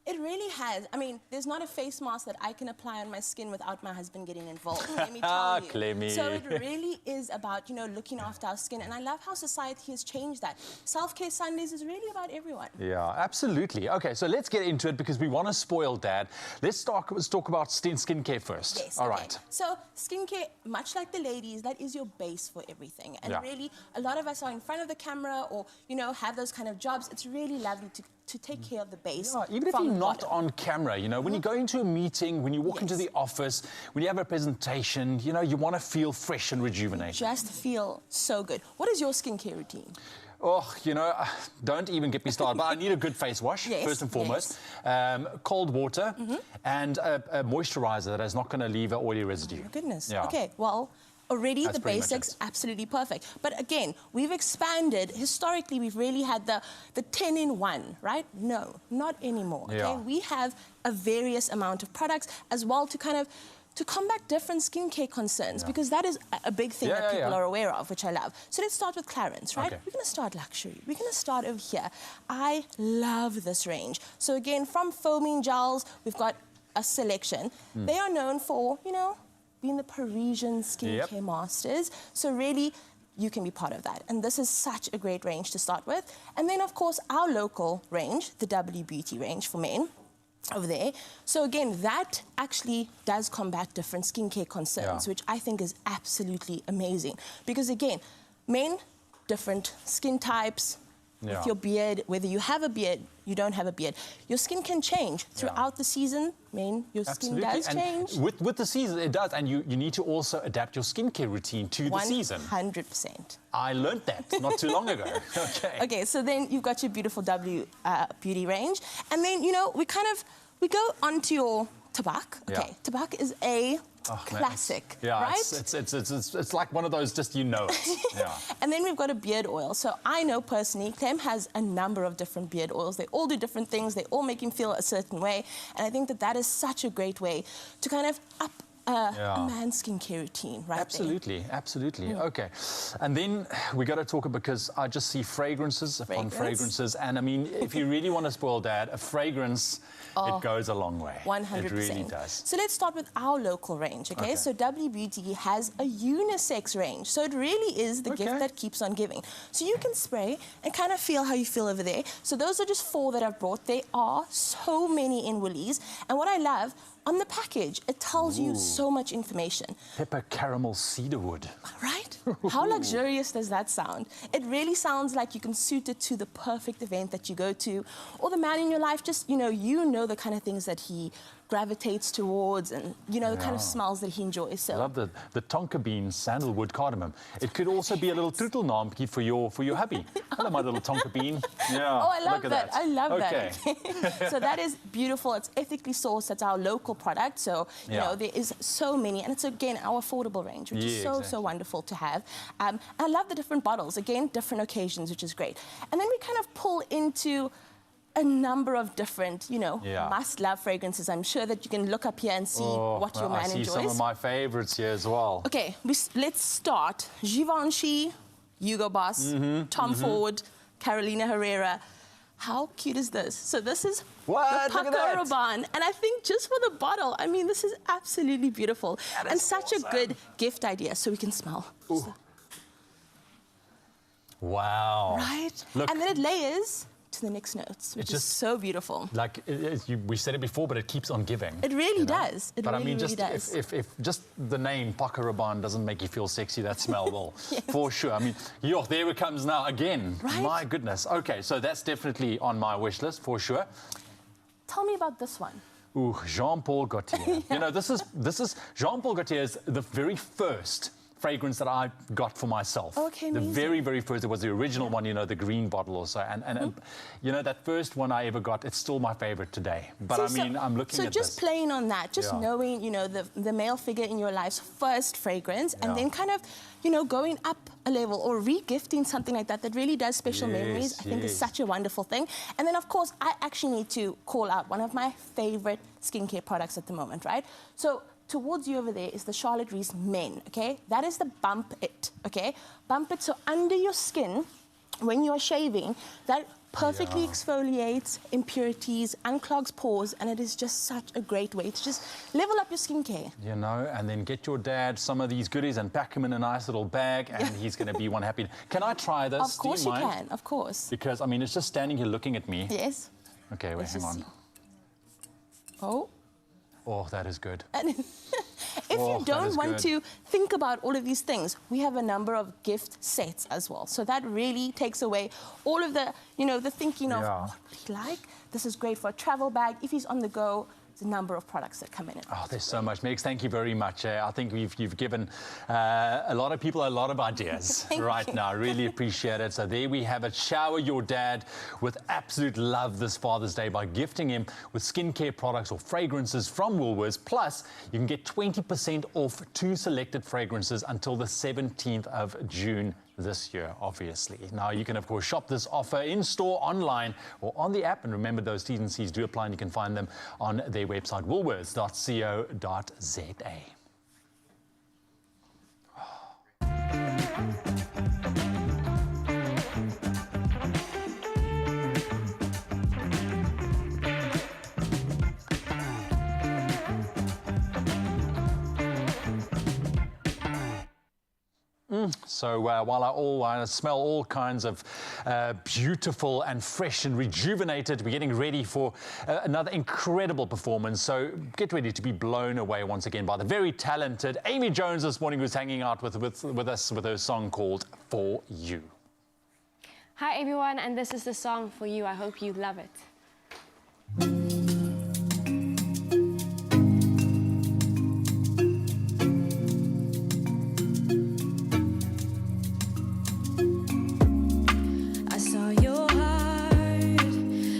It really has. I mean, there's not a face mask that I can apply on my skin without my husband getting involved. Let me tell you. Clemmy. So it really is about, you know, looking after our skin. And I love how society has changed that. Self-care Sundays is really about everyone. Yeah, absolutely. Okay, so let's get into it because we want to spoil dad. Let's talk about skincare first. Yes. All okay. right. So skincare, much like the ladies, that is your base for everything. And really, a lot of us are in front of the camera or, you know, have those kind of jobs. It's really lovely to take care of the base. Yeah, even if you're not on camera, you know, when you go into a meeting, when you walk into the office, when you have a presentation, you know, you want to feel fresh and rejuvenated. Just feel so good. What is your skincare routine? Oh, you know, don't even get me started. But I need a good face wash, first and foremost. Cold water and a moisturizer that is not going to leave an oily residue. Oh my goodness. Yeah. Okay, well, already That's the basics, absolutely perfect. But again, we've expanded. Historically, we've really had the 10-in-1, right? No, not anymore. Okay, Yeah. we have a various amount of products as well to kind of to combat different skincare concerns, because that is a big thing that people are aware of, which I love. So let's start with Clarence, right? Okay. We're going to start luxury. We're going to start over here. I love this range. So again, from foaming gels, we've got a selection. They are known for, you know, being the Parisian skincare masters. So really, you can be part of that. And this is such a great range to start with. And then, of course, our local range, the W Beauty range for men, over there. So again, that actually does combat different skincare concerns, which I think is absolutely amazing. Because again, men, different skin types, with your beard, whether you have a beard, you don't have a beard, your skin can change throughout the season. Men, your skin does change. With the season, it does. And you need to also adapt your skincare routine to the season. 100%. I learned that not too long ago. Okay, so then you've got your beautiful W Beauty range. And then, you know, we go onto your tabak. Okay, tabak is a classic, right? It's like one of those just it. And then we've got a beard oil. So I know personally, Clem has a number of different beard oils. They all do different things. They all make him feel a certain way. And I think that that is such a great way to kind of up a man's skincare routine, right? Absolutely. Okay. And then we got to talk, because I just see fragrances upon fragrances. And I mean, if you really want to spoil Dad, a fragrance, it goes a long way. 100%. It really does. So let's start with our local range, okay? So W Beauty has a unisex range. So it really is the gift that keeps on giving. So you can spray and kind of feel how you feel over there. So those are just 4 that I've brought. There are so many in Woolies. And what I love, on the package, it tells you so much information. Pepper, caramel, cedarwood. Right? How luxurious does that sound? It really sounds like you can suit it to the perfect event that you go to, or the man in your life, just, you know the kind of things that he gravitates towards, and the kind of smells that he enjoys. So I love the tonka bean, sandalwood, cardamom. It could also be a little troetelnaamkie for your hubby. Hello, my little tonka bean. Yeah. Oh, I love that. I love that. So that is beautiful. It's ethically sourced. That's our local product. So you know there is so many, and it's again our affordable range, which is so wonderful to have. I love the different bottles. Again, different occasions, which is great. And then we kind of pull into a number of different, must-love fragrances. I'm sure that you can look up here and see what your man enjoys. I see some of my favorites here as well. Okay, let's start. Givenchy, Hugo Boss, Tom Ford, Carolina Herrera. How cute is this? So this is the Paco Rabanne. And I think just for the bottle, I mean, this is absolutely beautiful. And such a good gift idea, so we can smell. So. Wow. Right? Look. And then it layers to the next notes, which is so beautiful. Like we said it before, but it keeps on giving. It really does. It really, I mean, really does. If just the name Paco Rabanne doesn't make you feel sexy, that smell will, for sure. I mean, there it comes now again. Right? My goodness. Okay, so that's definitely on my wish list for sure. Tell me about this one. Ooh, Jean-Paul Gaultier. You know, this is Jean-Paul Gaultier is the very first fragrance that I got for myself. Okay, the amazing. very first, it was the original one, the green bottle or so. And that first one I ever got, it's still my favorite today. But I mean, I'm looking at this. So just playing on that, just knowing, the male figure in your life's first fragrance, and then kind of, going up a level or re-gifting something like that really does special memories, I think is such a wonderful thing. And then, of course, I actually need to call out one of my favorite skincare products at the moment, right? So towards you over there is the Charlotte Reese Men, okay? That is the Bump It, okay? Bump It, so under your skin, when you are shaving, that perfectly exfoliates impurities, unclogs pores, and it is just such a great way to just level up your skincare. And then get your dad some of these goodies and pack him in a nice little bag, and he's going to be one happy. Can I try this? Of course you can, of course. Because, I mean, it's just standing here looking at me. Yes. Okay, wait, hang on. Oh. Oh, that is good. And if you don't want to think about all of these things, we have a number of gift sets as well. So that really takes away all of the, the thinking of what would he like? This is great for a travel bag. If he's on the go, there's a number of products that come in it. Oh, there's so much. Megs, thank you very much. I think you've given a lot of people a lot of ideas right now. I really appreciate it. So there we have it. Shower your dad with absolute love this Father's Day by gifting him with skincare products or fragrances from Woolworths. Plus, you can get 20% off 2 selected fragrances until the 17th of June this year, obviously. Now, you can, of course, shop this offer in-store, online, or on the app. And remember, those T's and C's do apply, and you can find them on their website, woolworths.co.za. So while I smell all kinds of beautiful and fresh and rejuvenated, we're getting ready for another incredible performance. So get ready to be blown away once again by the very talented Amy Jones this morning, who's hanging out with us with her song called For You. Hi everyone, and this is the song For You. I hope you love it. I saw your heart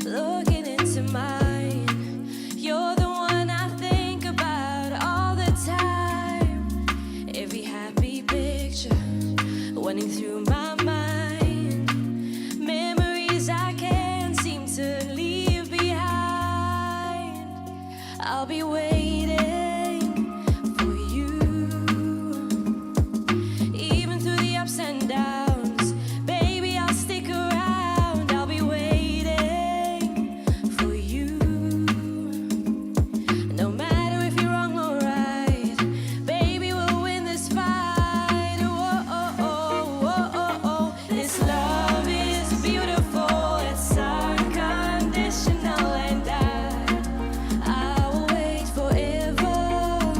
looking into mine. You're the one I think about all the time. Every happy picture running through my mind. Memories I can't seem to leave behind. I'll be waiting for you, even through the ups and downs. Baby, I'll stick around. I'll be waiting for you. No matter if you're wrong or right, baby, we'll win this fight. Oh, oh, oh, oh, oh, oh. This love is beautiful. It's unconditional, and I will wait forever.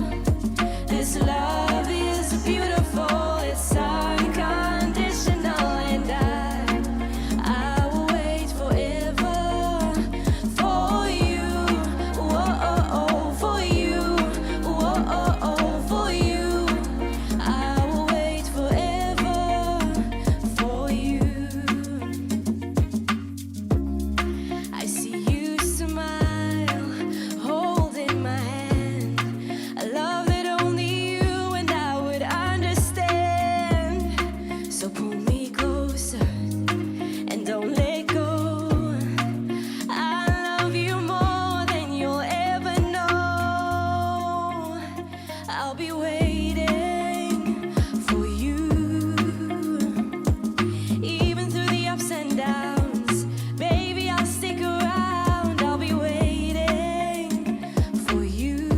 This love is beautiful. It's unconditional, and I will wait forever for you. Oh, oh, oh, for you. Oh, oh, oh, for you. I will wait forever for you. I see you smile, holding my hand. A love that only you and I would understand. So pull me closer and don't let go. I love you more than you'll ever know. I'll be waiting for you, even through the ups and downs. Baby, I'll stick around. I'll be waiting for you.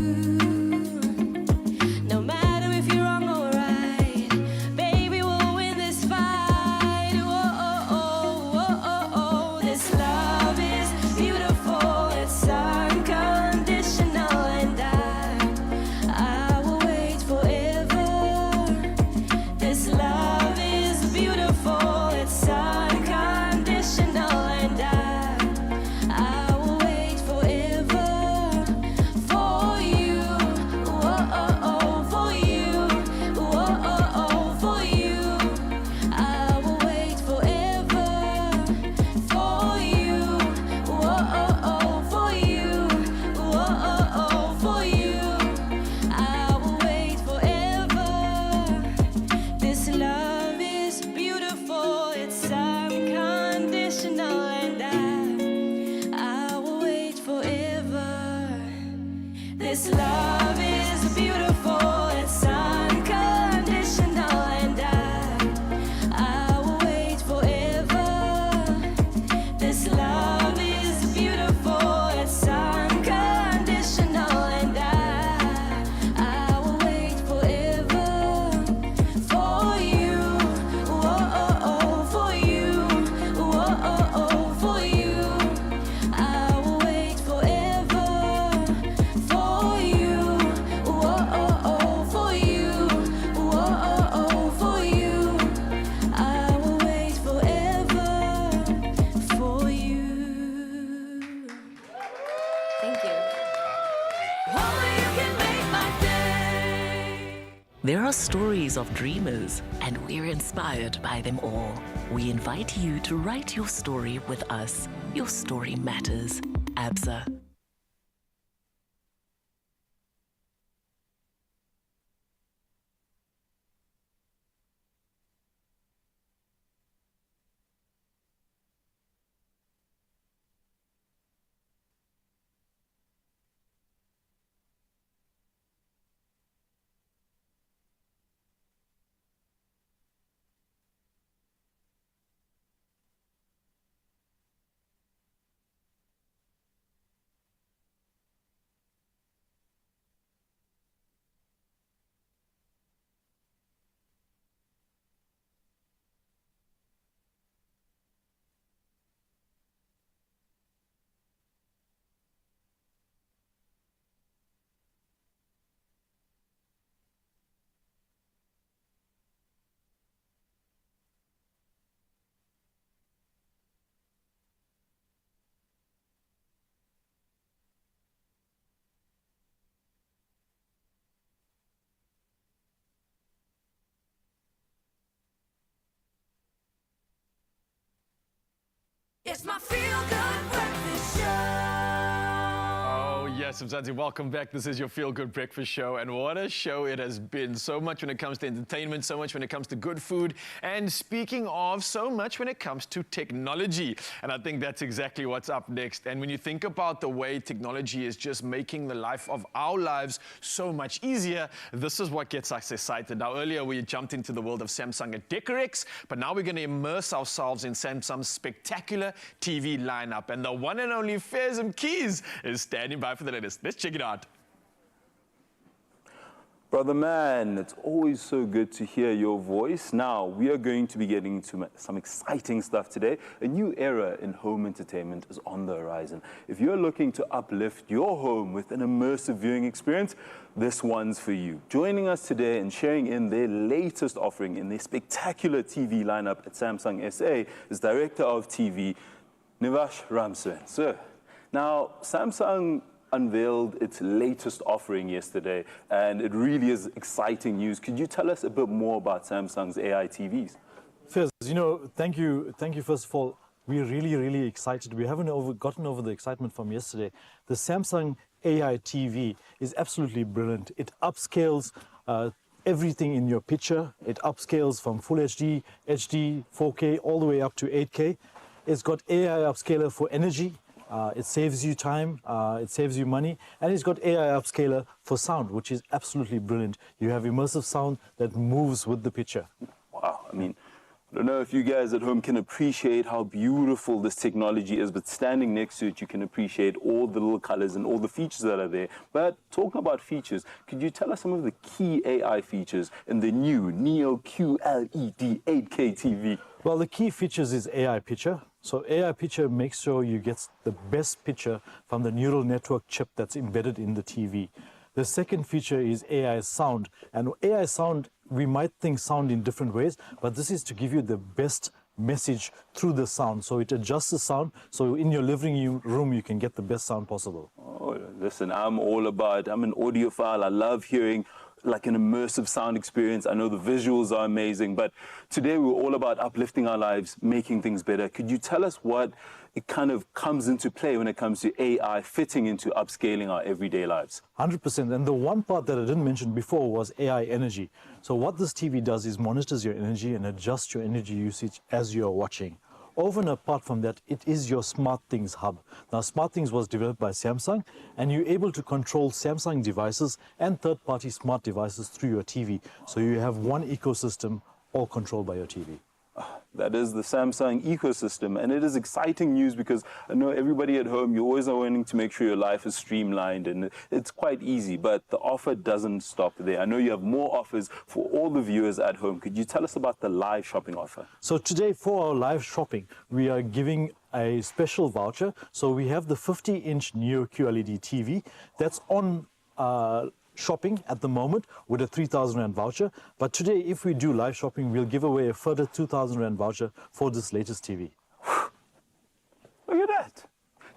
No matter if you're wrong or right, baby, we'll win this fight. Oh, oh, oh, oh, oh, oh. This love is beautiful. It's unconditional, and I will wait forever. This love is beautiful. It's unconditional, and I will wait forever for you. Oh, oh, oh, for you. Oh, oh, oh, for you. I will wait forever for you. Oh, oh, oh, for you. Oh, oh, oh, for you. I will wait forever. This love is beautiful. It's unconditional, and I will wait forever. This love is beautiful. It's unconditional, and I will wait forever. This love is beautiful. It's unconditional, and I will wait forever for you. Oh, oh, oh, for you. Oh, oh, oh, for you. I will wait forever for you. Oh, oh, oh, for you. Oh, oh, oh, for you. I will wait forever for you. Thank you. Only you can make my day. There are stories of dreamers, and we're inspired by them all. We invite you to write your story with us. Your story matters. ABSA. Yes, Mzansi, welcome back. This is your Feel Good Breakfast Show, and what a show it has been. So much when it comes to entertainment, so much when it comes to good food, and speaking of, so much when it comes to technology. And I think that's exactly what's up next. And when you think about the way technology is just making the life of our lives so much easier, this is what gets us excited. Now, earlier we jumped into the world of Samsung at Decorex, but now we're going to immerse ourselves in Samsung's spectacular TV lineup. And the one and only Fezim Keys is standing by for the latest. Let's check it out. Brother man, it's always so good to hear your voice. Now, we are going to be getting into some exciting stuff today. A new era in home entertainment is on the horizon. If you're looking to uplift your home with an immersive viewing experience, this one's for you. Joining us today and sharing in their latest offering in their spectacular TV lineup at Samsung SA is Director of TV, Nivash Ramswain. Sir, now, Samsung unveiled its latest offering yesterday, and it really is exciting news. Could you tell us a bit more about Samsung's AI TVs? Fez, thank you first of all. We're really excited. We haven't gotten over the excitement from yesterday. The Samsung AI TV is absolutely brilliant. It upscales everything in your picture. It upscales from Full HD, HD, 4K, all the way up to 8K. It's got AI upscaler for energy. It saves you time, it saves you money, and it's got AI upscaler for sound, which is absolutely brilliant. You have immersive sound that moves with the picture. Wow, I mean, I don't know if you guys at home can appreciate how beautiful this technology is, but standing next to it, you can appreciate all the little colors and all the features that are there. But talking about features, could you tell us some of the key AI features in the new Neo QLED 8K TV? Well, the key features is AI picture. So AI picture makes sure you get the best picture from the neural network chip that's embedded in the TV. The second feature is AI sound. And AI sound, we might think sound in different ways, but this is to give you the best message through the sound. So it adjusts the sound, so in your living room you can get the best sound possible. Oh, listen, I'm an audiophile. I love hearing like an immersive sound experience. I know the visuals are amazing, but today we're all about uplifting our lives, making things better. Could you tell us what it kind of comes into play when it comes to AI fitting into upscaling our everyday lives? 100%. And the one part that I didn't mention before was AI energy. So what this TV does is monitors your energy and adjusts your energy usage as you're watching. Over and apart from that, it is your SmartThings hub. Now, SmartThings was developed by Samsung, and you're able to control Samsung devices and third-party smart devices through your TV. So you have one ecosystem, all controlled by your TV. That is the Samsung ecosystem, and it is exciting news because I know everybody at home, you always are wanting to make sure your life is streamlined, and it's quite easy, but the offer doesn't stop there. I know you have more offers for all the viewers at home. Could you tell us about the live shopping offer? So today for our live shopping, we are giving a special voucher. So we have the 50-inch Neo QLED TV that's on shopping at the moment with a 3,000 Rand voucher. But today, if we do live shopping, we'll give away a further 2,000 Rand voucher for this latest TV. Look at that.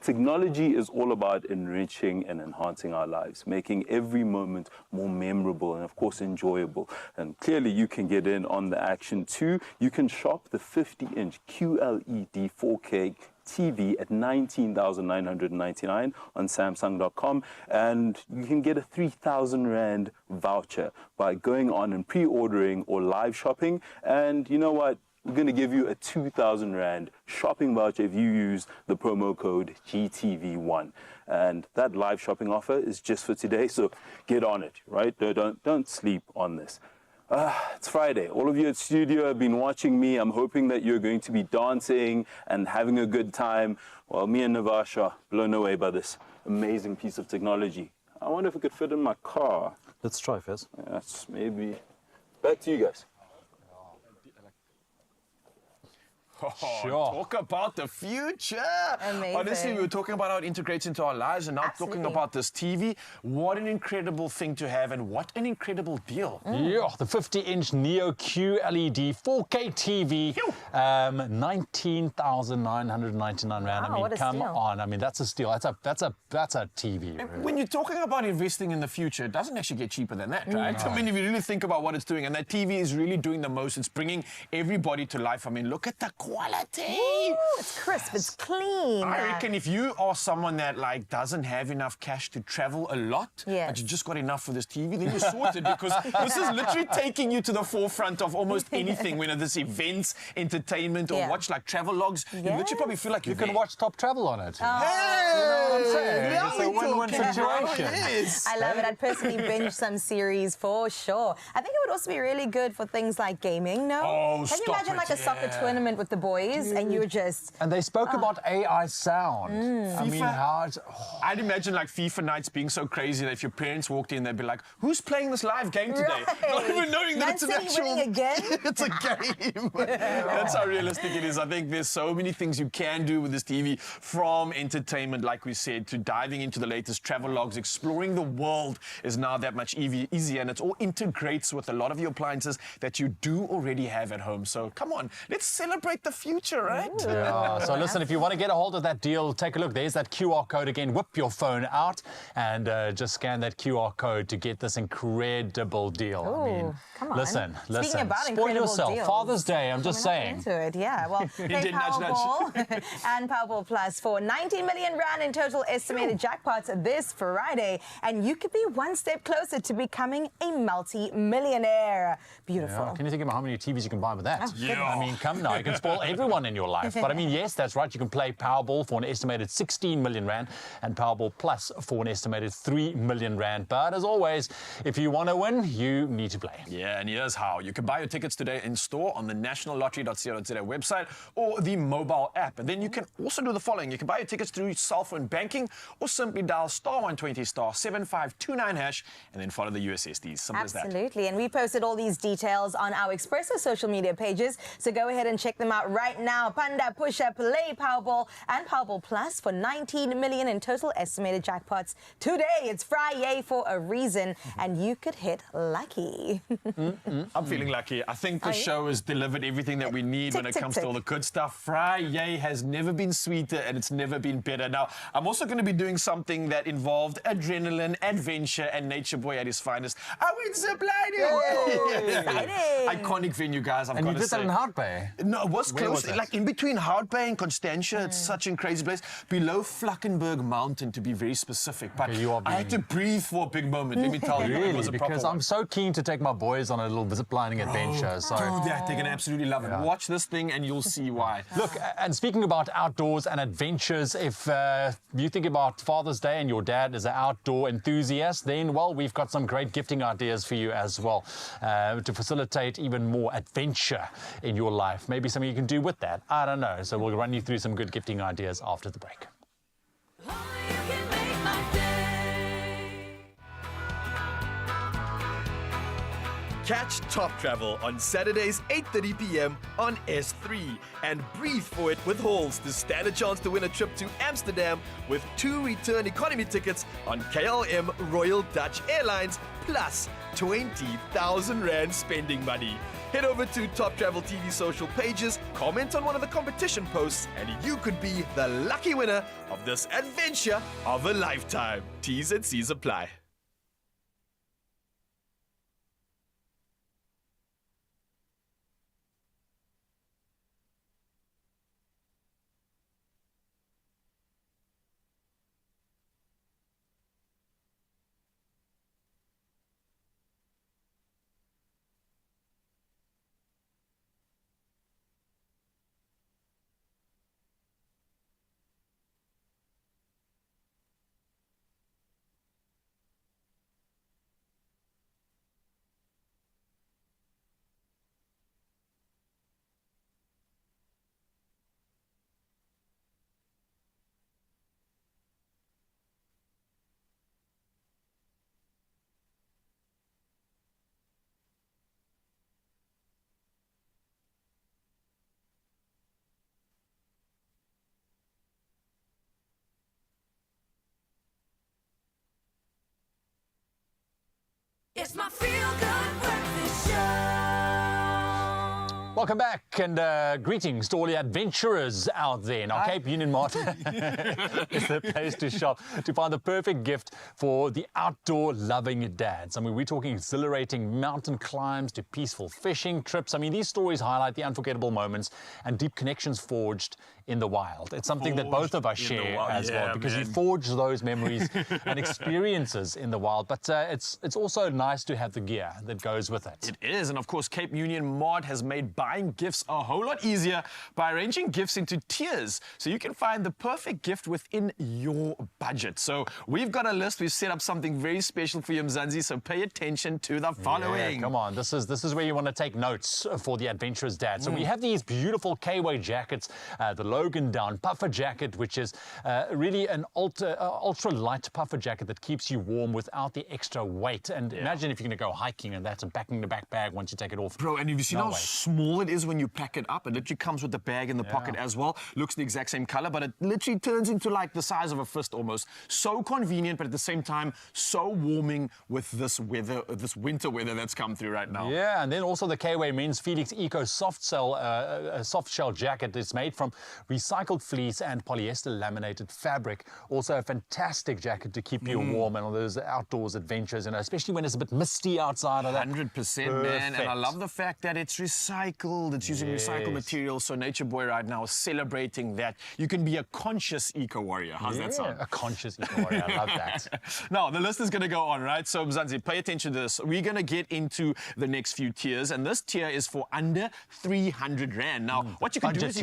Technology is all about enriching and enhancing our lives, making every moment more memorable and, of course, enjoyable. And clearly, you can get in on the action too. You can shop the 50-inch QLED 4K TV at 19,999 on Samsung.com, and you can get a 3,000 Rand voucher by going on and pre-ordering or live shopping. And you know what? We're going to give you a 2,000 Rand shopping voucher if you use the promo code GTV1. And that live shopping offer is just for today, so get on it, right? Don't sleep on this. It's Friday. All of you at studio have been watching me. I'm hoping that you're going to be dancing and having a good time. Well, me and Nivash are blown away by this amazing piece of technology. I wonder if it could fit in my car. Let's try, Fez. That's maybe. Back to you guys. Oh, Sure. Talk about the future. Amazing. Honestly, we were talking about how it integrates into our lives, and now talking about this TV. What an incredible thing to have, and what an incredible deal. Yeah, the 50-inch Neo QLED 4K TV, 19,999 Rand. Wow, I what mean, a come steal. on. I mean, that's a steal. That's a TV. And when you're talking about investing in the future, it doesn't actually get cheaper than that, right? No. I mean, if you really think about what it's doing, and that TV is really doing the most, it's bringing everybody to life. I mean, look at the quality. Ooh, it's crisp, it's clean. I reckon if you are someone that like doesn't have enough cash to travel a lot, but you just got enough for this TV, then you're sorted because this is literally taking you to the forefront of almost anything, whether this events, entertainment, or watch like travel logs. You literally probably feel like you can watch Top Travel on it. Hey! You know what I'm saying? It's a win-win situation. I love it. I'd personally binge some series for sure. I think it would also be really good for things like gaming, no? Oh, Can you imagine like a soccer tournament with the boys and you're just... And they spoke about AI sound. I mean, how it's... I'd imagine like FIFA nights being so crazy that if your parents walked in, they'd be like, who's playing this live game today? Not even knowing that it's an actual... winning again? It's a game. That's how realistic it is. I think there's so many things you can do with this TV, from entertainment, like we said, to diving into the latest travel logs. Exploring the world is now that much easier, and it all integrates with a lot of your appliances that you do already have at home. So come on, let's celebrate the future, right? Yeah. So listen, if you want to get a hold of that deal, take a look. There's that QR code again. Whip your phone out and just scan that QR code to get this incredible deal. Ooh, I mean, come on. listen. Speaking about Spoil incredible yourself. deals, Father's Day, I'm just saying. Into it, yeah. Well, play Powerball and Powerball Plus for 19 million rand in total estimated jackpots this Friday, and you could be one step closer to becoming a multi-millionaire. Beautiful. Yeah. Can you think about how many TVs you can buy with that? Oh, yeah. I mean, come now. You can spoil everyone in your life. But I mean, yes, that's right. You can play Powerball for an estimated 16 million rand and Powerball Plus for an estimated 3 million rand. But as always, if you want to win, you need to play. Yeah, and here's how. You can buy your tickets today in store on the nationallottery.co.za website or the mobile app. And then you can also do the following. You can buy your tickets through cell phone banking or simply dial *120 *7529# and then follow the USSDs. Simple as that. Absolutely, and we posted all these details on our Expresso social media pages, so go ahead and check them out right now. Panda, Pusha, Play Powerball and Powerball Plus for 19 million in total estimated jackpots. Today, it's Friday for a reason, and you could hit lucky. I'm feeling lucky. I think the show has delivered everything that we need when it comes to all the good stuff. Friday has never been sweeter and it's never been better. Now, I'm also going to be doing something that involved adrenaline, adventure, and Nature Boy at his finest. I went ziplining! Iconic venue, guys. I've And got you to did say. that in Hout Bay? No, it was Where close. was it? Like in between Hout Bay and Constantia. It's such a crazy place. Below Flackenberg Mountain, to be very specific. But I had to breathe for a big moment. Let me tell you, it was a proper because one. I'm so keen to take my boys on a little ziplining adventure. So Do that. They're going to absolutely love it. Watch this thing and you'll see why. Look, and speaking about outdoors and adventures, if you think about Father's Day and your dad is an outdoor enthusiast, then, well, we've got some great gifting ideas for you as well to facilitate even more adventure in your life. Maybe something you can do with that. I don't know. So we'll run you through some good gifting ideas after the break. Catch Top Travel on Saturdays 8:30 p.m. on S3 and breathe for it with hauls to stand a chance to win a trip to Amsterdam with 2 return economy tickets on KLM Royal Dutch Airlines plus 20,000 Rand spending money. Head over to Top Travel TV social pages, comment on one of the competition posts, and you could be the lucky winner of this adventure of a lifetime. T's and C's apply. It's my feel-good breakfast show. Welcome back and greetings to all the adventurers out there. Now, Cape Union Mart is the place to shop to find the perfect gift for the outdoor-loving dads. I mean, we're talking exhilarating mountain climbs to peaceful fishing trips. I mean, these stories highlight the unforgettable moments and deep connections forged in the wild. It's something that both of us share as well, because you forge those memories and experiences in the wild. But it's also nice to have the gear that goes with it. It is, and of course, Cape Union Mart has made buying gifts a whole lot easier by arranging gifts into tiers, so you can find the perfect gift within your budget. So we've got a list. We've set up something very special for you, Mzansi, so pay attention to the following. Yeah, come on, this is where you want to take notes for the adventurous dad. So we have these beautiful K-Way jackets, the Logan Down puffer jacket, which is really an ultra light puffer jacket that keeps you warm without the extra weight. And imagine if you're going to go hiking and that's a back bag once you take it off. Bro, and have you seen how small it is when you pack it up? It literally comes with the bag in the pocket as well. Looks the exact same color, but it literally turns into like the size of a fist almost. So convenient, but at the same time, so warming with this weather, this winter weather that's come through right now. Yeah, and then also the K-Way Men's Felix Eco soft shell jacket. It's made from recycled fleece and polyester laminated fabric. Also a fantastic jacket to keep you warm and all those outdoors adventures, and especially when it's a bit misty outside of that. 100%, man. And I love the fact that it's recycled. It's using recycled materials. So Nature Boy right now is celebrating that you can be a conscious eco-warrior. How's that sound? A conscious eco-warrior. I love that. Now, the list is going to go on, right? So, Mzansi, pay attention to this. We're going to get into the next few tiers, and this tier is for under 300 Rand. Now, what you can do is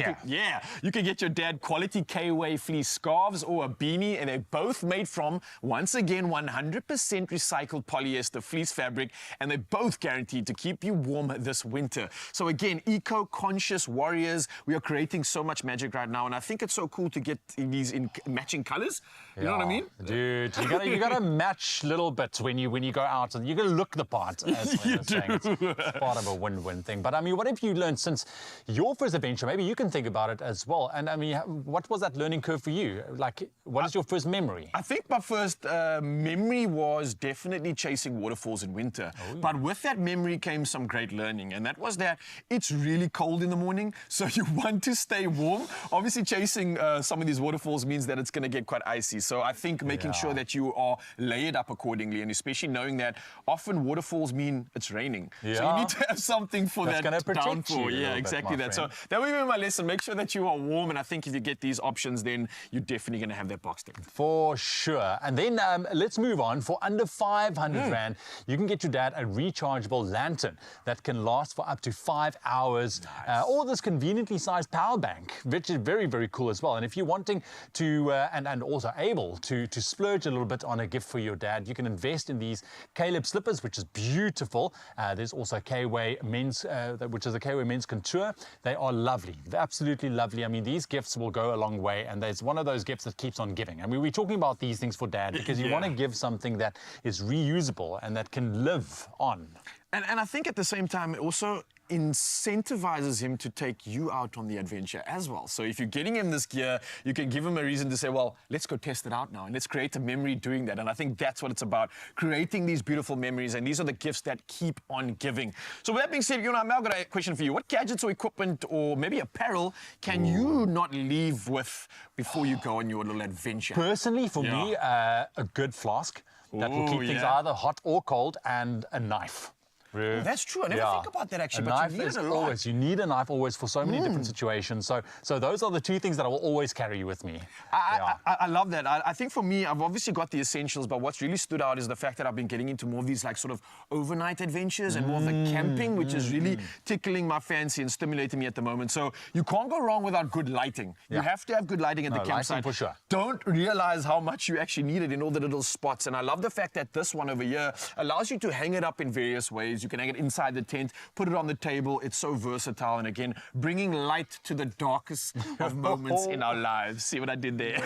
you can get your dad quality K-Way fleece scarves or a beanie, and they're both made from, once again, 100% recycled polyester fleece fabric, and they're both guaranteed to keep you warm this winter. So again, eco-conscious warriors, we are creating so much magic right now, and I think it's so cool to get these in matching colors. You know what I mean? Dude, you gotta match little bits when you go out, and you gotta look the part. As You do. It's part of a win-win thing. But I mean, what have you learned since your first adventure? Maybe you can think about it as well. And I mean, what was that learning curve for you? Like, what is your first memory? I think my first memory was definitely chasing waterfalls in winter. But with that memory came some great learning, and that was that it's really cold in the morning, so you want to stay warm. Obviously, chasing some of these waterfalls means that it's going to get quite icy. So I think making sure that you are layered up accordingly, and especially knowing that often waterfalls mean it's raining. So you need to have something for That's that gonna protect downpour. you Yeah, exactly that. So that would be my lesson. Make sure that you are warm, and I think if you get these options, then you're definitely going to have that box tick. For sure. And then let's move on. For under 500 Rand, you can get your dad a rechargeable lantern that can last for up to 5 hours, or this conveniently sized power bank, which is very, very cool as well. And if you're wanting to, and also able to splurge a little bit on a gift for your dad, you can invest in these Caleb slippers, which is beautiful. There's also K-Way Men's, which is a K-Way Men's Contour. They are lovely. They're absolutely lovely. I mean, these gifts will go a long way, and there's one of those gifts that keeps on giving. I mean, we're talking about these things for dad because you want to give something that is reusable and that can live on. And I think at the same time, it also incentivizes him to take you out on the adventure as well. So if you're getting him this gear, you can give him a reason to say, well, let's go test it out now and let's create a memory doing that. And I think that's what it's about, creating these beautiful memories. And these are the gifts that keep on giving. So with that being said, I've now got a question for you. What gadgets or equipment or maybe apparel can you not leave with before you go on your little adventure? Personally, for me, a good flask that will keep things either hot or cold, and a knife. Oh, that's true. I never think about that actually. A knife but you need is it a lot. always. You need a knife always for so many different situations. So those are the two things that I will always carry with me. I love that. I think for me, I've obviously got the essentials, but what's really stood out is the fact that I've been getting into more of these like sort of overnight adventures and more of the camping, which is really tickling my fancy and stimulating me at the moment. So you can't go wrong without good lighting. You have to have good lighting at the campsite. Lighting for sure. Don't realize how much you actually need it in all the little spots. And I love the fact that this one over here allows you to hang it up in various ways. You can hang it inside the tent, put it on the table. It's so versatile, and again, bringing light to the darkest of moments in our lives. See what I did there?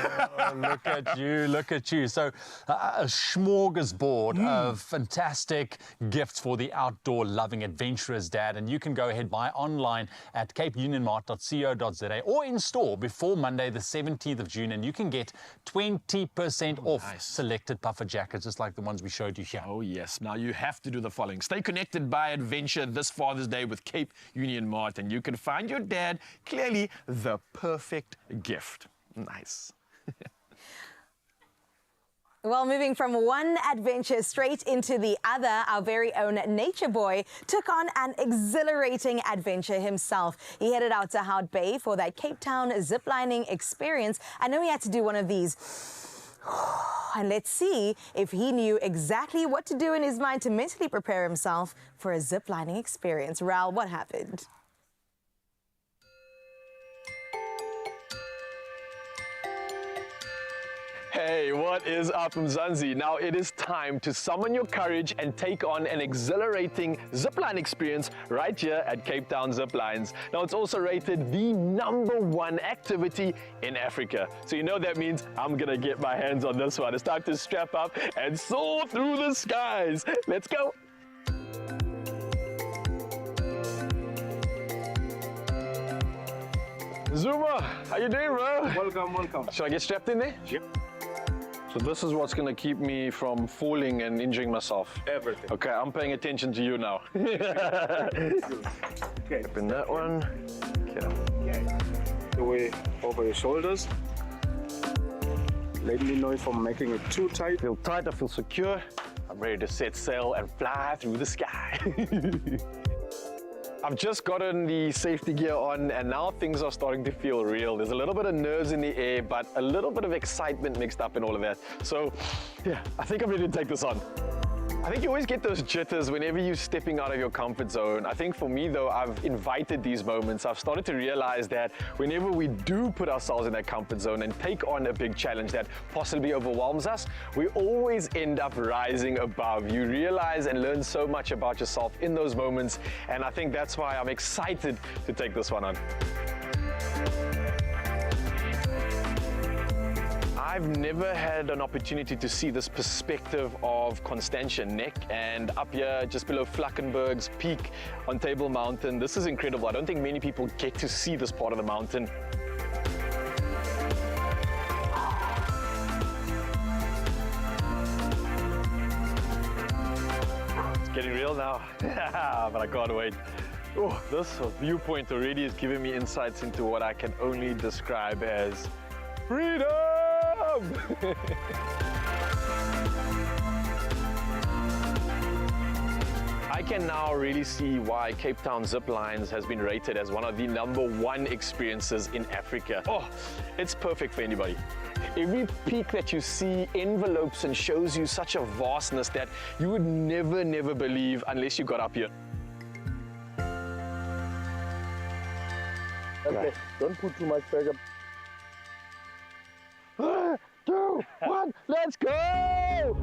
Look at you, look at you. So a smorgasbord of fantastic gifts for the outdoor loving adventurous dad, and you can go ahead, buy online at capeunionmart.co.za or in store before Monday the 17th of June, and you can get 20% off selected puffer jackets just like the ones we showed you here. Oh yes. Now you have to do the following. Stay connected. connected by adventure this Father's Day with Cape Union Mart, and you can find your dad clearly the perfect gift. Nice. Well, moving from one adventure straight into the other, our very own Nature Boy took on an exhilarating adventure himself. He headed out to Hout Bay for that Cape Town ziplining experience. I know he had to do one of these. And let's see if he knew exactly what to do in his mind to mentally prepare himself for a ziplining experience. Raul, what happened? Hey, what is up, Mzansi? Now it is time to summon your courage and take on an exhilarating zipline experience right here at Cape Town Ziplines. Now it's also rated the #1 activity in Africa. So you know that means I'm gonna get my hands on this one. It's time to strap up and soar through the skies. Let's go. Zuma, how you doing, bro? Welcome, welcome. Should I get strapped in there? Yep. So this is what's going to keep me from falling and injuring myself. Everything. Okay, I'm paying attention to you now. Okay. Open that one. Okay. The way over your shoulders. Let me know if I'm making it too tight. Feel tight, I feel secure. I'm ready to set sail and fly through the sky. I've just gotten the safety gear on and now things are starting to feel real. There's a little bit of nerves in the air, but a little bit of excitement mixed up in all of that. So yeah, I think I'm ready to take this on. I think you always get those jitters whenever you're stepping out of your comfort zone. I think for me though, I've invited these moments. I've started to realize that whenever we do put ourselves in that comfort zone and take on a big challenge that possibly overwhelms us, we always end up rising above. You realize and learn so much about yourself in those moments, and I think that's why I'm excited to take this one on. I've never had an opportunity to see this perspective of Constantia Neck, and up here just below Flackenberg's peak on Table Mountain. This is incredible. I don't think many people get to see this part of the mountain. It's getting real now, but I can't wait. Oh, this viewpoint already is giving me insights into what I can only describe as freedom! I can now really see why Cape Town Ziplines has been rated as one of the #1 experiences in Africa. Oh, it's perfect for anybody. Every peak that you see envelopes and shows you such a vastness that you would never believe unless you got up here. Okay, don't put too much pressure. 2, 1, let's go!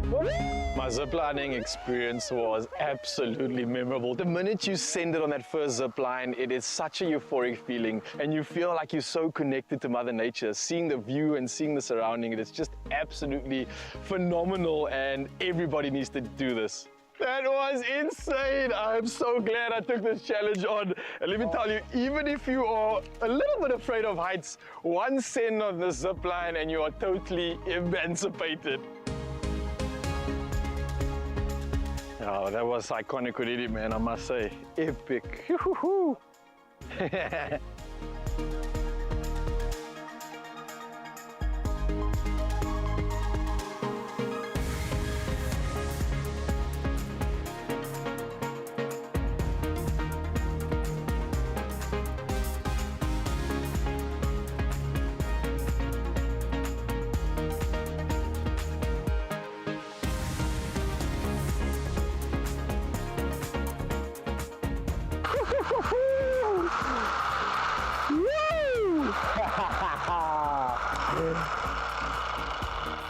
My ziplining experience was absolutely memorable. The minute you send it on that first zipline, it is such a euphoric feeling, and you feel like you're so connected to Mother Nature. Seeing the view and seeing the surrounding, it is just absolutely phenomenal, and everybody needs to do this. That was insane. I'm so glad I took this challenge on. And let me tell you, even if you are a little bit afraid of heights, one send on the zip line and you are totally emancipated. Oh, that was iconic already, man, I must say. Epic.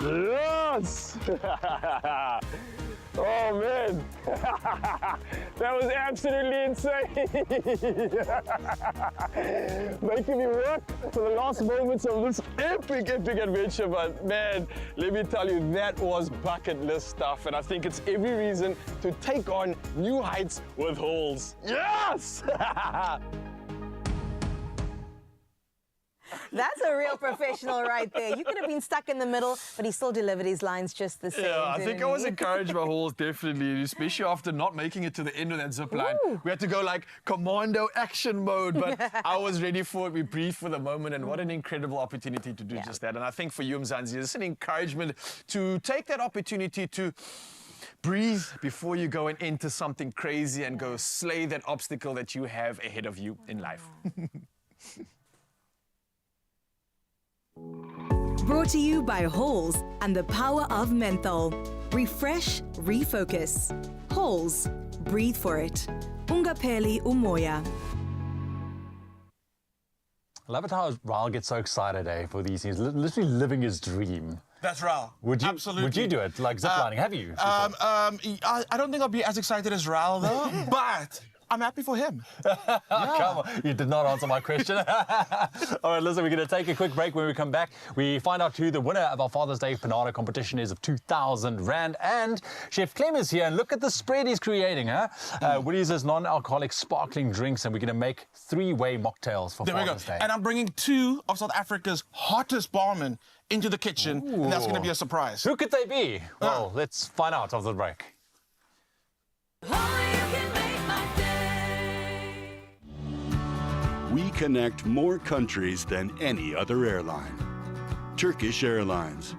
Yes! Oh man, that was absolutely insane. Making me work for the last moments of this epic adventure, but man, let me tell you, that was bucket list stuff, and I think it's every reason to take on new heights with Halls. Yes! That's a real professional right there. You could have been stuck in the middle, but he still delivered his lines just the same. Yeah, I think I was he? encouraged by Halls, definitely, especially after not making it to the end of that zip line. We had to go like commando action mode, but I was ready for it. We breathed for the moment, and what an incredible opportunity to do just that. And I think for you, Mzansi, it's an encouragement to take that opportunity to breathe before you go and enter something crazy and go slay that obstacle that you have ahead of you in life. Brought to you by Halls and the power of menthol. Refresh, refocus. Halls, breathe for it. Ungapeli umoya. I love it how Raul gets so excited, for these things, literally living his dream. That's Raul. Absolutely. Would you do it, like ziplining? Have you? I don't think I'll be as excited as Raul, though, but I'm happy for him. Come on, you did not answer my question. All right, listen, we're going to take a quick break. When we come back, we find out who the winner of our Father's Day Panada competition is of 2,000 Rand. And Chef Clem is here, and look at the spread he's creating, Woody's is non-alcoholic sparkling drinks, and we're going to make 3-way mocktails for Father's Day. And I'm bringing 2 of South Africa's hottest barmen into the kitchen, and that's going to be a surprise. Who could they be? Well, let's find out after the break. We connect more countries than any other airline. Turkish Airlines.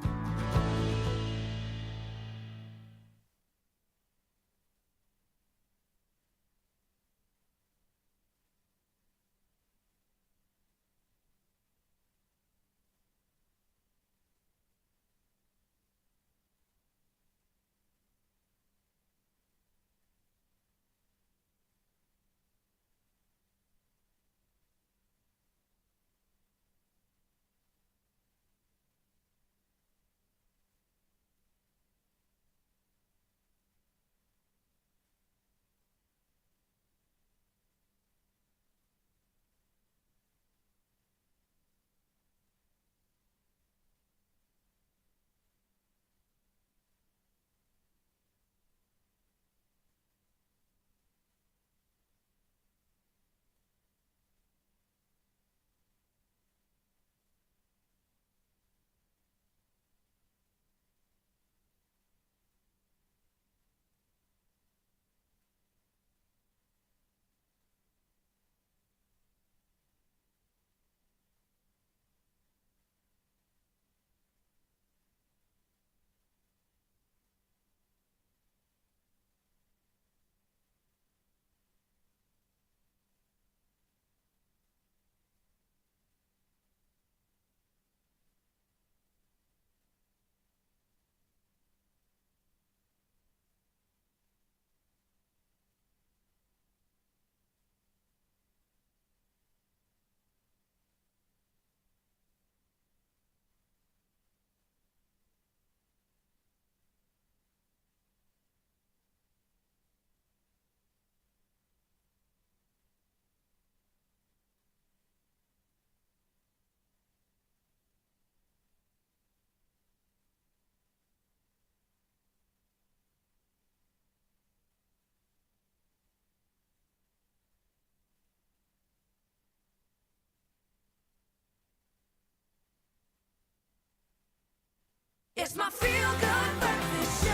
It's my feel-good breakfast show.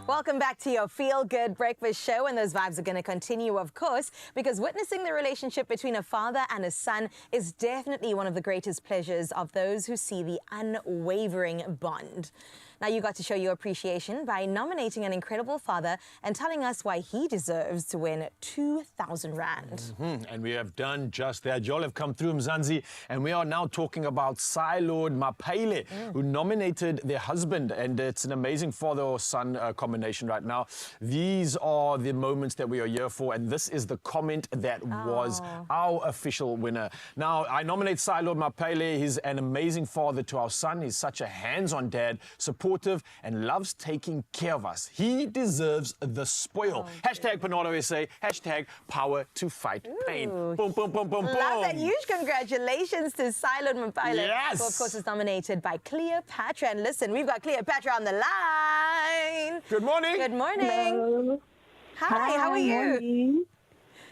Welcome back to your Feel Good Breakfast Show, and those vibes are going to continue, of course, because witnessing the relationship between a father and a son is definitely one of the greatest pleasures of those who see the unwavering bond. Now, you got to show your appreciation by nominating an incredible father and telling us why he deserves to win 2,000 Rand. And we have done just that. Y'all have come through, Mzansi, and we are now talking about Lord Mapaile, who nominated their husband, and it's an amazing father or son combination right now. These are the moments that we are here for, and this is the comment that was our official winner. Now, I nominate Lord Mapaile. He's an amazing father to our son. He's such a hands-on dad, supportive, and loves taking care of us. He deserves the spoil. Hashtag Panado SA, hashtag power to fight pain. Boom, boom, boom, boom, boom. Love that. Huge congratulations to Lord Mapaile, Yes. who of course is nominated by Cleopatra. And listen, we've got Cleopatra on the line. Good morning. Good morning. Hello. Hi, how are you? Morning.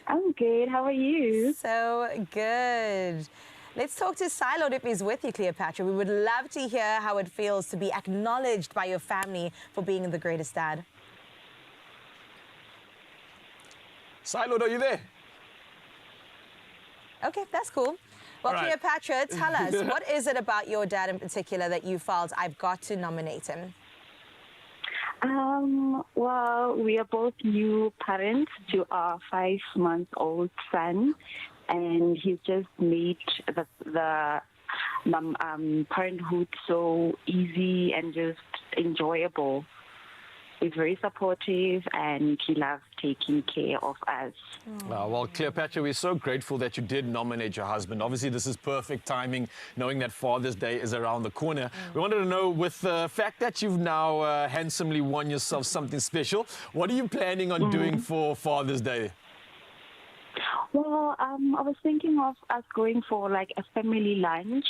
I'm good. How are you? So good. Let's talk to Silot if he's with you, Cleopatra. We would love to hear how it feels to be acknowledged by your family for being the greatest dad. Silot, are you there? Okay, that's cool. Well, All right. Cleopatra, tell us, what is it about your dad in particular that you felt I've got to nominate him? Well, we are both new parents to our 5-month-old son, and he's just made the parenthood so easy and just enjoyable. He's very supportive, and he loves taking care of us. Well, Cleopatra, we're so grateful that you did nominate your husband. Obviously, this is perfect timing, knowing that Father's Day is around the corner. We wanted to know, with the fact that you've now handsomely won yourself something special, what are you planning on doing for Father's Day? Well, I was thinking of us going for like a family lunch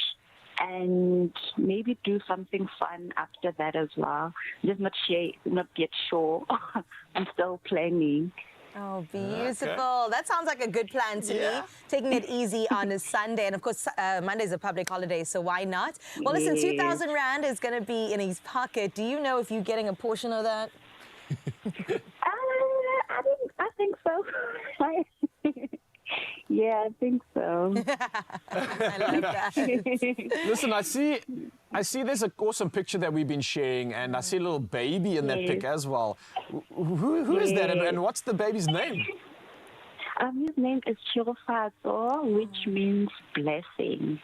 and maybe do something fun after that as well. Just not yet sure. I'm still planning. Oh, beautiful. That sounds like a good plan to me. Taking it easy on a Sunday. And of course, Monday's a public holiday, so why not? Well, listen, 2,000 Rand is going to be in his pocket. Do you know if you're getting a portion of that? I think so. Yeah, I think so. I like that. Listen, I see there's an awesome picture that we've been sharing, and I see a little baby in that pic as well. Who is that, and what's the baby's name? His name is Chirofazo, which means blessing.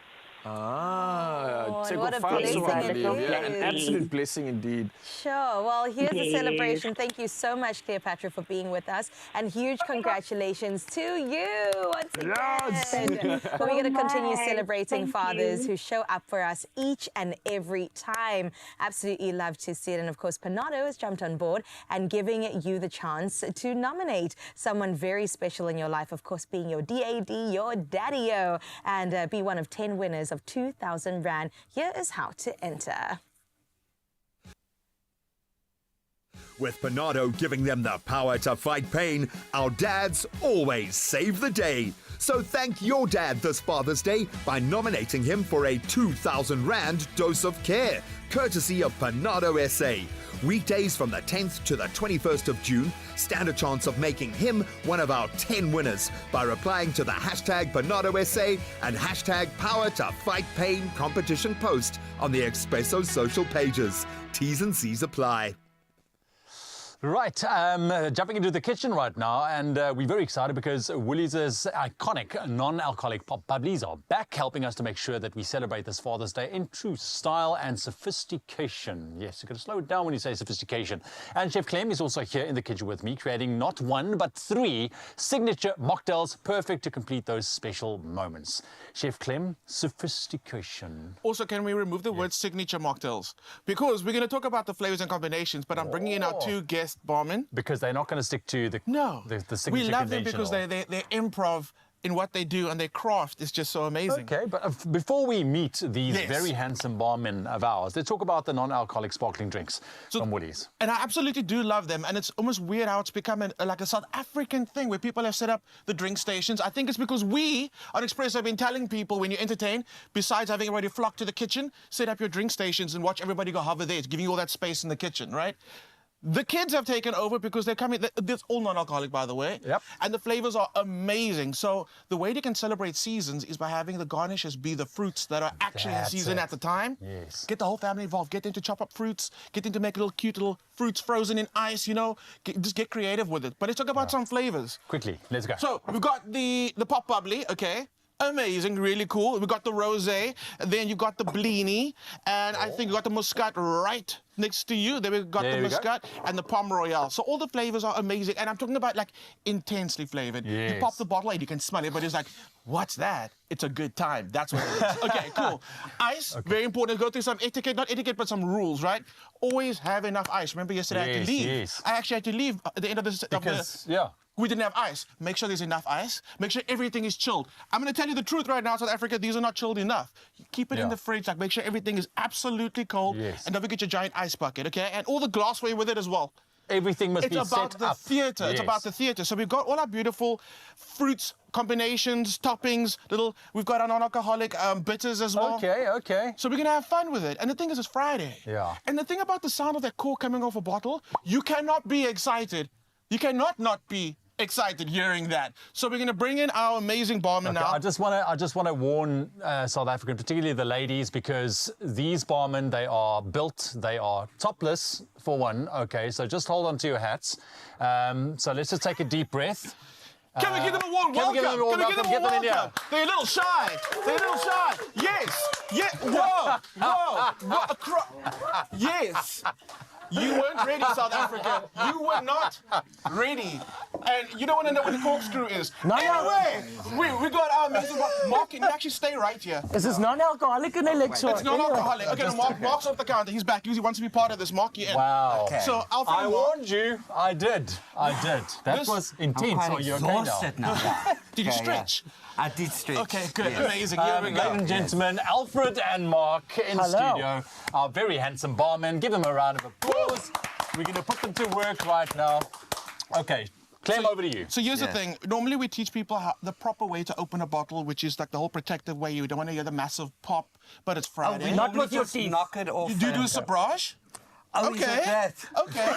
and what a blessing it is. An absolute blessing indeed. Sure. Well, here's the celebration. Thank you so much, Cleopatra, for being with us. And huge congratulations to you once again. We're going to continue celebrating fathers who show up for us each and every time. Absolutely love to see it. And of course, Panado has jumped on board and giving you the chance to nominate someone very special in your life. Of course, being your DAD, your daddy-o, and be one of 10 winners of 2,000 Rand. Here is how to enter. With Panado giving them the power to fight pain, our dads always save the day. So thank your dad this Father's Day by nominating him for a 2,000 Rand dose of care, courtesy of Panado SA. Weekdays from the 10th to the 21st of June, stand a chance of making him one of our 10 winners by replying to the hashtag #PanadoSA and hashtag #PowerToFightPain competition post on the Expresso social pages. T's and C's apply. Right, jumping into the kitchen right now, and we're very excited because Woolies' iconic non-alcoholic pop bubblies are back, helping us to make sure that we celebrate this Father's Day in true style and sophistication. Yes, you've got to slow it down when you say sophistication. And Chef Clem is also here in the kitchen with me, creating not 1 but 3 signature mocktails, perfect to complete those special moments. Chef Clem, sophistication. Also, can we remove the word signature mocktails? Because we're going to talk about the flavors and combinations, but I'm bringing in our 2 guest barmen. Because they're not going to stick to the signature. We love them because they're improv in what they do, and their craft is just so amazing. Okay, but before we meet these very handsome barmen of ours, let's talk about the non-alcoholic sparkling drinks from Woolies. And I absolutely do love them, and it's almost weird how it's become like a South African thing where people have set up the drink stations. I think it's because we on Expresso have been telling people when you entertain, besides having everybody flock to the kitchen, set up your drink stations and watch everybody go hover there. It's giving you all that space in the kitchen, right? The kids have taken over because they're coming. It's all non-alcoholic, by the way. Yep. And the flavors are amazing. So the way they can celebrate seasons is by having the garnishes be the fruits that are actually in season at the time. Yes. Get the whole family involved. Get them to chop up fruits. Get them to make little cute little fruits frozen in ice, you know. Just get creative with it. But let's talk about some flavors. Quickly, let's go. So we've got the pop bubbly, okay. Amazing, really cool. We got the rosé, and then you got the blini, and I think you got the muscat right next to you. Then we got the muscat and the pomme royale. So all the flavors are amazing, and I'm talking about like intensely flavored. You pop the bottle and you can smell it, but it's like, what's that? It's a good time. That's what it is. Okay, cool. Ice, very important. Go through some etiquette, not etiquette, but some rules, right? Always have enough ice. Remember yesterday I had to leave. I actually had to leave at the end of the we didn't have ice. Make sure there's enough ice. Make sure everything is chilled. I'm going to tell you the truth right now, South Africa, these are not chilled enough. Keep it in the fridge. Like, make sure everything is absolutely cold. And don't forget your giant ice bucket, okay? And all the glassware with it as well. everything must be It's about set the up. theatre. It's about the theatre. So we've got all our beautiful fruits, combinations, toppings, we've got our non-alcoholic bitters as well. Okay. So we're going to have fun with it. And the thing is, it's Friday. Yeah. And the thing about the sound of that cork coming off a bottle, you cannot be excited. You cannot not be excited hearing that. So we're going to bring in our amazing barman now. I just want to warn South African, particularly the ladies, because these barmen, they are built, they are topless for one. Okay, so just hold on to your hats. So let's just take a deep breath. Can we give them a warm welcome? Can we give them a warm welcome? Get them in here. They're a little shy. Yes. Whoa. Yes. You weren't ready, South Africa. You were not ready. And you don't want to know what the corkscrew is. Anyway, we got our amazing Mark, can you actually stay right here? Is this non-alcoholic and electro? It's non-alcoholic. Okay, no, Mark's off the counter. He's back. He wants to be part of this. Mark, you in. Wow. Okay. So, Alfred, I warned you. I did. That was intense. I'm Are quite you okay exhausted now. Did you stretch? I did stretch. Okay, good. Yes. Amazing. Here we go. Ladies and gentlemen, Alfred and Mark in studio, our very handsome barmen. Give them a round of applause. We're going to put them to work right now. Okay, Clem, over to you. So here's the thing. Normally we teach people the proper way to open a bottle, which is like the whole protective way. You don't want to hear the massive pop, but it's Friday. Not with your teeth. Knock it off. You do a surprise? Oh, okay. is it that? Okay.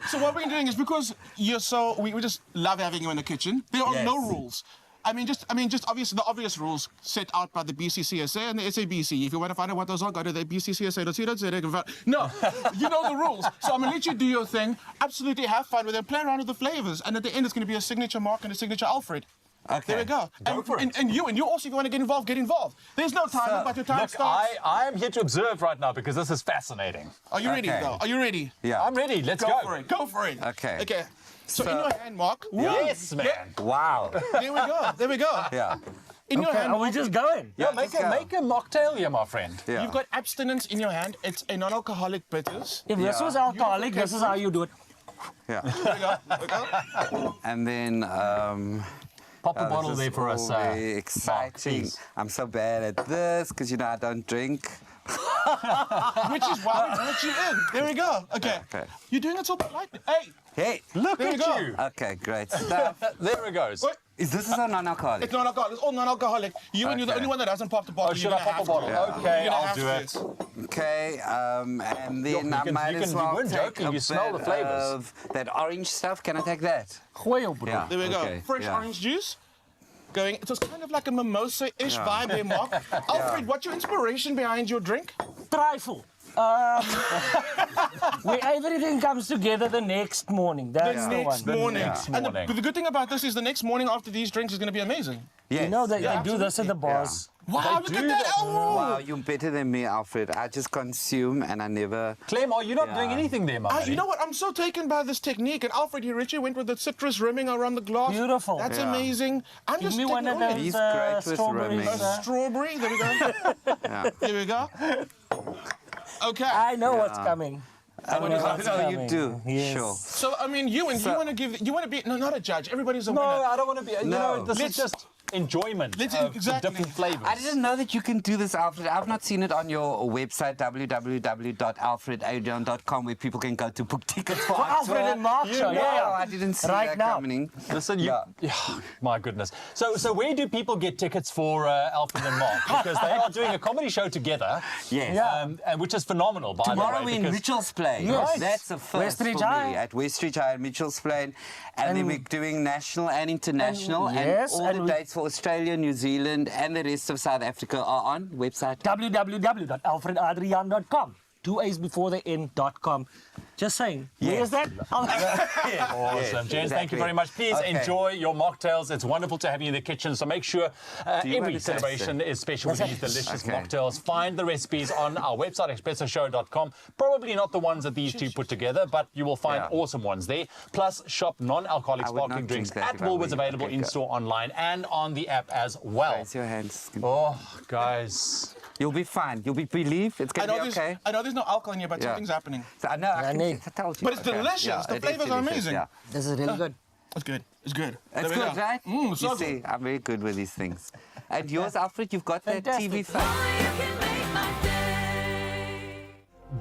so what we're doing is, because we just love having you in the kitchen. There are no rules. I mean, just obviously the obvious rules set out by the BCCSA and the SABC. If you want to find out what those are, go to the BCCSA.co.za. No, you know the rules. So I'm going to let you do your thing. Absolutely have fun with it. Play around with the flavors. And at the end, it's going to be a signature Mark and a signature Alfred. Okay. There we go. And you also, if you want to get involved, get involved. There's no time, but your time starts. I am here to observe right now because this is fascinating. Are you ready, though? Are you ready? Yeah. I'm ready. Let's go. Go for it. Okay. Okay. So in your hand, Mark. Yes, man. Wow. There we go. Yeah. In your hand, are we just going? Yeah, make a mocktail here, my friend. Yeah. You've got abstinence in your hand. It's a non-alcoholic bitters. If this was alcoholic, this is how you do it. Yeah. There we go. And then pop a bottle there for us. Very exciting. Mark, I'm so bad at this because I don't drink. Which is why we brought you in. There we go. Okay. You're doing it so politely. Hey, look there at we go. you. Okay, great stuff. There it goes. What? Is this a non-alcoholic? It's non-alcoholic. It's all non-alcoholic. You and you're the only one that hasn't popped the bottle. Oh, should I pop a bottle? Okay, I'll do it. Okay, and then I might as well you weren't take joking. a You smell the bit flavors. of that orange stuff. Can I take that? There we go. Okay, Fresh orange juice. Going. It was kind of like a mimosa-ish vibe there, Mark. Alfred, what's your inspiration behind your drink? Trifle. Where everything comes together the next morning. That's the next one. morning. next And morning. the good thing about this is the next morning after these drinks is going to be amazing. Yes. You know that they do this at the bars. Wow, look at that. Wow, you're better than me, Alfred. I just consume and I never... Clem, are you not doing anything there, my You know what? I'm so taken by this technique. And Alfred here, Richard, went with the citrus rimming around the glass. Beautiful. That's amazing. I'm Give just me taken one of away. those He's great with strawberries. rimming. Strawberry. There we go. There we go. Okay. I know what's coming. I know what's So coming. you do. Yes. Sure. So I mean, you want to be not a judge. Everybody's a No, winner. I don't want to be. You know, this Let's- is just enjoyment Let's- of the exactly. different flavors. I didn't know that you can do this, Alfred. I've not seen it on your website, www.alfredadrian.com, where people can go to book tickets for Alfred and Mark show, yeah. I didn't see Right that now. coming. Listen, my goodness. So where do people get tickets for Alfred and Mark? Because they are doing a comedy show together. Yes. And which is phenomenal, by Tomorrow the we're way. in because- Mitchell's Plain. Yes. That's a first West for Ridge me. High. At West Ridge High and Mitchell's Plain. And then we're doing national and international. And, yes, all and the we- dates for Australia, New Zealand, and the rest of South Africa are on website. www.alfredadrian.com. 2 A's before the end.com. Just saying. Where's that? Awesome. Gents, thank you very much. Please enjoy your mocktails. It's wonderful to have you in the kitchen. So make sure every celebration is special with these delicious mocktails. Find the recipes on our website, expressoshow.com. Probably not the ones that these two put together, but you will find awesome ones there. Plus, shop non-alcoholic I would sparkling not drinks drink that at if I were Woolworths, you. available Okay, in-store, online, and on the app as well. Raise your hands. Oh, guys. You'll be fine. You'll believe it's going to be okay. I know there's no alcohol in here, but something's happening. So, I know. I told you. But it's delicious. The it is flavors are delicious, amazing. yeah. This is really good. It's good. It's good. It's There we good, go. right? So You good. see, I'm very good with these things. And yours, Alfred, you've got that TV face.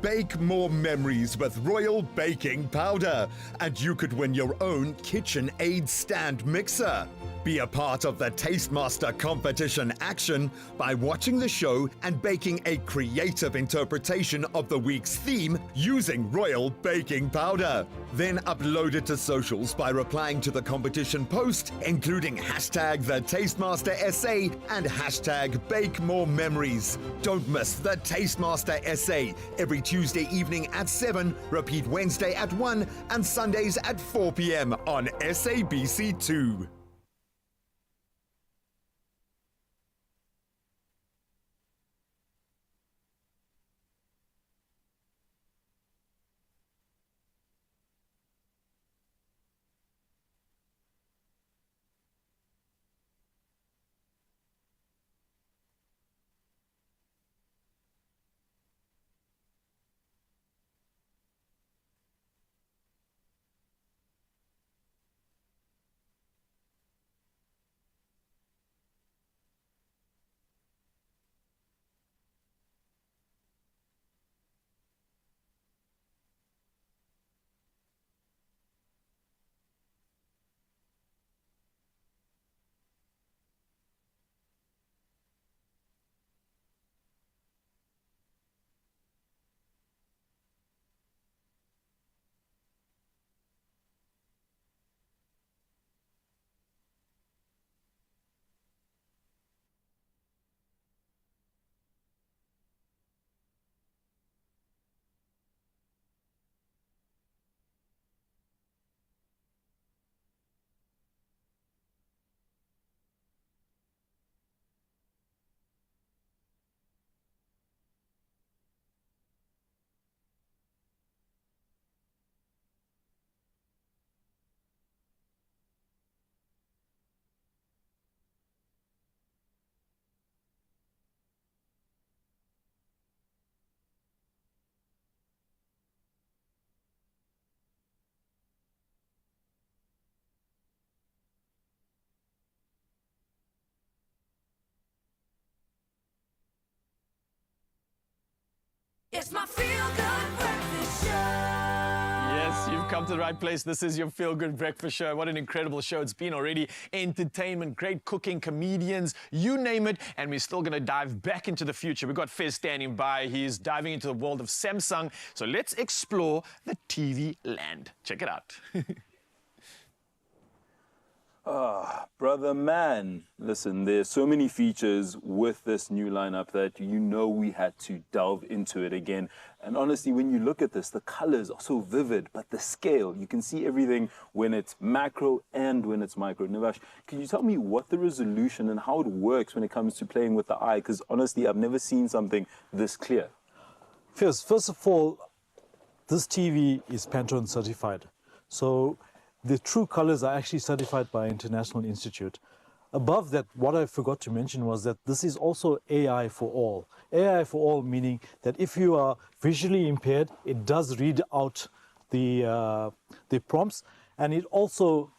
Bake more memories with Royal Baking Powder, and you could win your own KitchenAid stand mixer. Be a part of the Tastemaster competition action by watching the show and baking a creative interpretation of the week's theme using Royal Baking Powder. Then upload it to socials by replying to the competition post, including hashtag the Tastemaster SA and hashtag Bake More Memories. Don't miss the Tastemaster SA every Tuesday evening at 7, repeat Wednesday at 1 and Sundays at 4 p.m. on SABC2. It's my feel-good breakfast show. Yes, you've come to the right place. This is your Feel Good Breakfast Show. What an incredible show it's been already. Entertainment, great cooking, comedians, you name it. And we're still going to dive back into the future. We've got Fez standing by. He's diving into the world of Samsung. So let's explore the TV land. Check it out. Brother man, listen, there's so many features with this new lineup that we had to delve into it again. And honestly, when you look at this, the colors are so vivid, but the scale, you can see everything when it's macro and when it's micro. Nivash, can you tell me what the resolution and how it works when it comes to playing with the eye? Because honestly, I've never seen something this clear. First of all, this TV is Pantone certified. So the true colors are actually certified by International Institute. Above that, what I forgot to mention was that this is also AI for all. AI for all meaning that if you are visually impaired, it does read out the prompts, and it also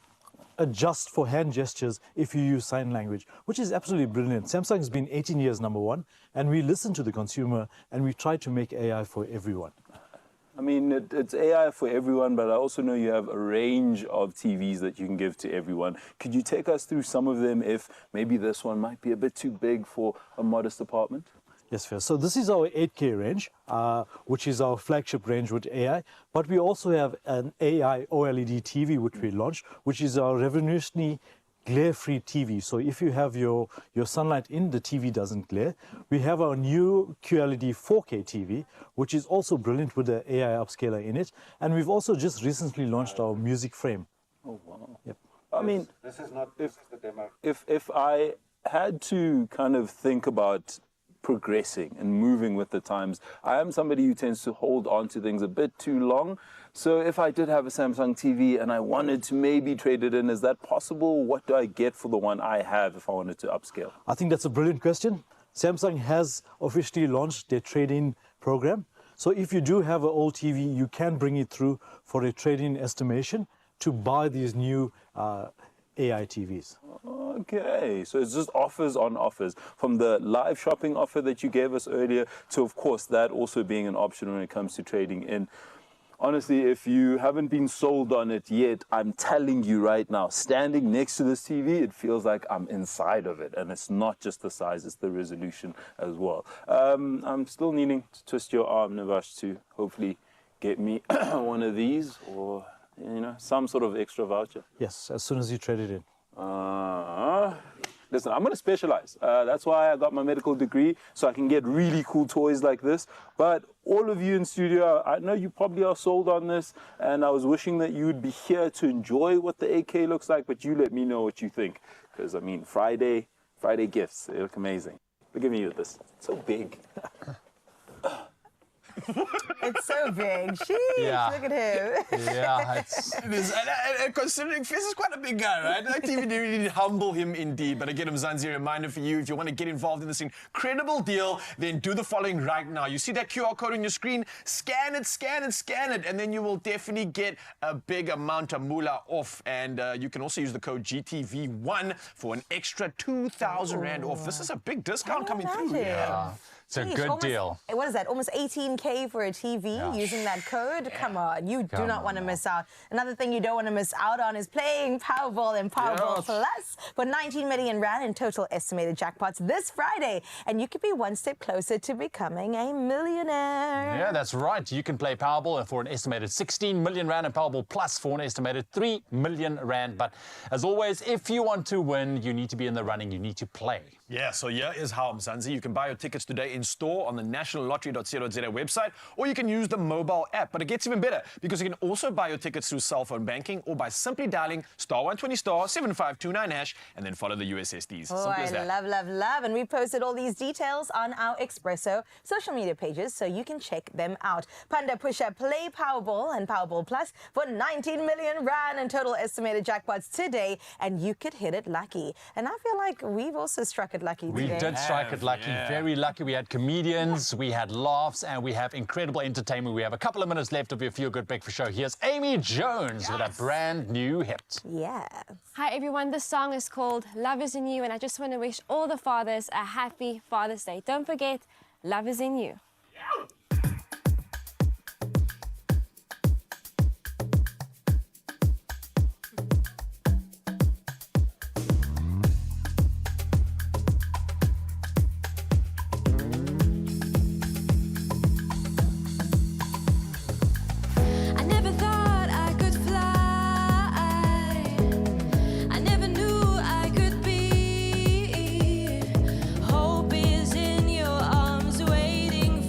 adjusts for hand gestures if you use sign language, which is absolutely brilliant. Samsung has been 18 years #1, and we listen to the consumer, and we try to make AI for everyone. I mean, it's AI for everyone, but I also know you have a range of TVs that you can give to everyone. Could you take us through some of them if maybe this one might be a bit too big for a modest apartment? Yes, fair. So this is our 8K range, which is our flagship range with AI. But we also have an AI OLED TV, which we launched, which is our revolutionary glare-free TV. So if you have your sunlight in, the TV doesn't glare. We have our new QLED 4K TV, which is also brilliant with the AI upscaler in it. And we've also just recently launched our music frame. Oh, wow. Yep. I mean, this is not the demo. If I had to kind of think about progressing and moving with the times, I am somebody who tends to hold on to things a bit too long. So if I did have a Samsung TV and I wanted to maybe trade it in, is that possible? What do I get for the one I have if I wanted to upscale? I think that's a brilliant question. Samsung has officially launched their trade-in program. So if you do have an old TV, you can bring it through for a trade-in estimation to buy these new AI TVs. Okay, so it's just offers on offers, from the live shopping offer that you gave us earlier to, of course, that also being an option when it comes to trading in. Honestly, if you haven't been sold on it yet, I'm telling you right now, standing next to this TV, it feels like I'm inside of it. And it's not just the size, it's the resolution as well. I'm still needing to twist your arm, Navash, to hopefully get me one of these, or, you know, some sort of extra voucher. Yes, as soon as you trade it in. Listen, I'm going to specialize. That's why I got my medical degree, so I can get really cool toys like this. But all of you in studio, I know you probably are sold on this, and I was wishing that you would be here to enjoy what the AK looks like, but you let me know what you think. Because, I mean, Friday gifts, they look amazing. Look at me with this. It's so big. It's so big. Sheesh, Yeah. look at him. Yeah, It is, and considering Fizz is quite a big guy, right? That TV did humble him indeed. But again, Mzansi, a reminder for you, if you want to get involved in this incredible deal, then do the following right now. You see that QR code on your screen? Scan it, scan it, scan it, and then you will definitely get a big amount of moolah off. And you can also use the code GTV1 for an extra 2,000 Rand off. This is a big discount coming through. Yeah. It's a Sheesh, good almost, deal. What is that? Almost 18K for a TV using that code? Yeah. Come on, you do not want to miss out. Another thing you don't want to miss out on is playing Powerball and Powerball Plus for 19 million Rand in total estimated jackpots this Friday. And you could be one step closer to becoming a millionaire. Yeah, that's right. You can play Powerball for an estimated 16 million Rand and Powerball Plus for an estimated 3 million Rand. But as always, if you want to win, you need to be in the running. You need to play. Yeah, so here is how, Mzansi. You can buy your tickets today in store on the nationallottery.co.za website, or you can use the mobile app. But it gets even better, because you can also buy your tickets through cell phone banking or by simply dialing *120*7529# and then follow the USSDs. Oh, I love. And we posted all these details on our Expresso social media pages, so you can check them out. Panda Pusha, play Powerball and Powerball Plus for 19 million Rand in total estimated jackpots today, and you could hit it lucky. And I feel like we've also struck it lucky today. We did strike it lucky, very lucky. We had comedians, we had laughs, and we have incredible entertainment. We have a couple of minutes left of your Feel Good Breakfast show. Here's Amy Jones with a brand new hit. Yeah. Hi everyone, this song is called Love Is In You, and I just want to wish all the fathers a happy Father's Day. Don't forget, love is in you. Hope is in your arms waiting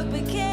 broke but can't